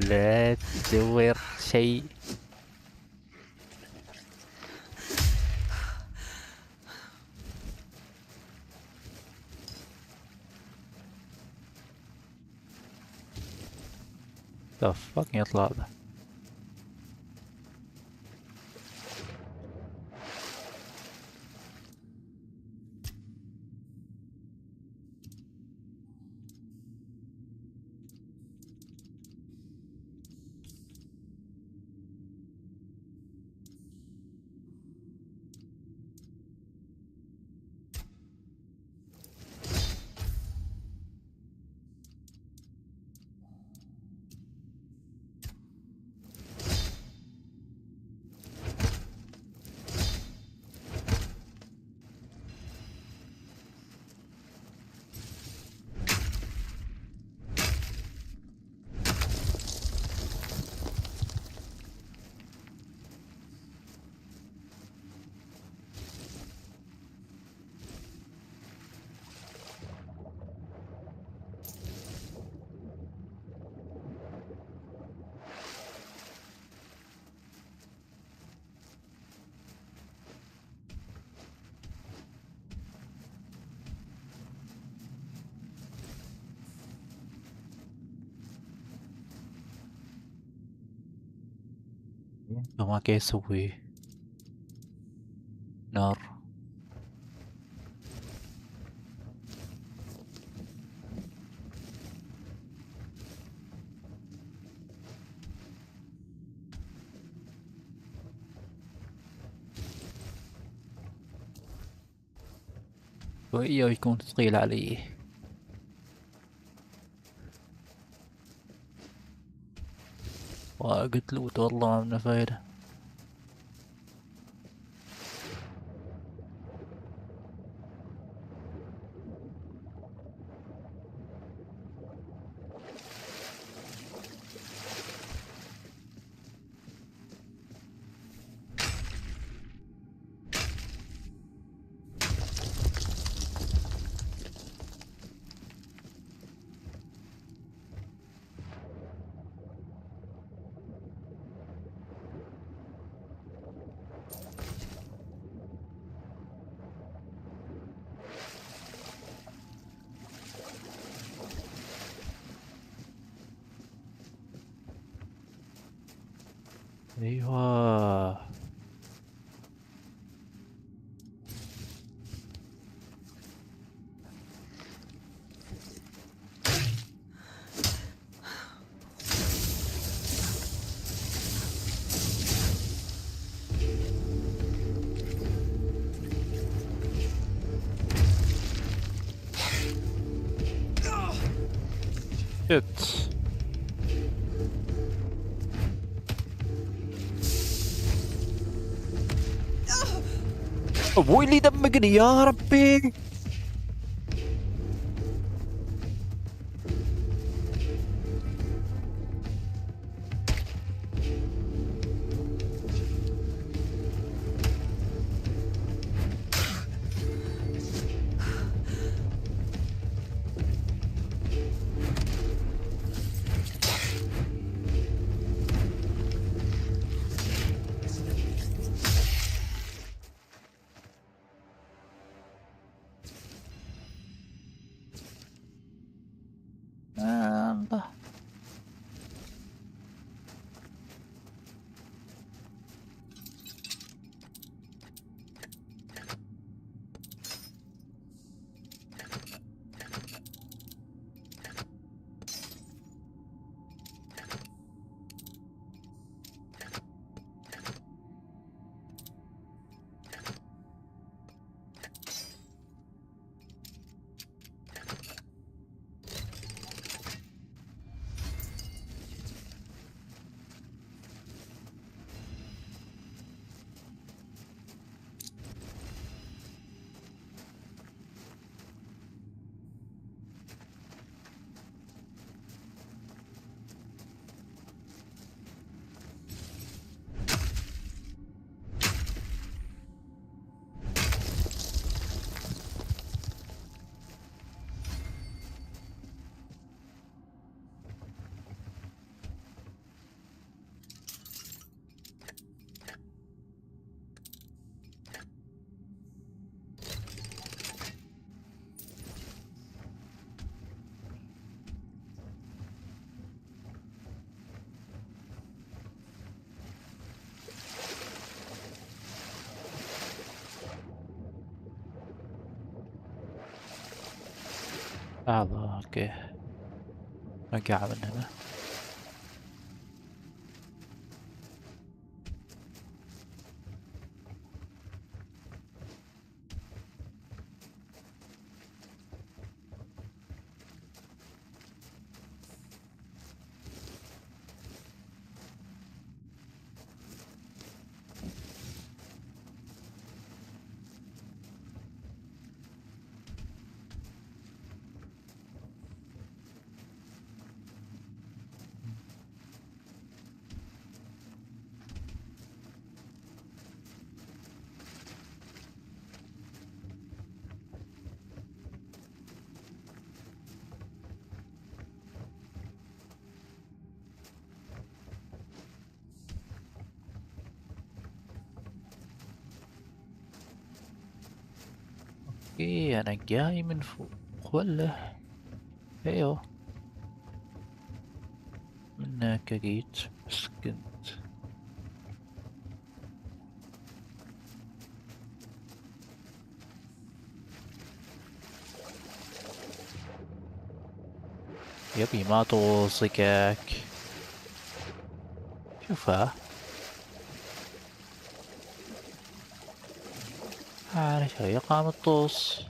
لا تدور شيء. the fuck يطلع هذا؟ ما كي يسوي نار. وإياه يكون ثقيل علي. وقلت له والله ما منه فايدة. ايوه شت. ابوي اللي دمقني يا ربي. لحظة اوكي رجع من هنا. اوكي انا جاي من فوق ولا ايوه من هناك جيت بس كنت يبي ما توصيكك شوفها على شيء قام الطوس.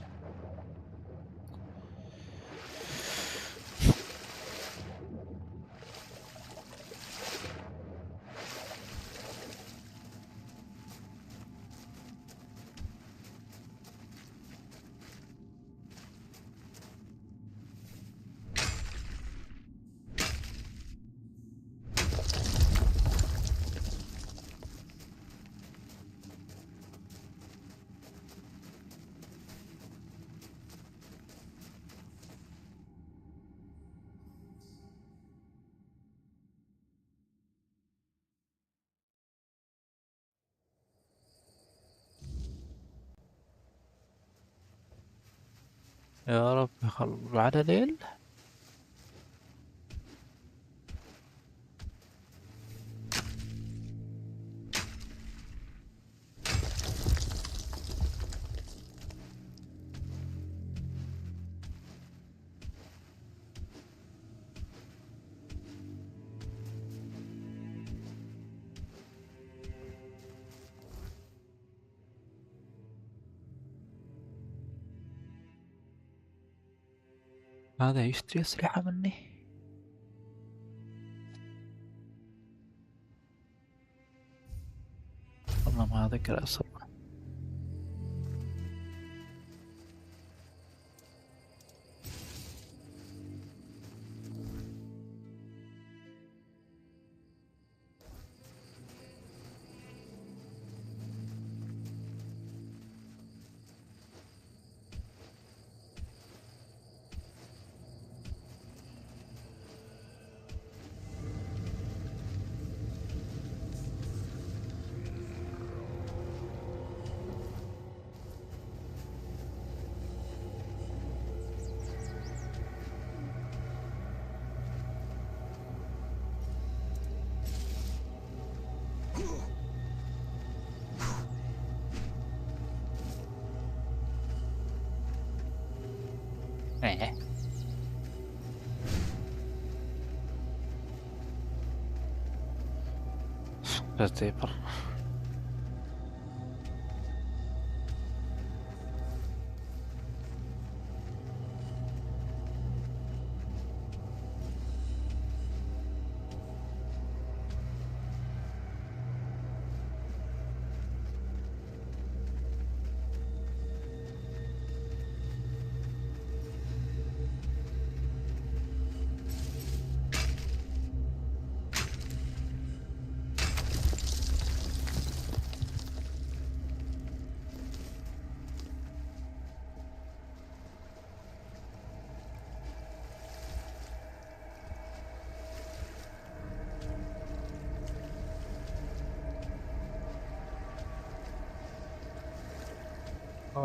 يا رب بعد ليل. هذا يشتري أسلحة مني. والله ما أذكر أصلا. إيه. زيبر.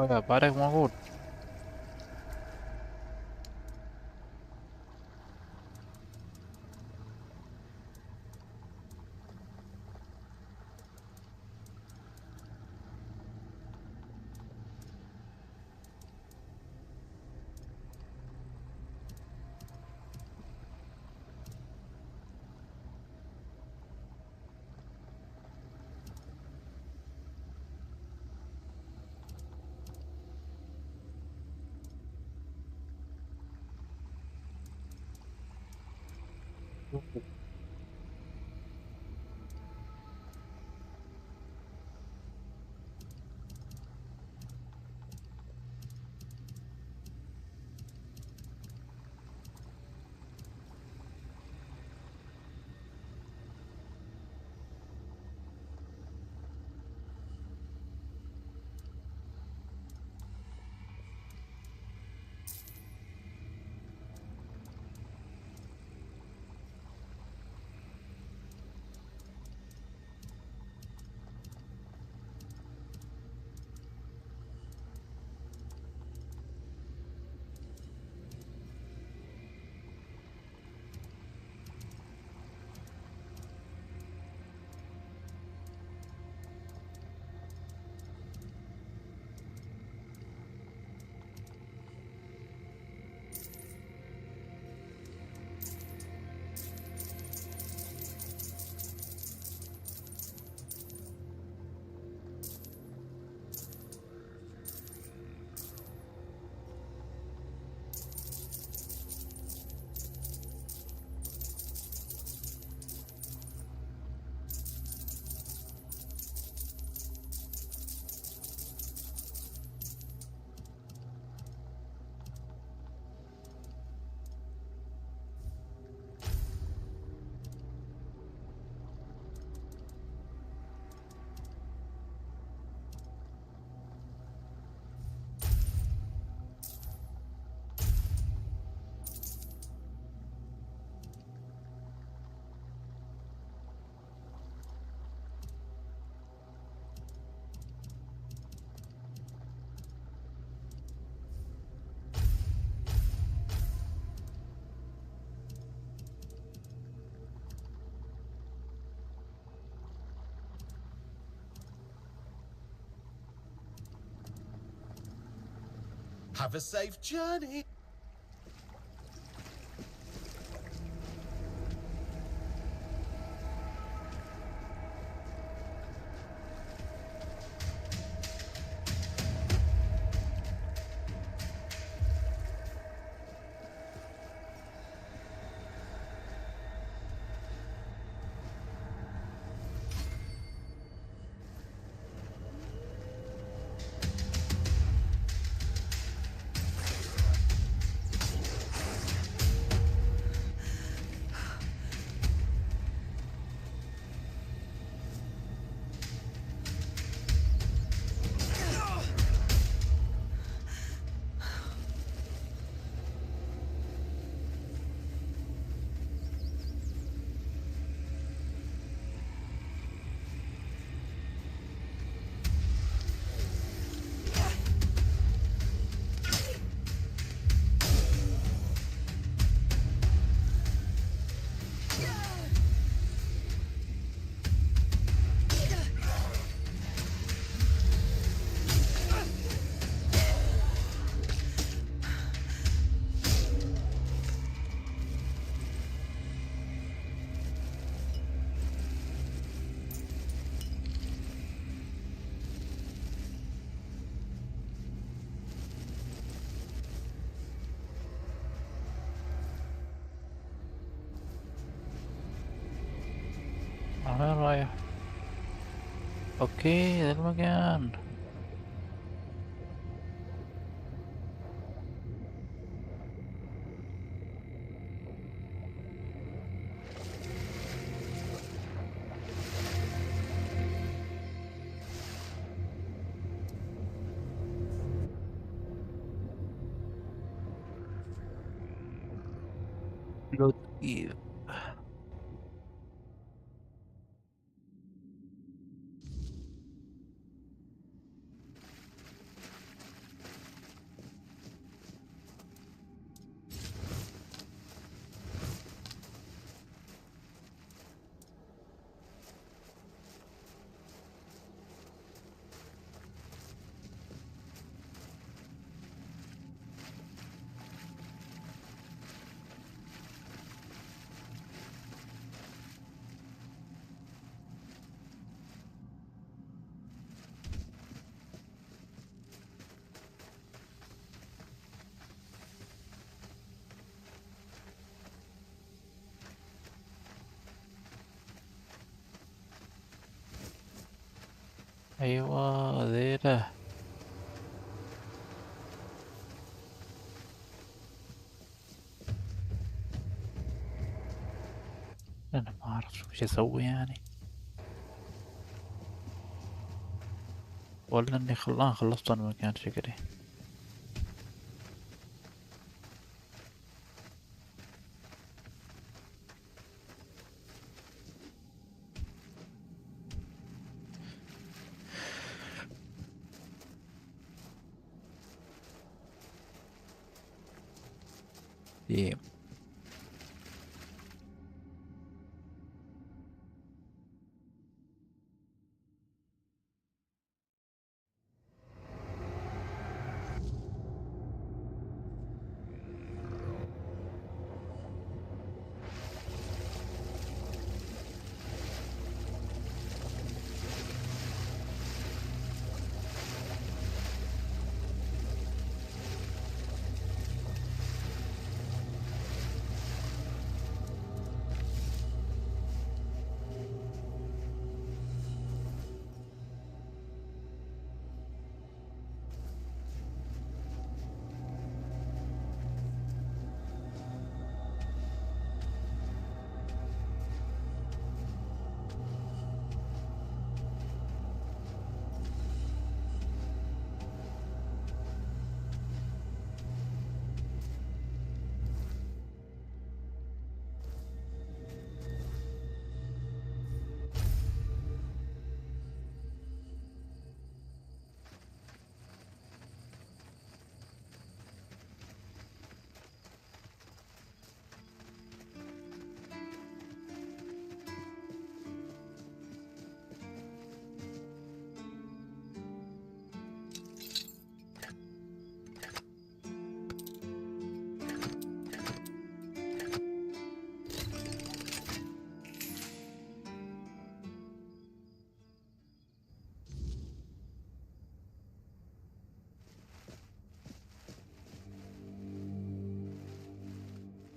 لا بعدك موجود. Have a safe journey. وين رايح؟ اوكي ذا المكان. لطيف. ايوه ذيله. انا ما اعرف وش اسوي يعني، ولا اني خلصت انا مكان شكلي. Yeah.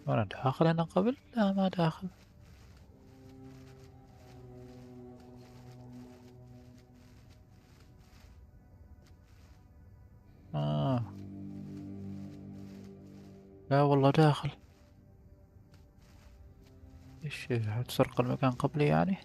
وانا داخل انا قبل؟ لا ما داخل. لا والله داخل. ايش هتسرق المكان قبلي يعني؟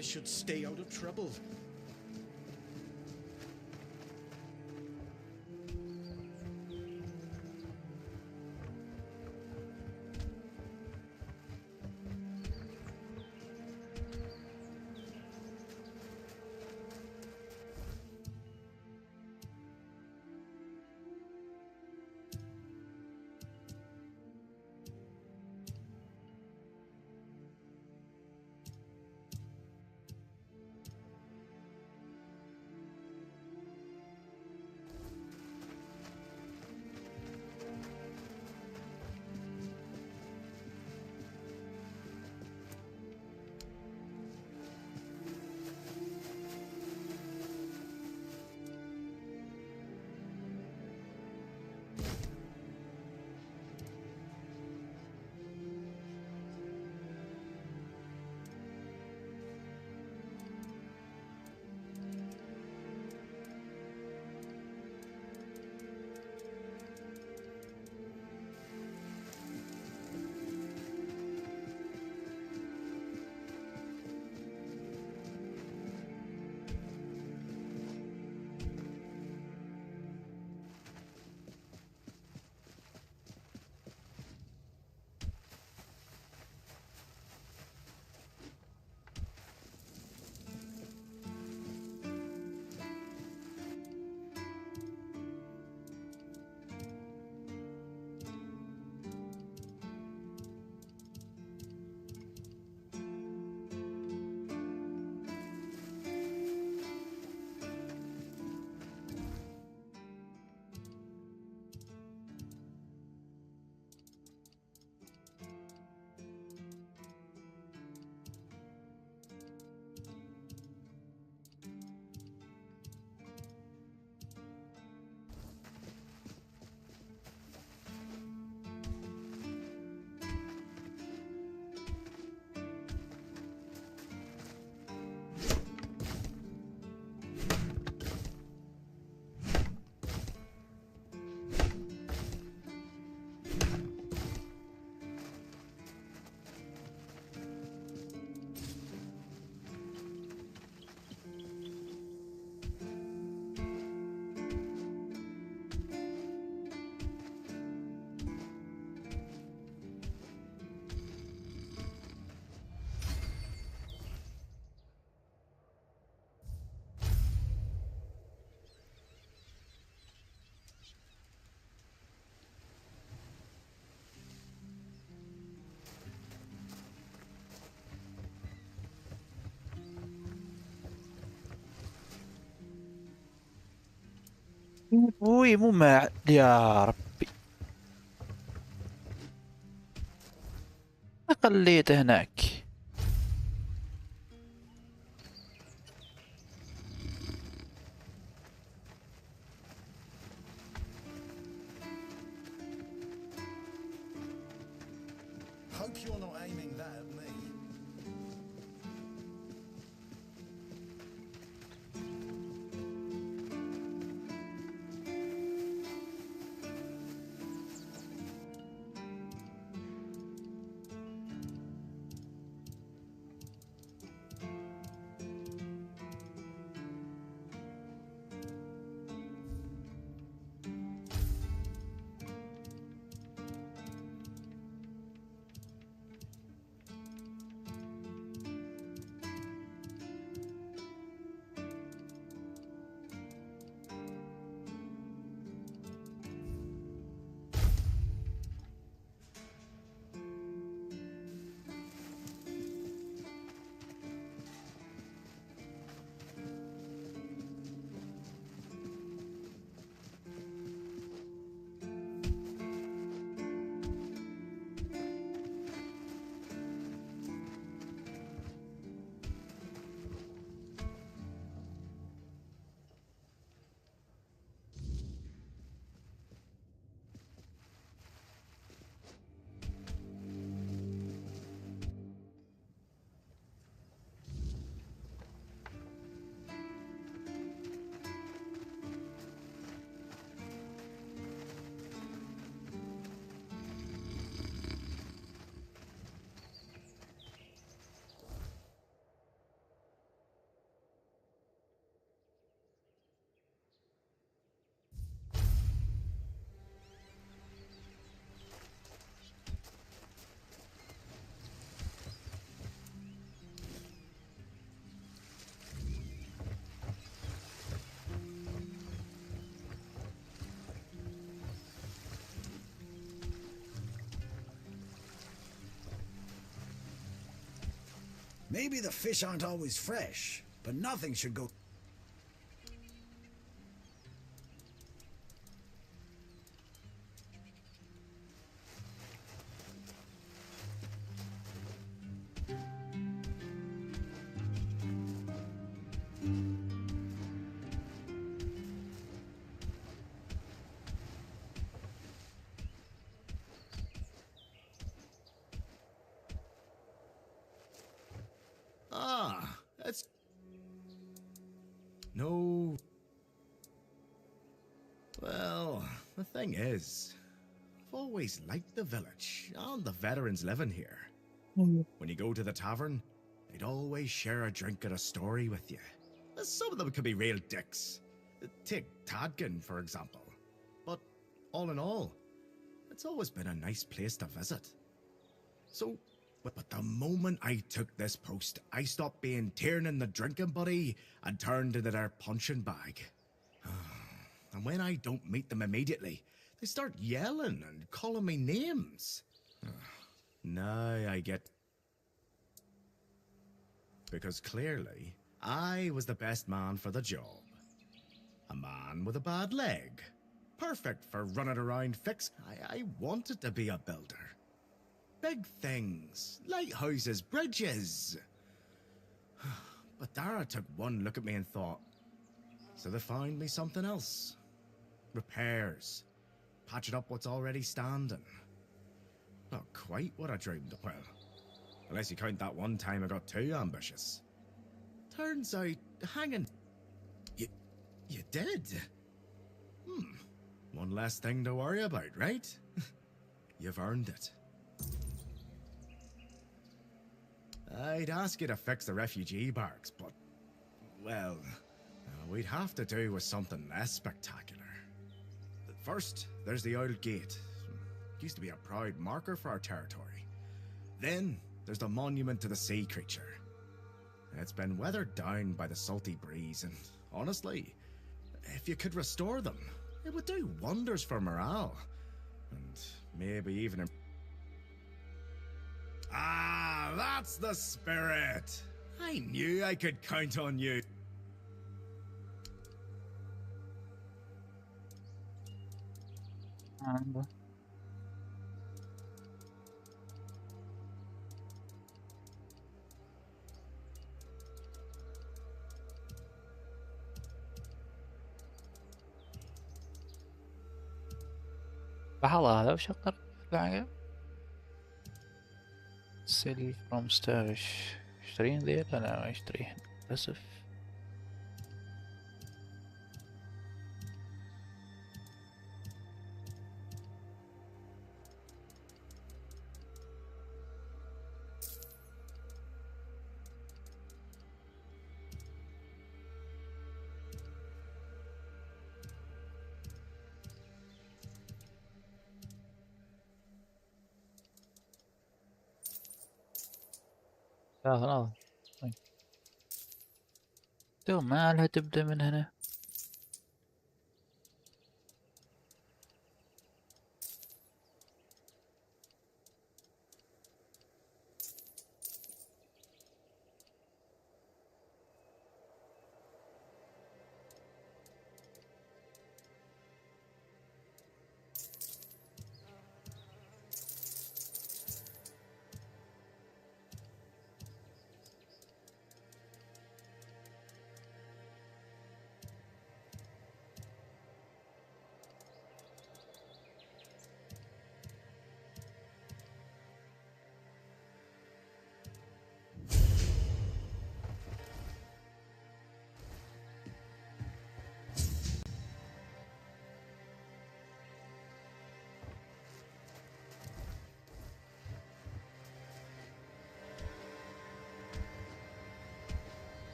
I should stay out of trouble. ابوي مو مع يا ربي. خليته هناك. Hope you're not aiming that at me. Maybe the fish aren't always fresh, but nothing should go... That's... No... Well, the thing is, I've always liked the village and the veterans living here. When you go to the tavern, they'd always share a drink and a story with you. Some of them could be real dicks. Take Tadkin, for example. But all in all, it's always been a nice place to visit. So, but the moment I took this post, I stopped being Tiernan the drinking buddy and turned into their punching bag. And when I don't meet them immediately, they start yelling and calling me names. Now I get... Because clearly, I was the best man for the job. A man with a bad leg. Perfect for running around fix. I wanted to be a builder. Big things, lighthouses, bridges. But Dara took one look at me and thought, so they found me something else. Repairs. Patching up what's already standing. Not quite what I dreamed of. Well, unless you count that one time I got too ambitious. Turns out, hanging... You did? One less thing to worry about, right? You've earned it. I'd ask you to fix the refugee barracks, but... Well, we'd have to do with something less spectacular. First, there's the old gate. It used to be a proud marker for our territory. Then, there's the monument to the sea creature. It's been weathered down by the salty breeze, and honestly, if you could restore them, it would do wonders for morale. And maybe even... Ah, that's the spirit! I knew I could count on you. لحظة، هذا وش أقدر أدفع؟ سيل فروم ستاش. اشترين ذي؟ لا ما اشتريهن للأسف. ثلاثة. طيب تو ما لها تبدأ من هنا.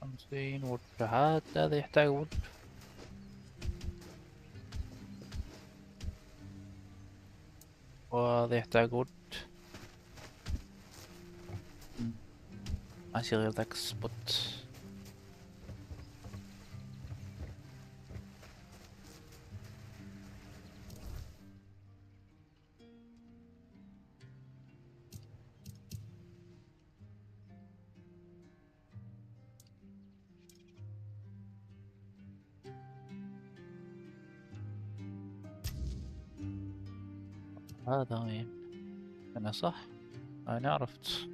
خمسين وود. هذا يحتاج وود. وهذا يحتاج وود. ماشي غير ذاك السبوت. هذا وين؟ أنا صح؟ أنا عرفت.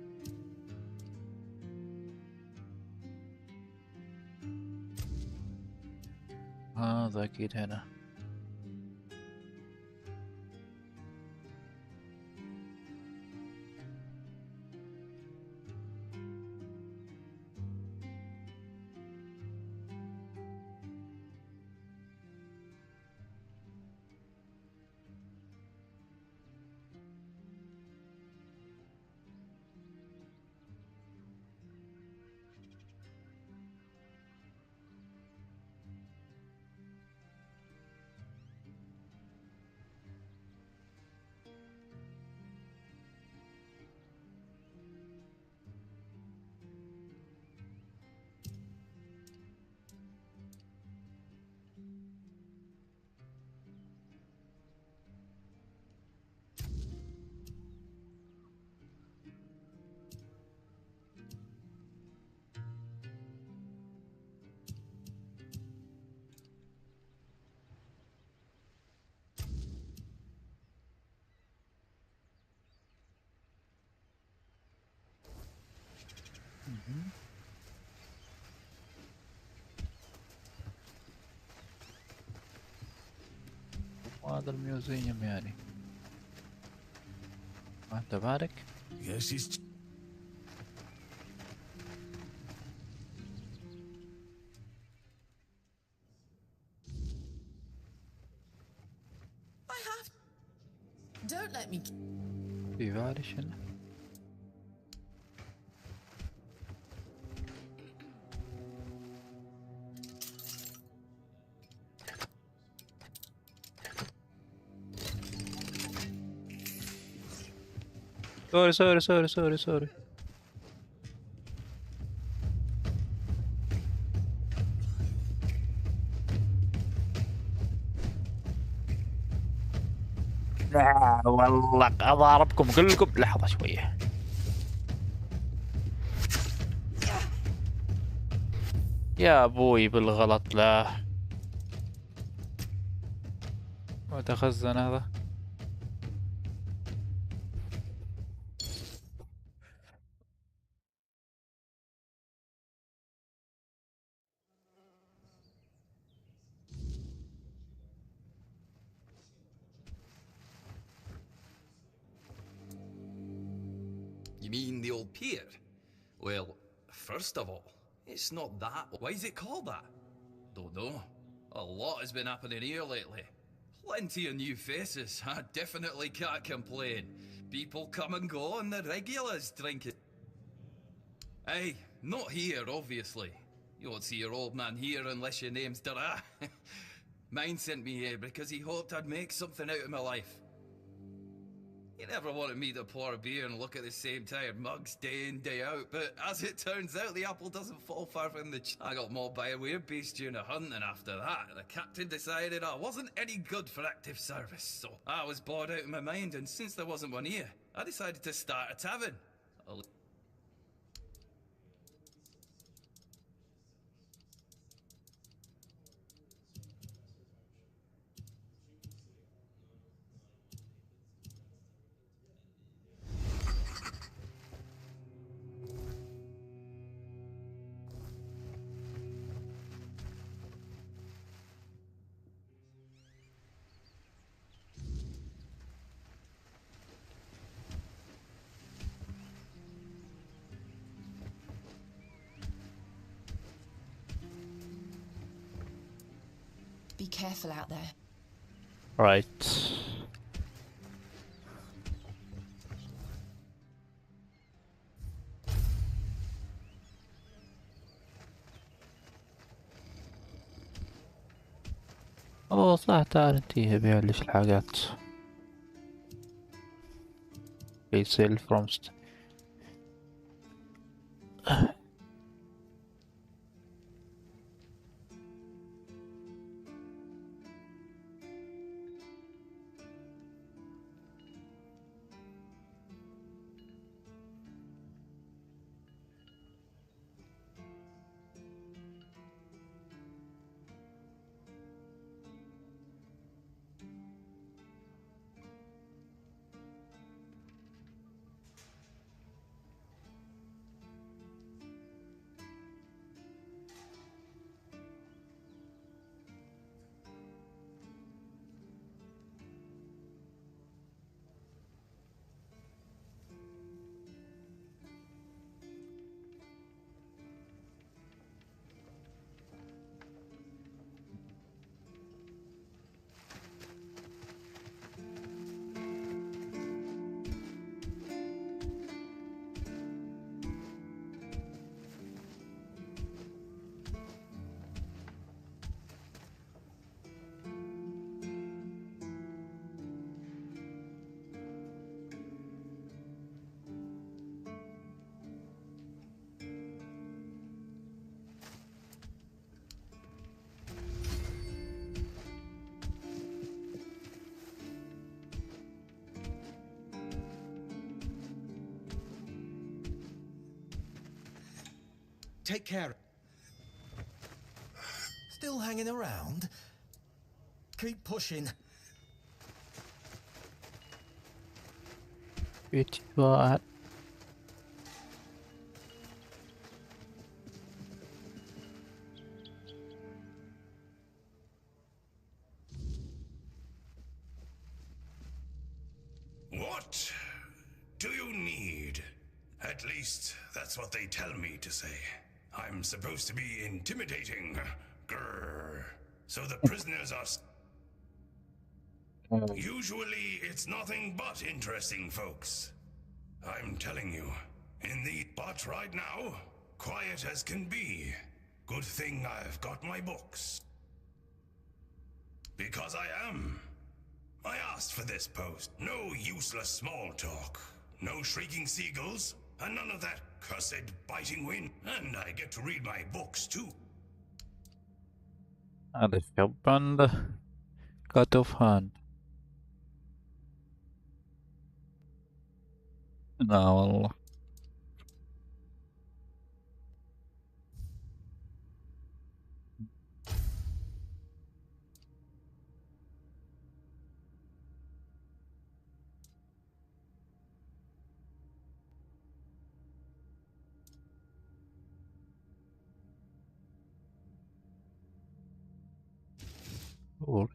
هذا أكيد هنا. وهذا الميوزيوم يعني. أنت بارك؟ Yes, he's... I have. Don't let me. في فارش هنا. سوري. لا والله أضاربكم كلكم. لحظة شوية. يا ابوي بالغلط لا. متخزن هذا. You mean the old pier? Well, first of all, it's not that. Why is it called that? Don't know. A lot has been happening here lately. Plenty of new faces. I definitely can't complain. People come and go and the regulars drinking. Hey, not here, obviously. You won't see your old man here unless your name's Dara. Mine sent me here because he hoped I'd make something out of my life. He never wanted me to pour a beer and look at the same tired mugs day in, day out, but as it turns out, the apple doesn't fall far from the tree. I got mauled by a werebeast during a hunt, and after that, the captain decided I wasn't any good for active service, so I was bored out of my mind, and since there wasn't one here, I decided to start a tavern. Be careful out there. Right. اوه صح، تعال انتي بيع ليش الحاجات. sell from Take care. Still hanging around? Keep pushing. What? What do you need? At least, that's what they tell me to say. I'm supposed to be intimidating. Grrr. So the prisoners are... Usually, it's nothing but interesting folks. I'm telling you, in the... But right now, quiet as can be. Good thing I've got my books. Because I am. I asked for this post. No useless small talk. No shrieking seagulls. And none of that cursed biting wind. And I get to read my books too. هذا الشبان cut off hand. لا والله. Or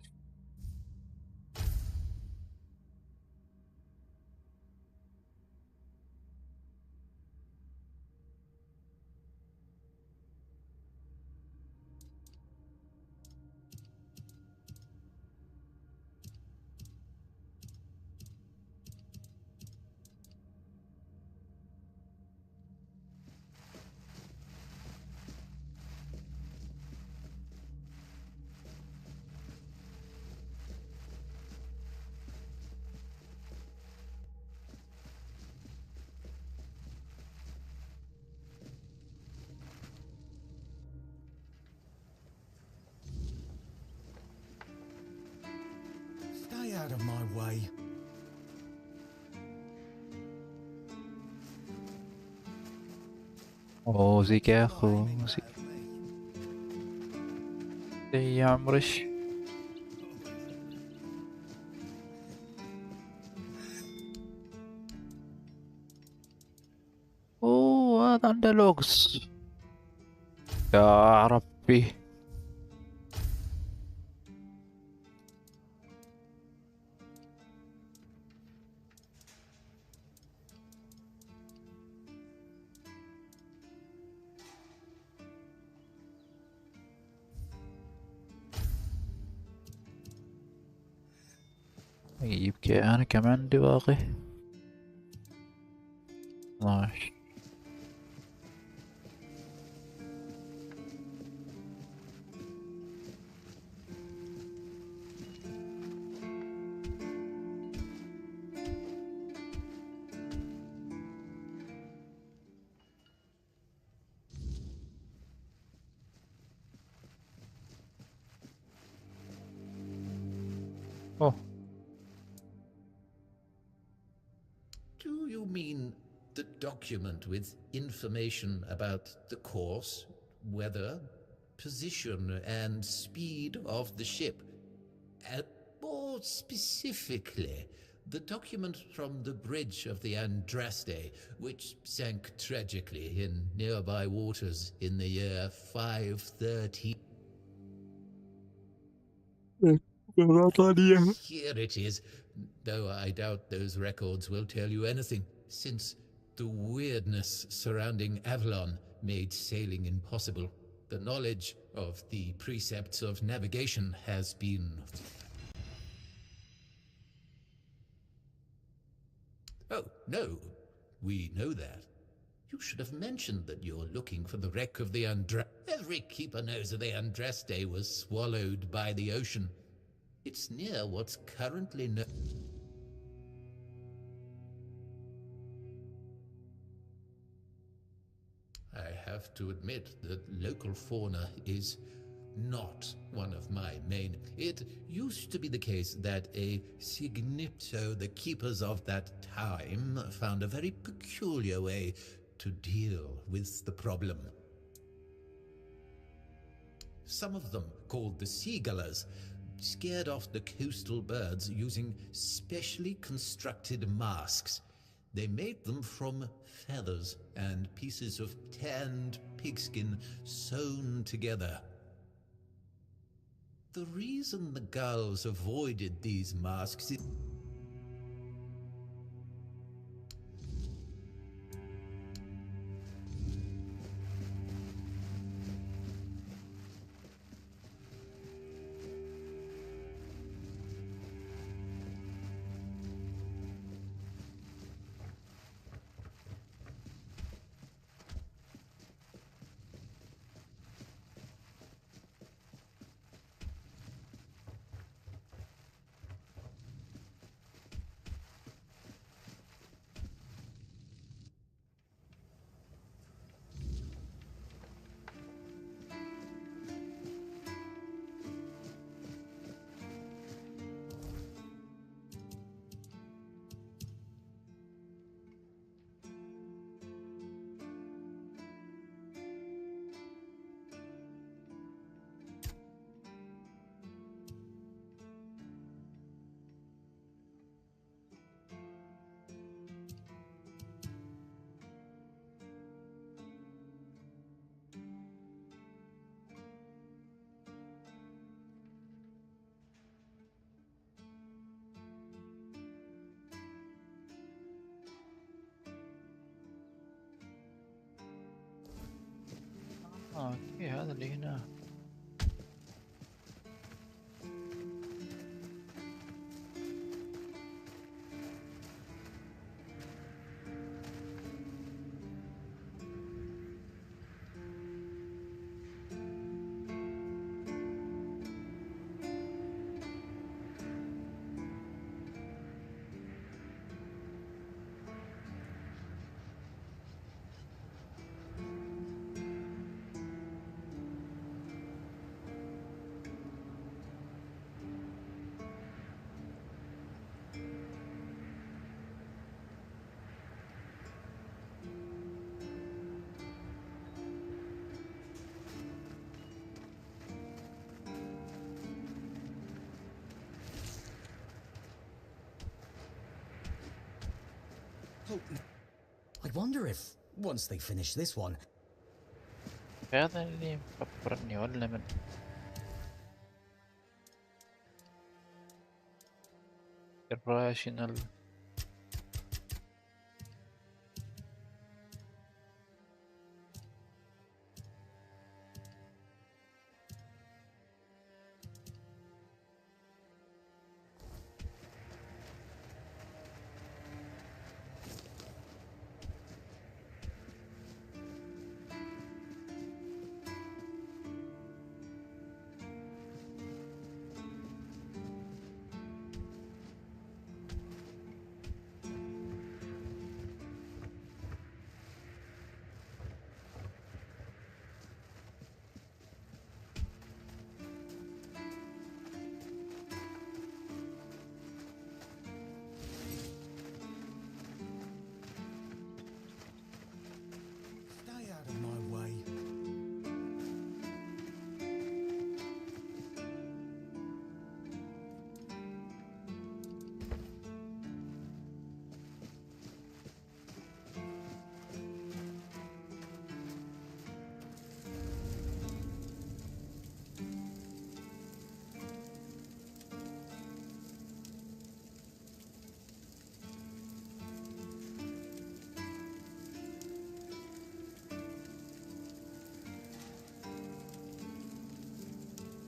Stay out of my way. زيك يا أخو زيك يا عمرش. أوه هذا عنده لوكس يا ربي. يبكي أنا كمان عندي باقي 12. Oh. Do you mean the document with information about the course, weather, position, and speed of the ship? And more specifically, the document from the bridge of the Andraste, which sank tragically in nearby waters in the year 513. Here it is, though I doubt those records will tell you anything, since the weirdness surrounding Avalon made sailing impossible. The knowledge of the precepts of navigation has been... Oh, no, we know that. You should have mentioned that you're looking for the wreck of the Andraste. Every keeper knows that the Andraste was swallowed by the ocean. It's near what's currently known. I have to admit that local fauna is not one of my main. It used to be the case that so the keepers of that time found a very peculiar way to deal with the problem. Some of them, called the Seagullers, scared off the coastal birds using specially constructed masks. They made them from feathers and pieces of tanned pigskin sewn together. The reason the gulls avoided these masks is... اوكي هذا اللي هنا. I wonder if, once they finish this one, هذا اللي مكبرني ولا من irrational. Stay out of my way.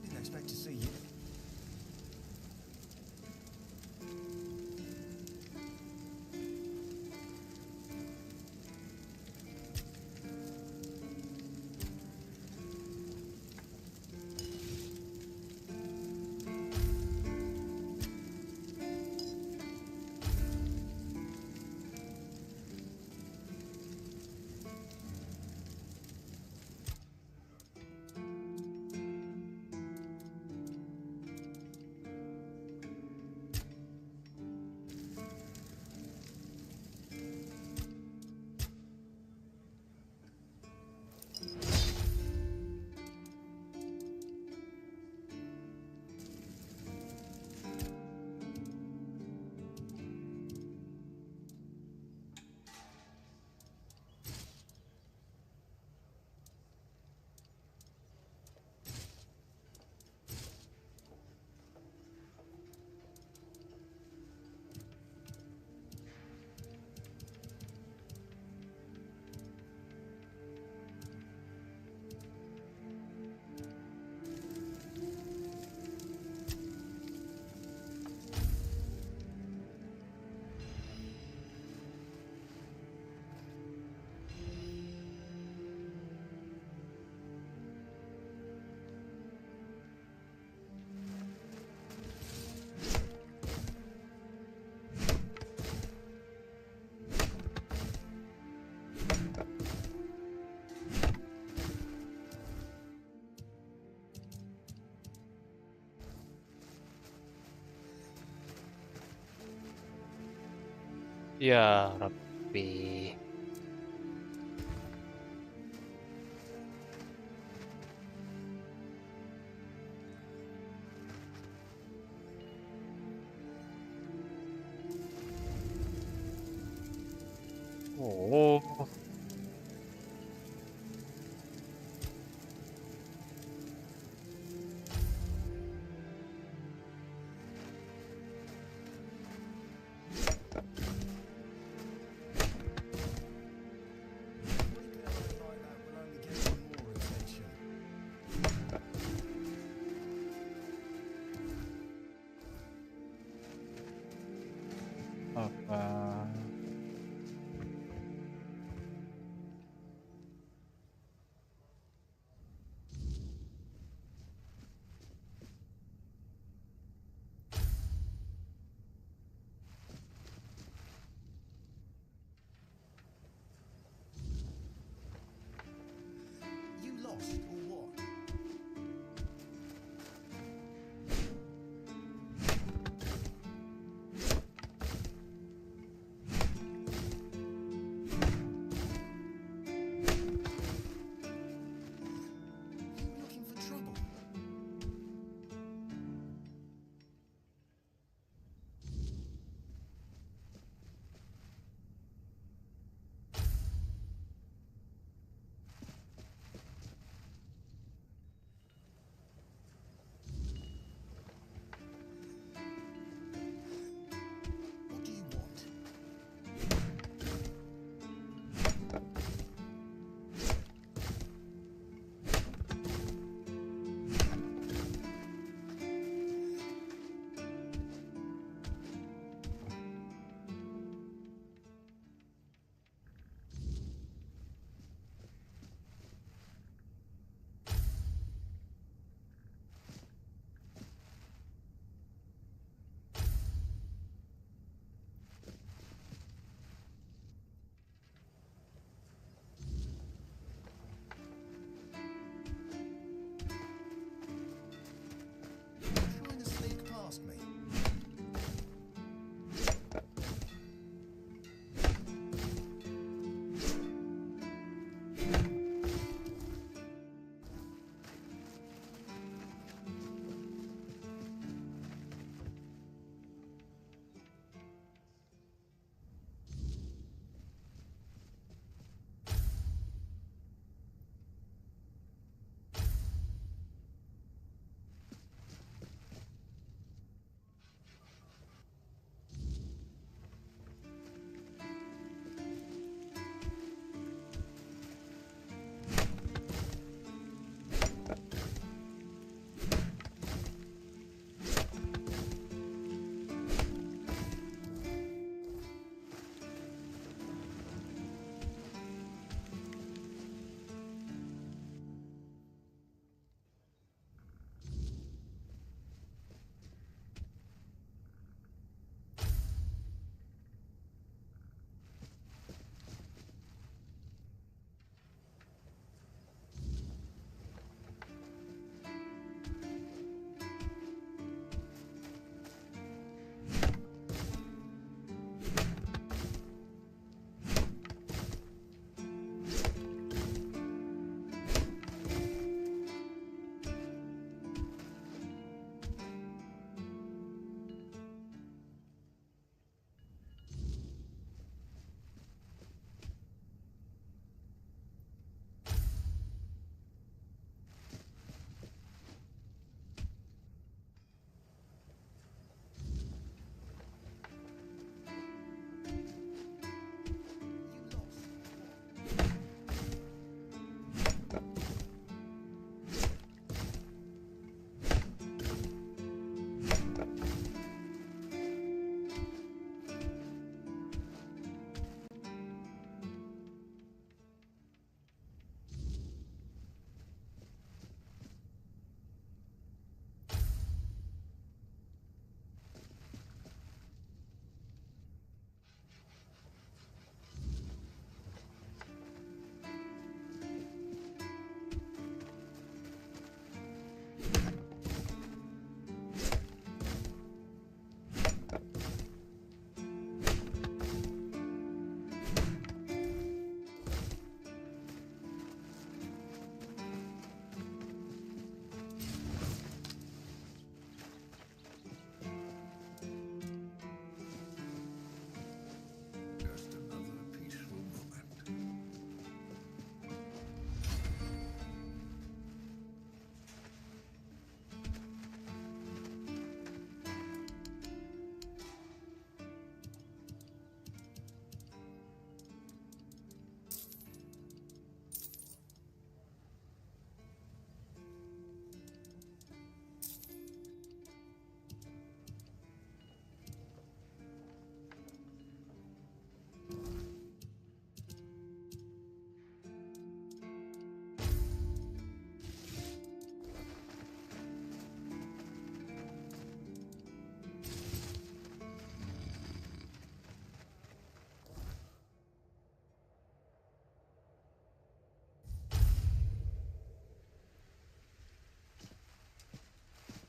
Didn't expect to see you. يا ربي. اوه Like that will only get you more attention.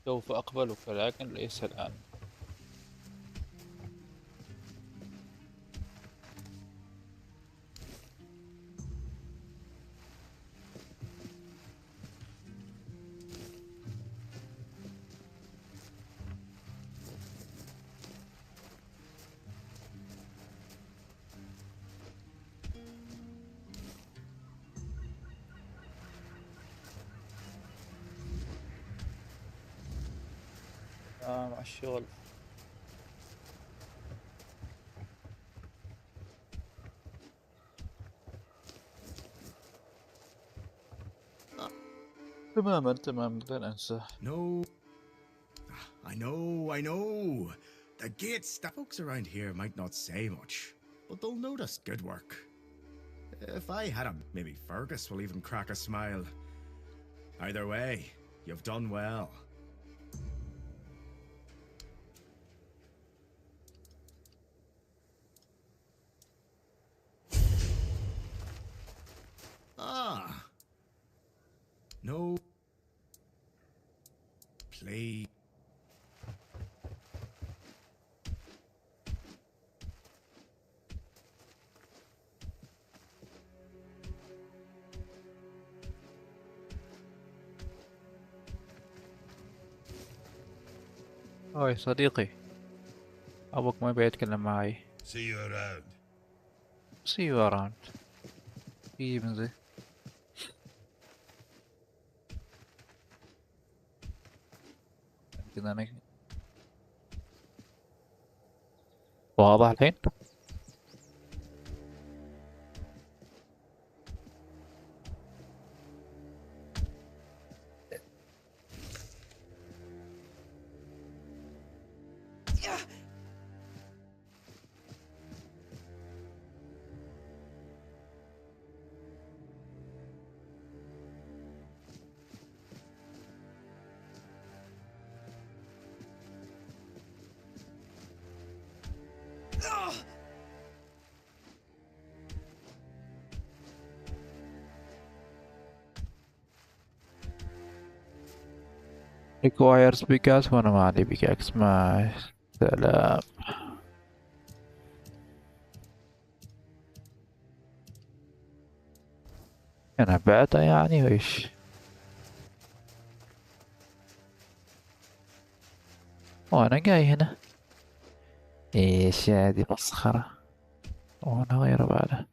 سوف أقبلك لكن ليس الآن. مع الشغل. تماما بدون أنسى. No. I know. The gate staff. Folks around here might not say much, but they'll notice good work. If I had him, maybe Fergus will even crack a smile. Either way, you've done well. Ah. No. Play. هاي صديقي، أبوك ما بيتكلم معي. See you around. See you around. في من زي كذا أنا واضح الحين. requires pickaxe وأنا ما عندي pickaxe. ما سلام. أنا بعتها يعني وإيش؟ وأنا جاي هنا. إيش هذه مسخرة؟ وأنا غير بعده.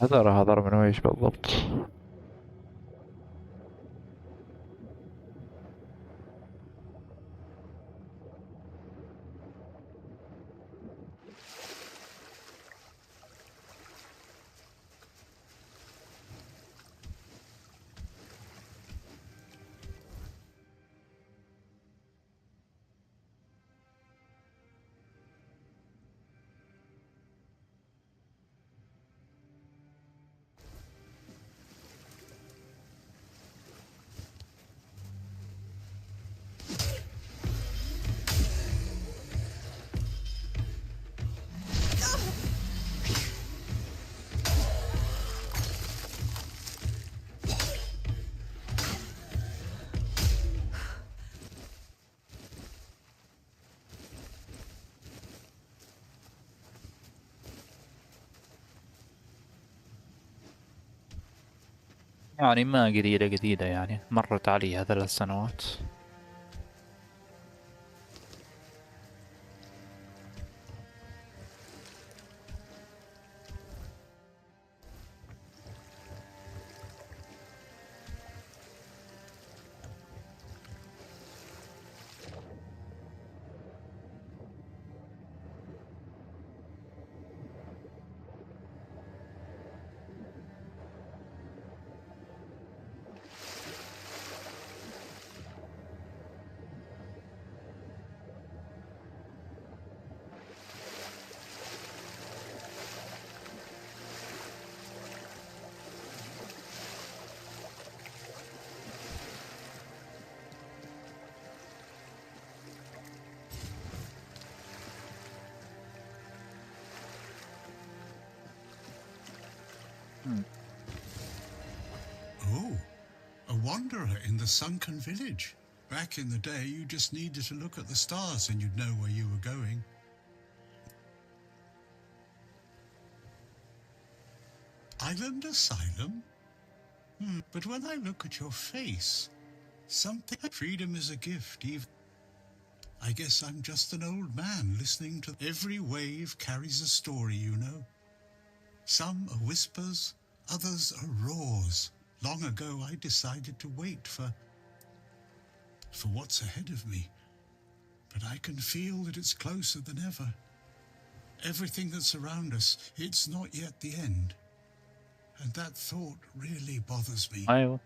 هذا من ويش بالضبط؟ يعني ما جديدة يعني مرت عليها 3 سنوات. Oh, a wanderer in the sunken village. Back in the day, you just needed to look at the stars and you'd know where you were going. Island Asylum? But when I look at your face, something like freedom is a gift, even. I guess I'm just an old man listening to every wave carries a story, you know. Some are whispers, others are roars. Long ago, I decided to wait for what's ahead of me. But I can feel that it's closer than ever. Everything that's around us, it's not yet the end. And that thought really bothers me. أيوة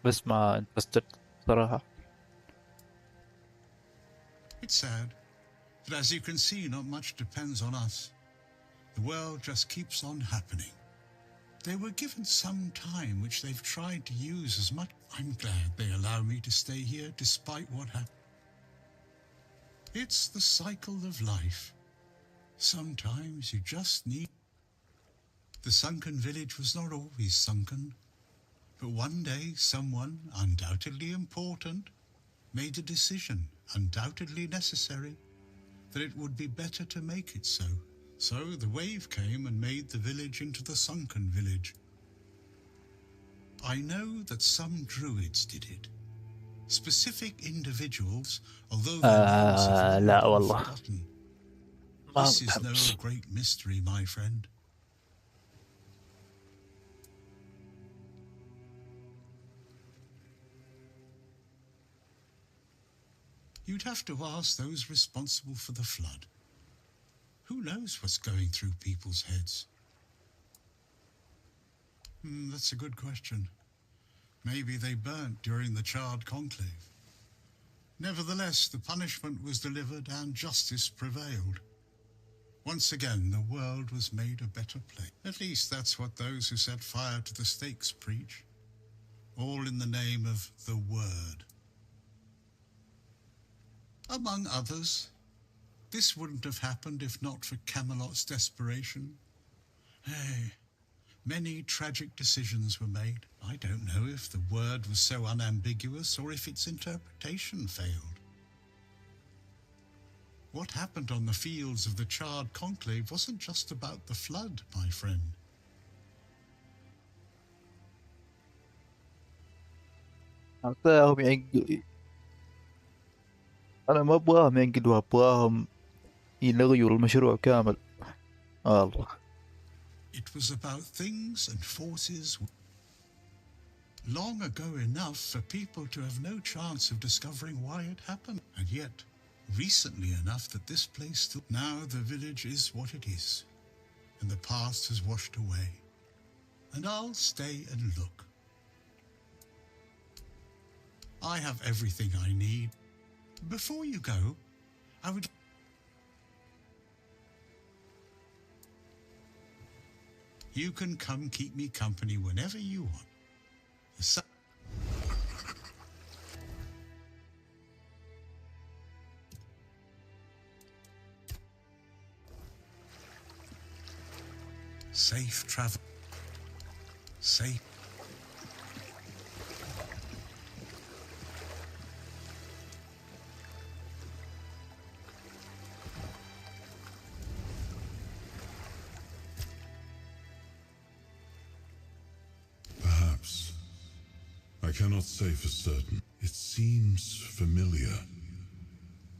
بس ما انترستد صراحة. It's sad, but as you can see, not much depends on us. The world just keeps on happening. They were given some time, which they've tried to use as much. I'm glad they allow me to stay here despite what happened. It's the cycle of life. Sometimes you just need... The sunken village was not always sunken, but one day someone, undoubtedly important, made a decision, undoubtedly necessary, that it would be better to make it so. So the wave came and made the village into the sunken village. I know that some druids did it. Specific individuals, although their names have لا long been والله forgotten. ما This is no متحمس. great mystery, my friend. You'd have to ask those responsible for the flood. Who knows what's going through people's heads? That's a good question. Maybe they burnt during the Charred Conclave. Nevertheless, the punishment was delivered and justice prevailed. Once again, the world was made a better place. At least that's what those who set fire to the stakes preach. All in the name of the Word. Among others, this wouldn't have happened if not for Camelot's desperation. Hey, many tragic decisions were made. I don't know if the word was so unambiguous or if its interpretation failed. What happened on the fields of the Charred Conclave wasn't just about the flood, my friend. أعطاهم يعقلوا. أنا ما أبغاهم ينقلوا، أبغاهم يلغيوا المشروع كامل. الله. It was about things and forces long ago enough for people to have no chance of discovering why it happened, and yet recently enough that this place still... Now the village is what it is, and the past has washed away. And I'll stay and look. I have everything I need. Before you go, I would... You can come keep me company whenever you want. Safe travel. Safe. Perhaps. I cannot say for certain. It seems familiar.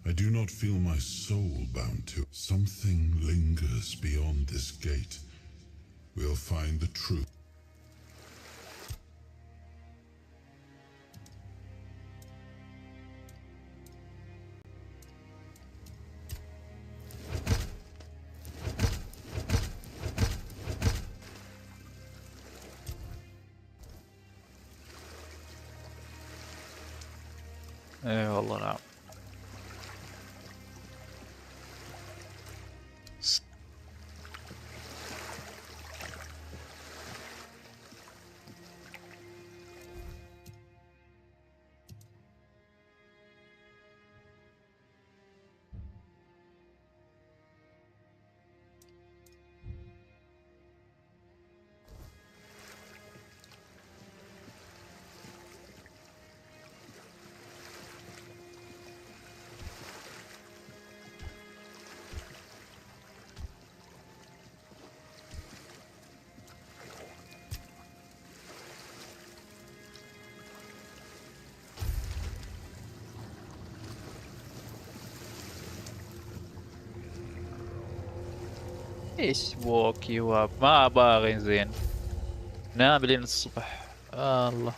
I do not feel my soul bound to it. Something lingers beyond this gate. We'll find the truth. ايه والله نعم. ايش بوكي واب ما باغي زين. نام لين الصبح. الله.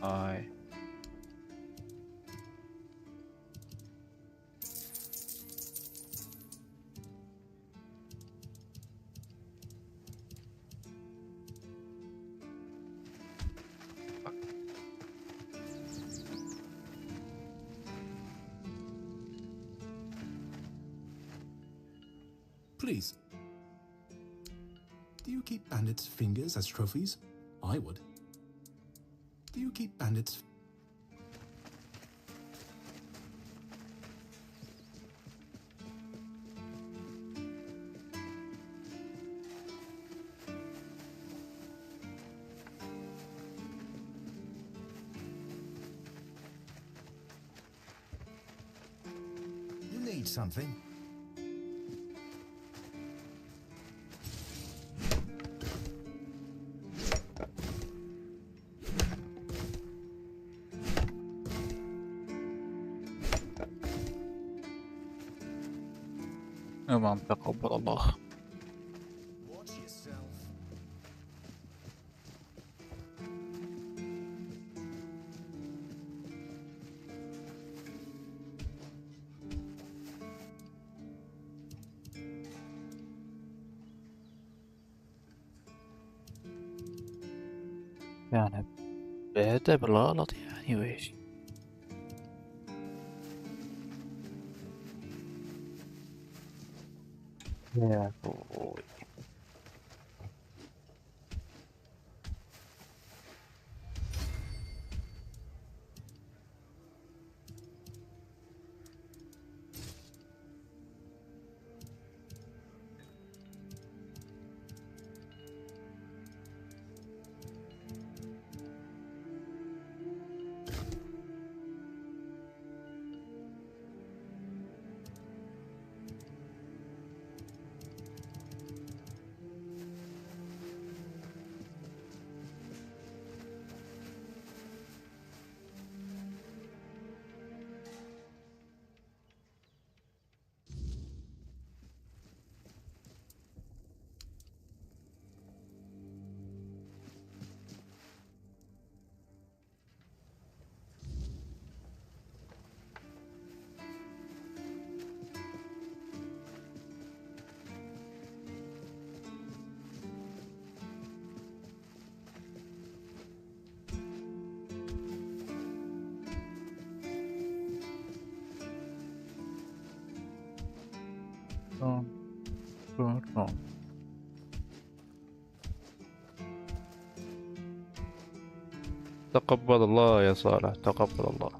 هاي. Please. Do you keep bandits' fingers as trophies? I would. Do you keep bandits? You need something? تمام تقبل الله. Watch yourself. يعني بعته بالغلط يعني ويش. يا أخوي. تقبل الله يا صالح، تقبل الله.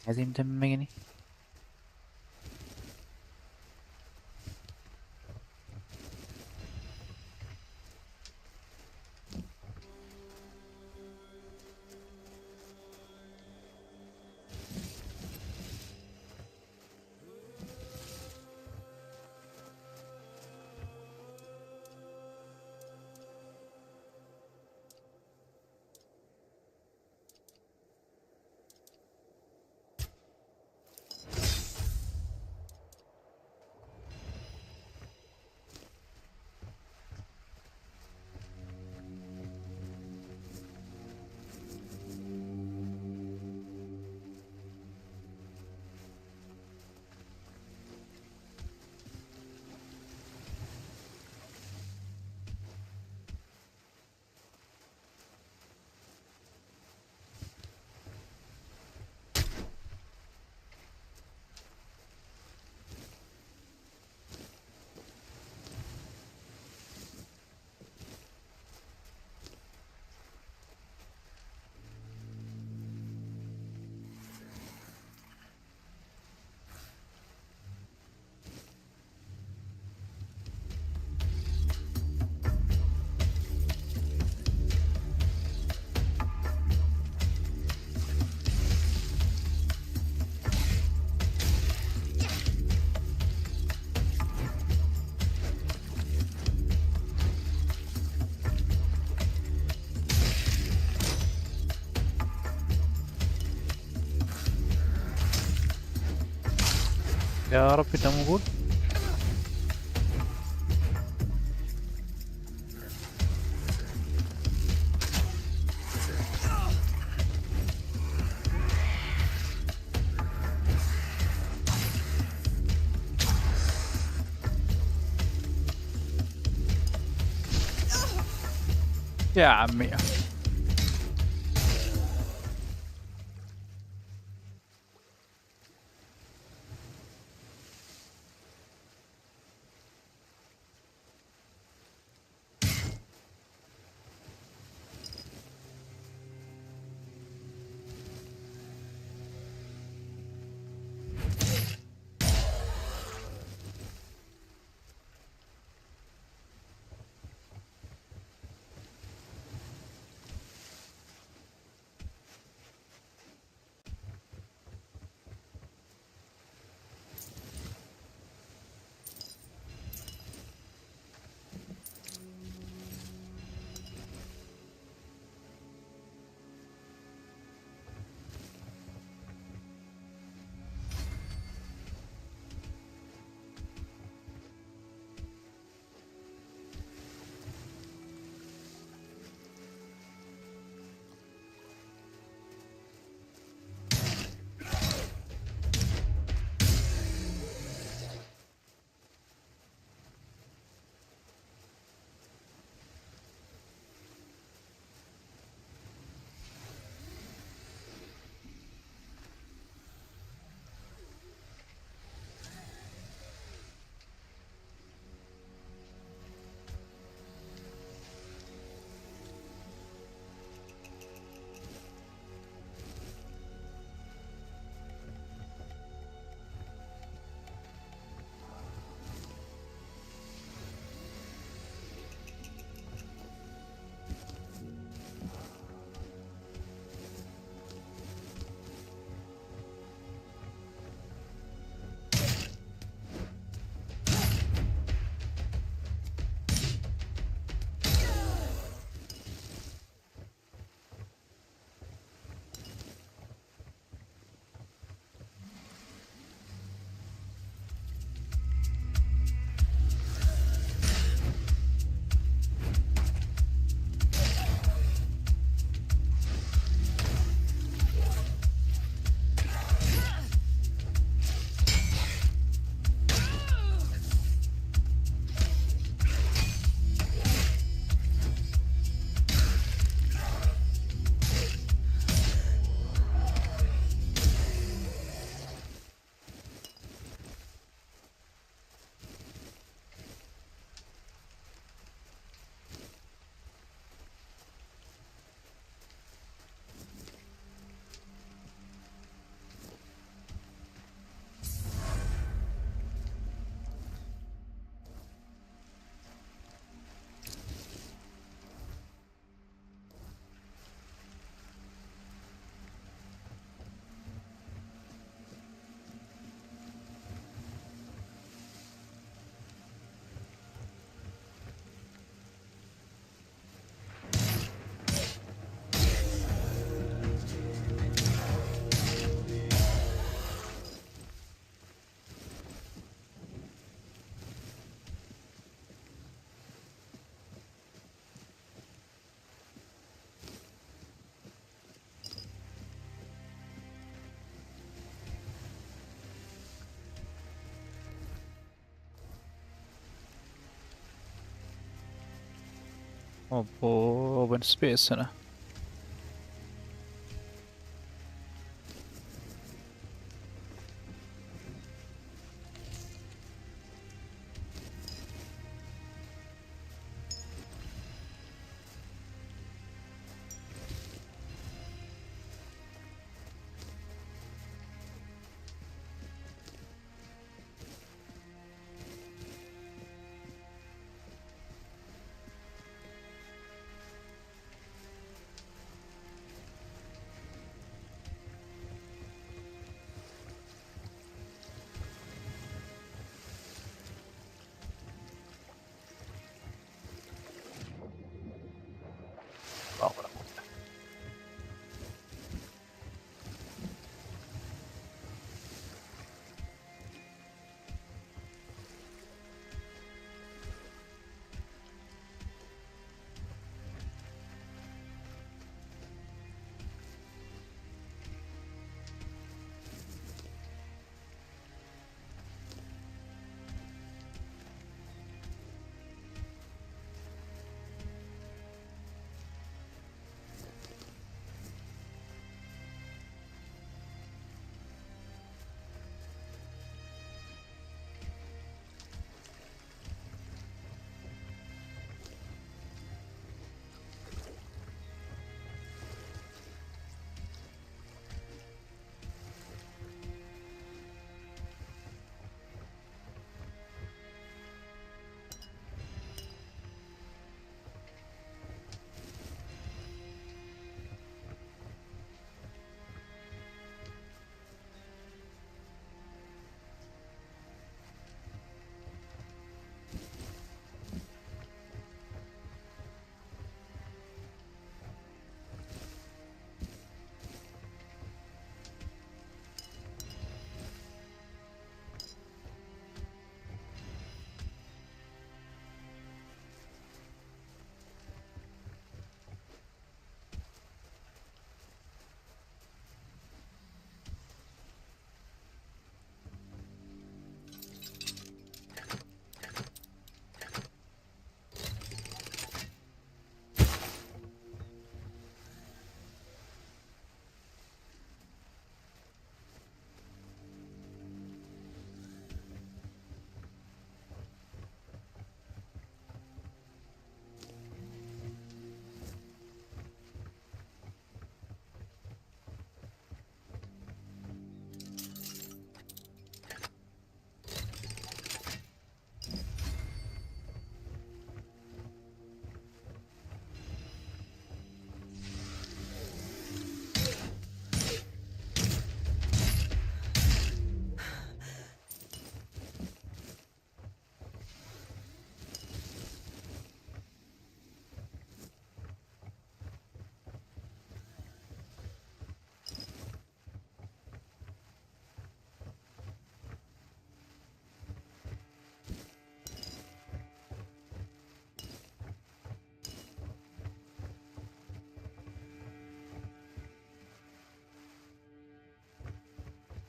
هذه مدمجني. يا رب ده موجود. يا عمي اوبن سبيس هنا.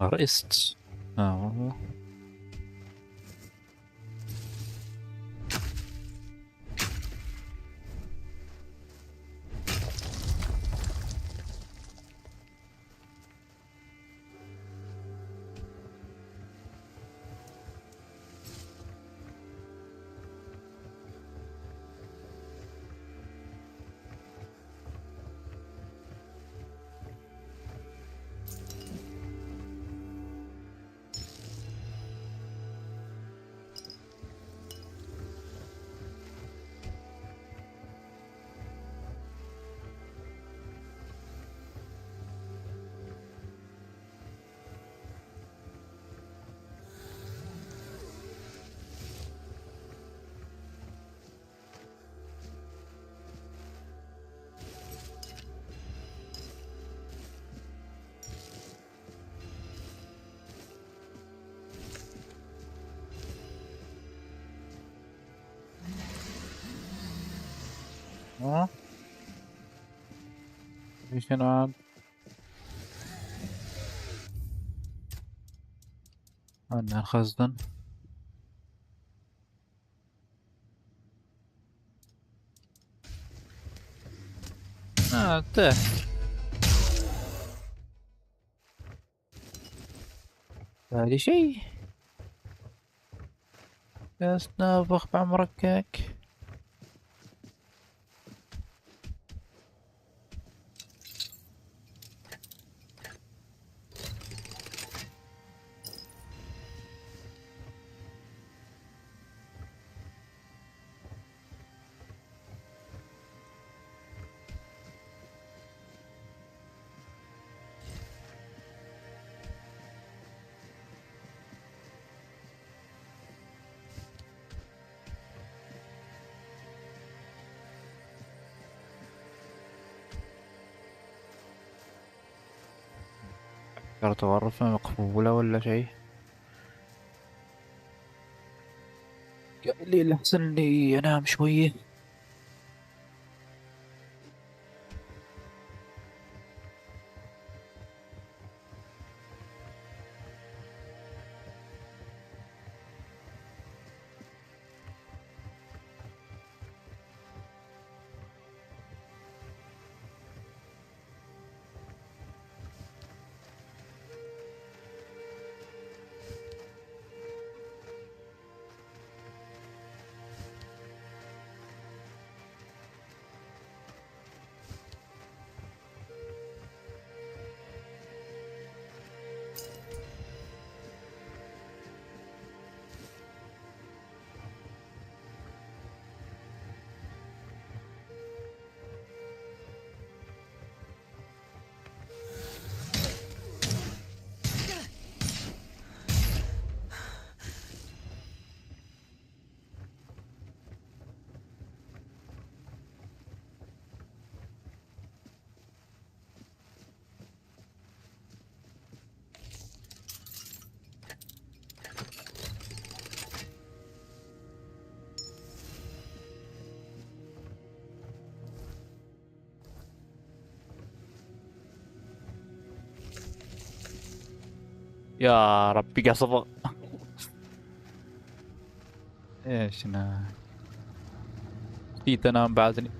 رئيست. ايش هنا؟ عندنا الخزن. تاه. هذه شيء يا سنافخ بعمرك هيك. فكرت غرفة مقفولة ولا شيء. قال لي الأحسن لي أنام شوية. يا ربي قصبة. ايش انا نسيت انام بعدني.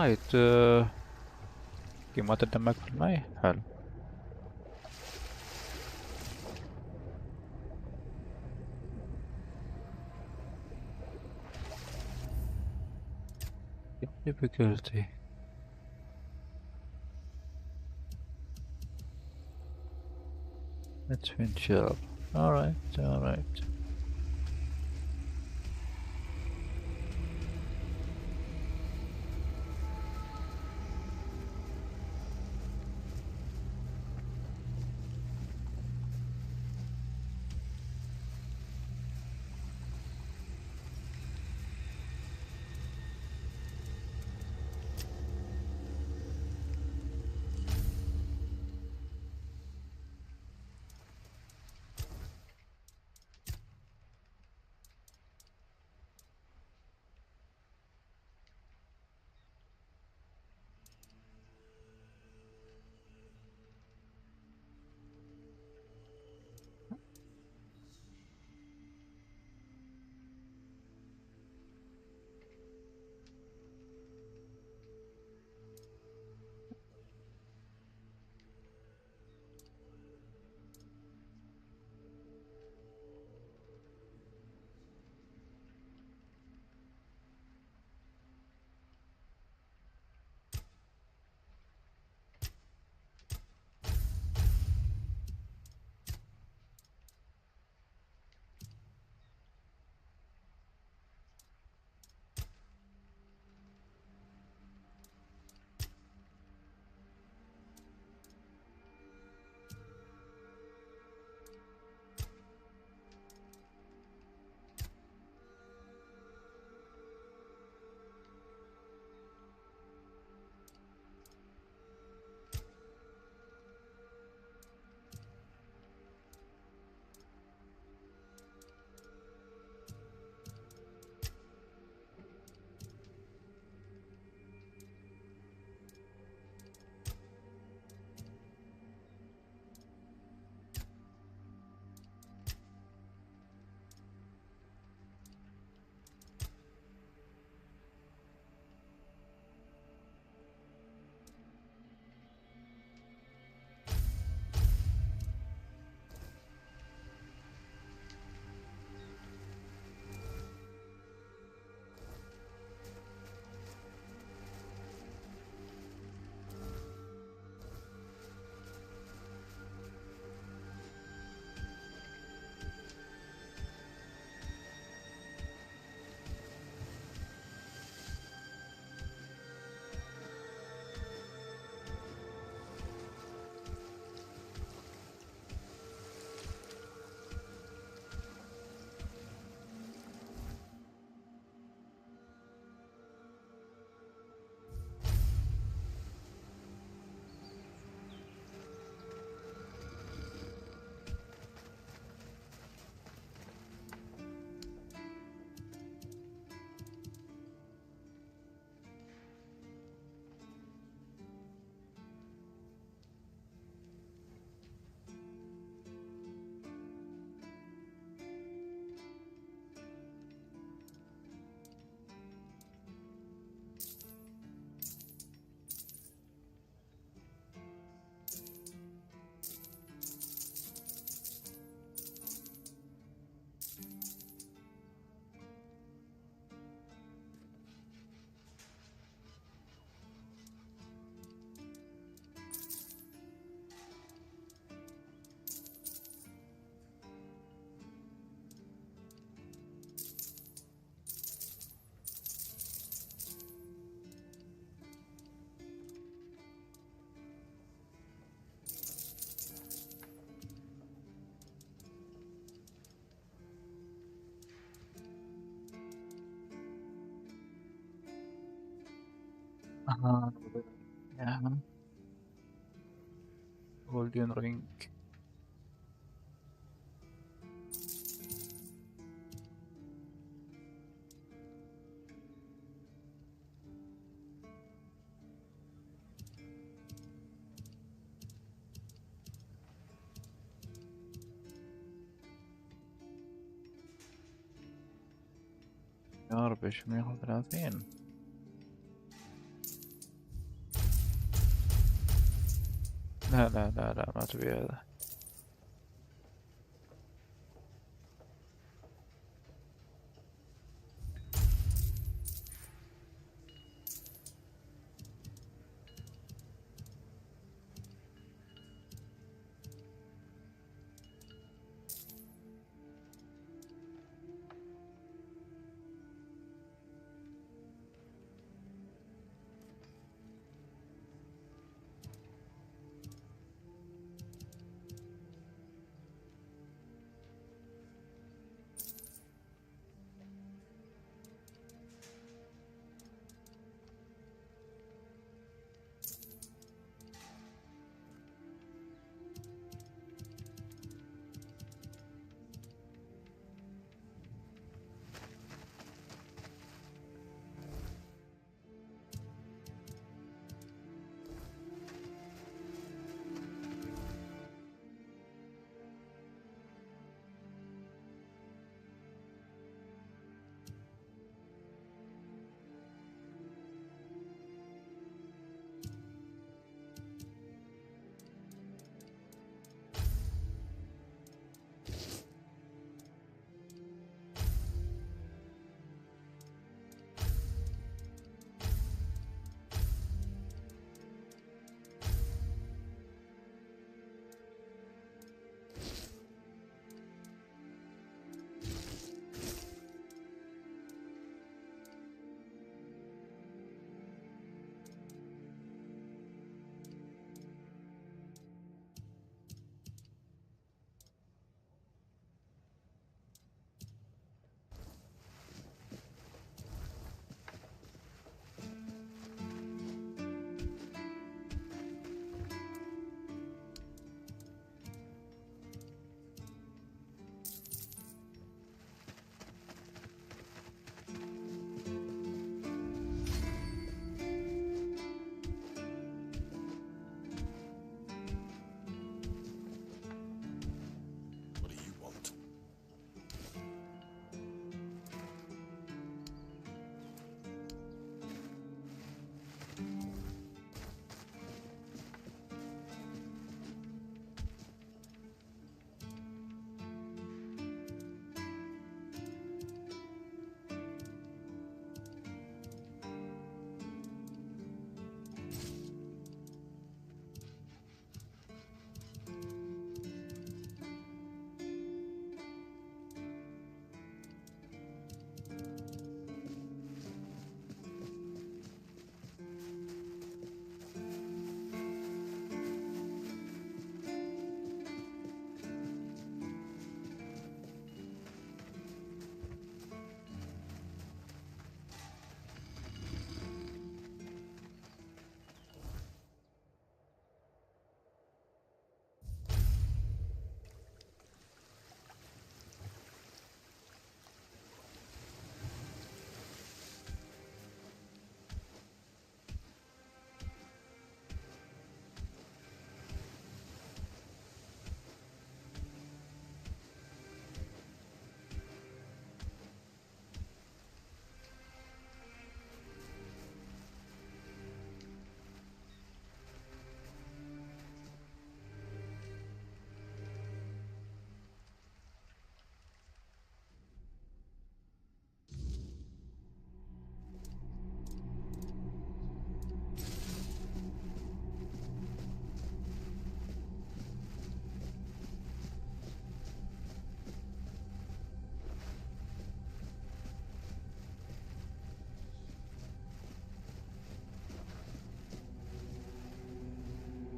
alright. ما تدمج في الماء. حلو. difficulty. Adventure. Alright. Yeah. Golden ring. يا ربي 130. لا لا لا لا ما تبي هذا.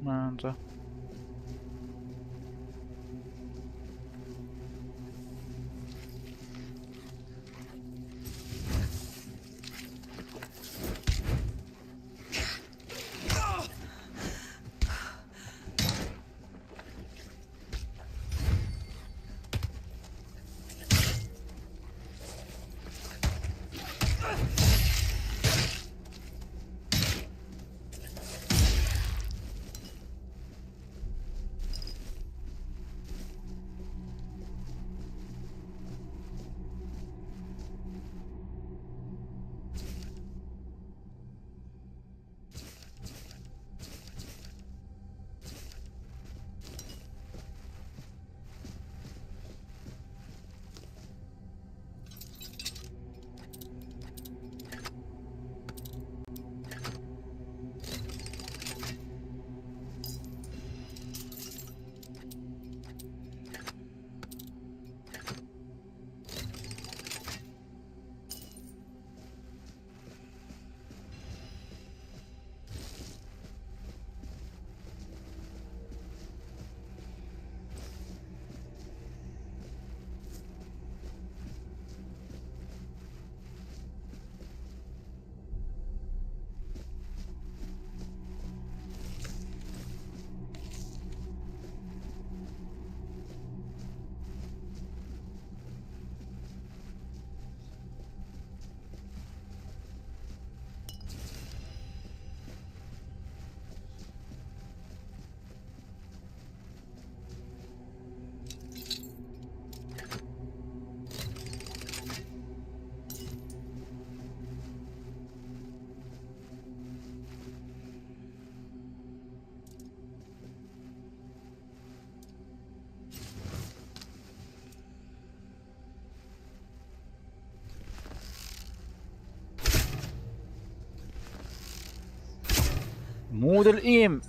ما أنت مود الإيم.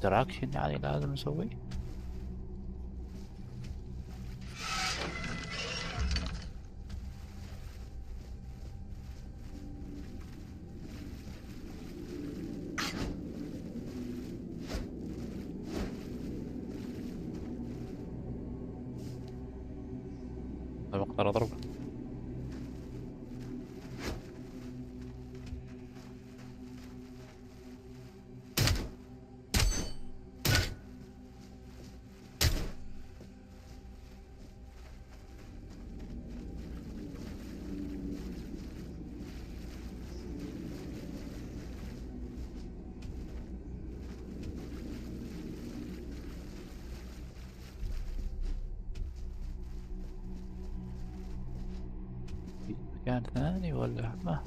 interaction يعني لازم نسوي. طيب اقدر اضربه. مكان ثاني ولا ما؟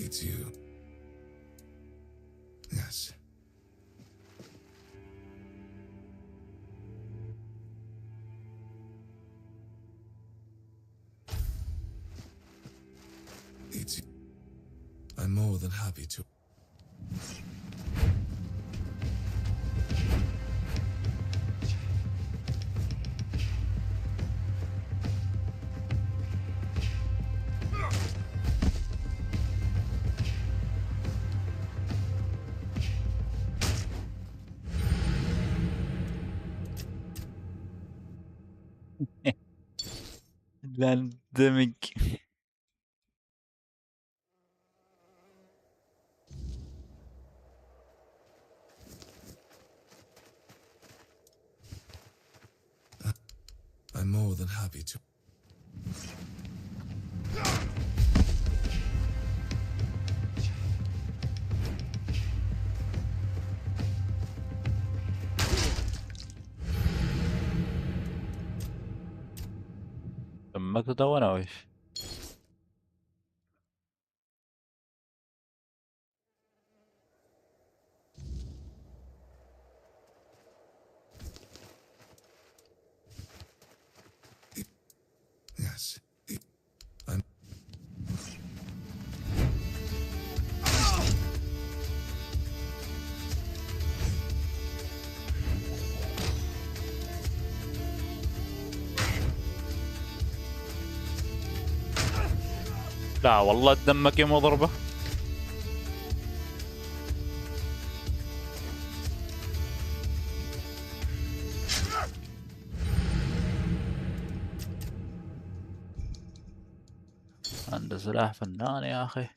It's you. Yes. It's you. I'm more than happy to. Lan demek. I'm more than happy to. دمك تدور وش؟ Yes. I'm. لا والله دمك يا مضربة. عنده سلاح فنان يا أخي.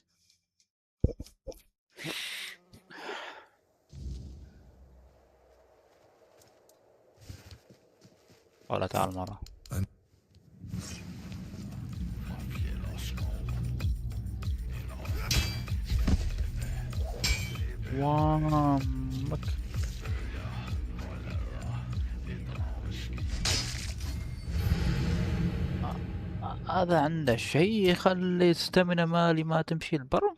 ولا تعال مرة. وامك هذا عنده شيء يخلي استمنة مالي ما تمشي البر.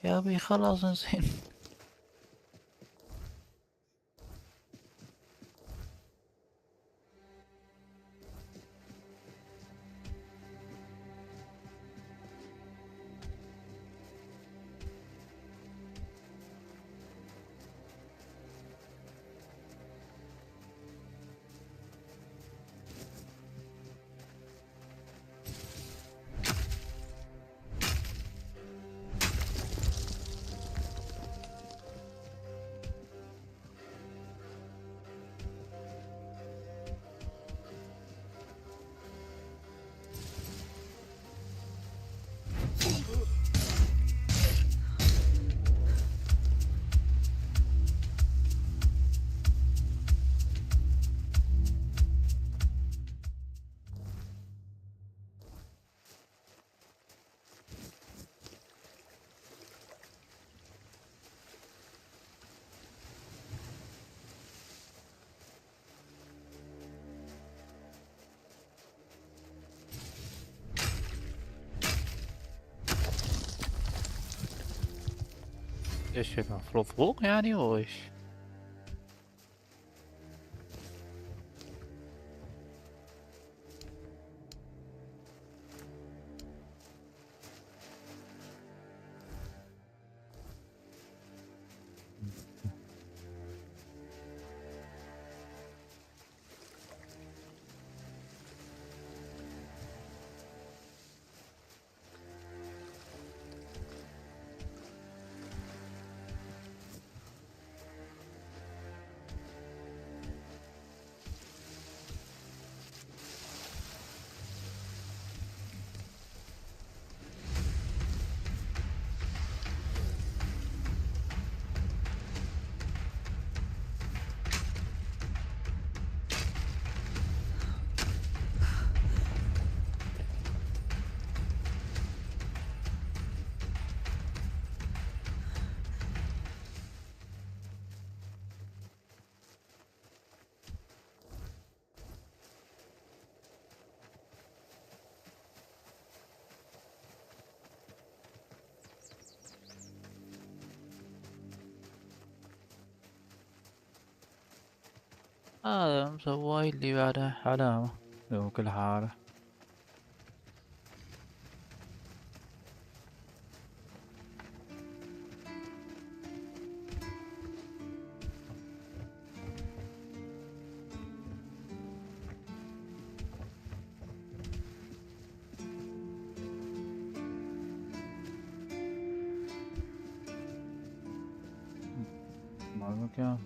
يا ابي خلاص نسين. ايش المفروض فوق يعني وايش؟ هذا مسوي اللي بعده علامة لو كل حالة. مع المكان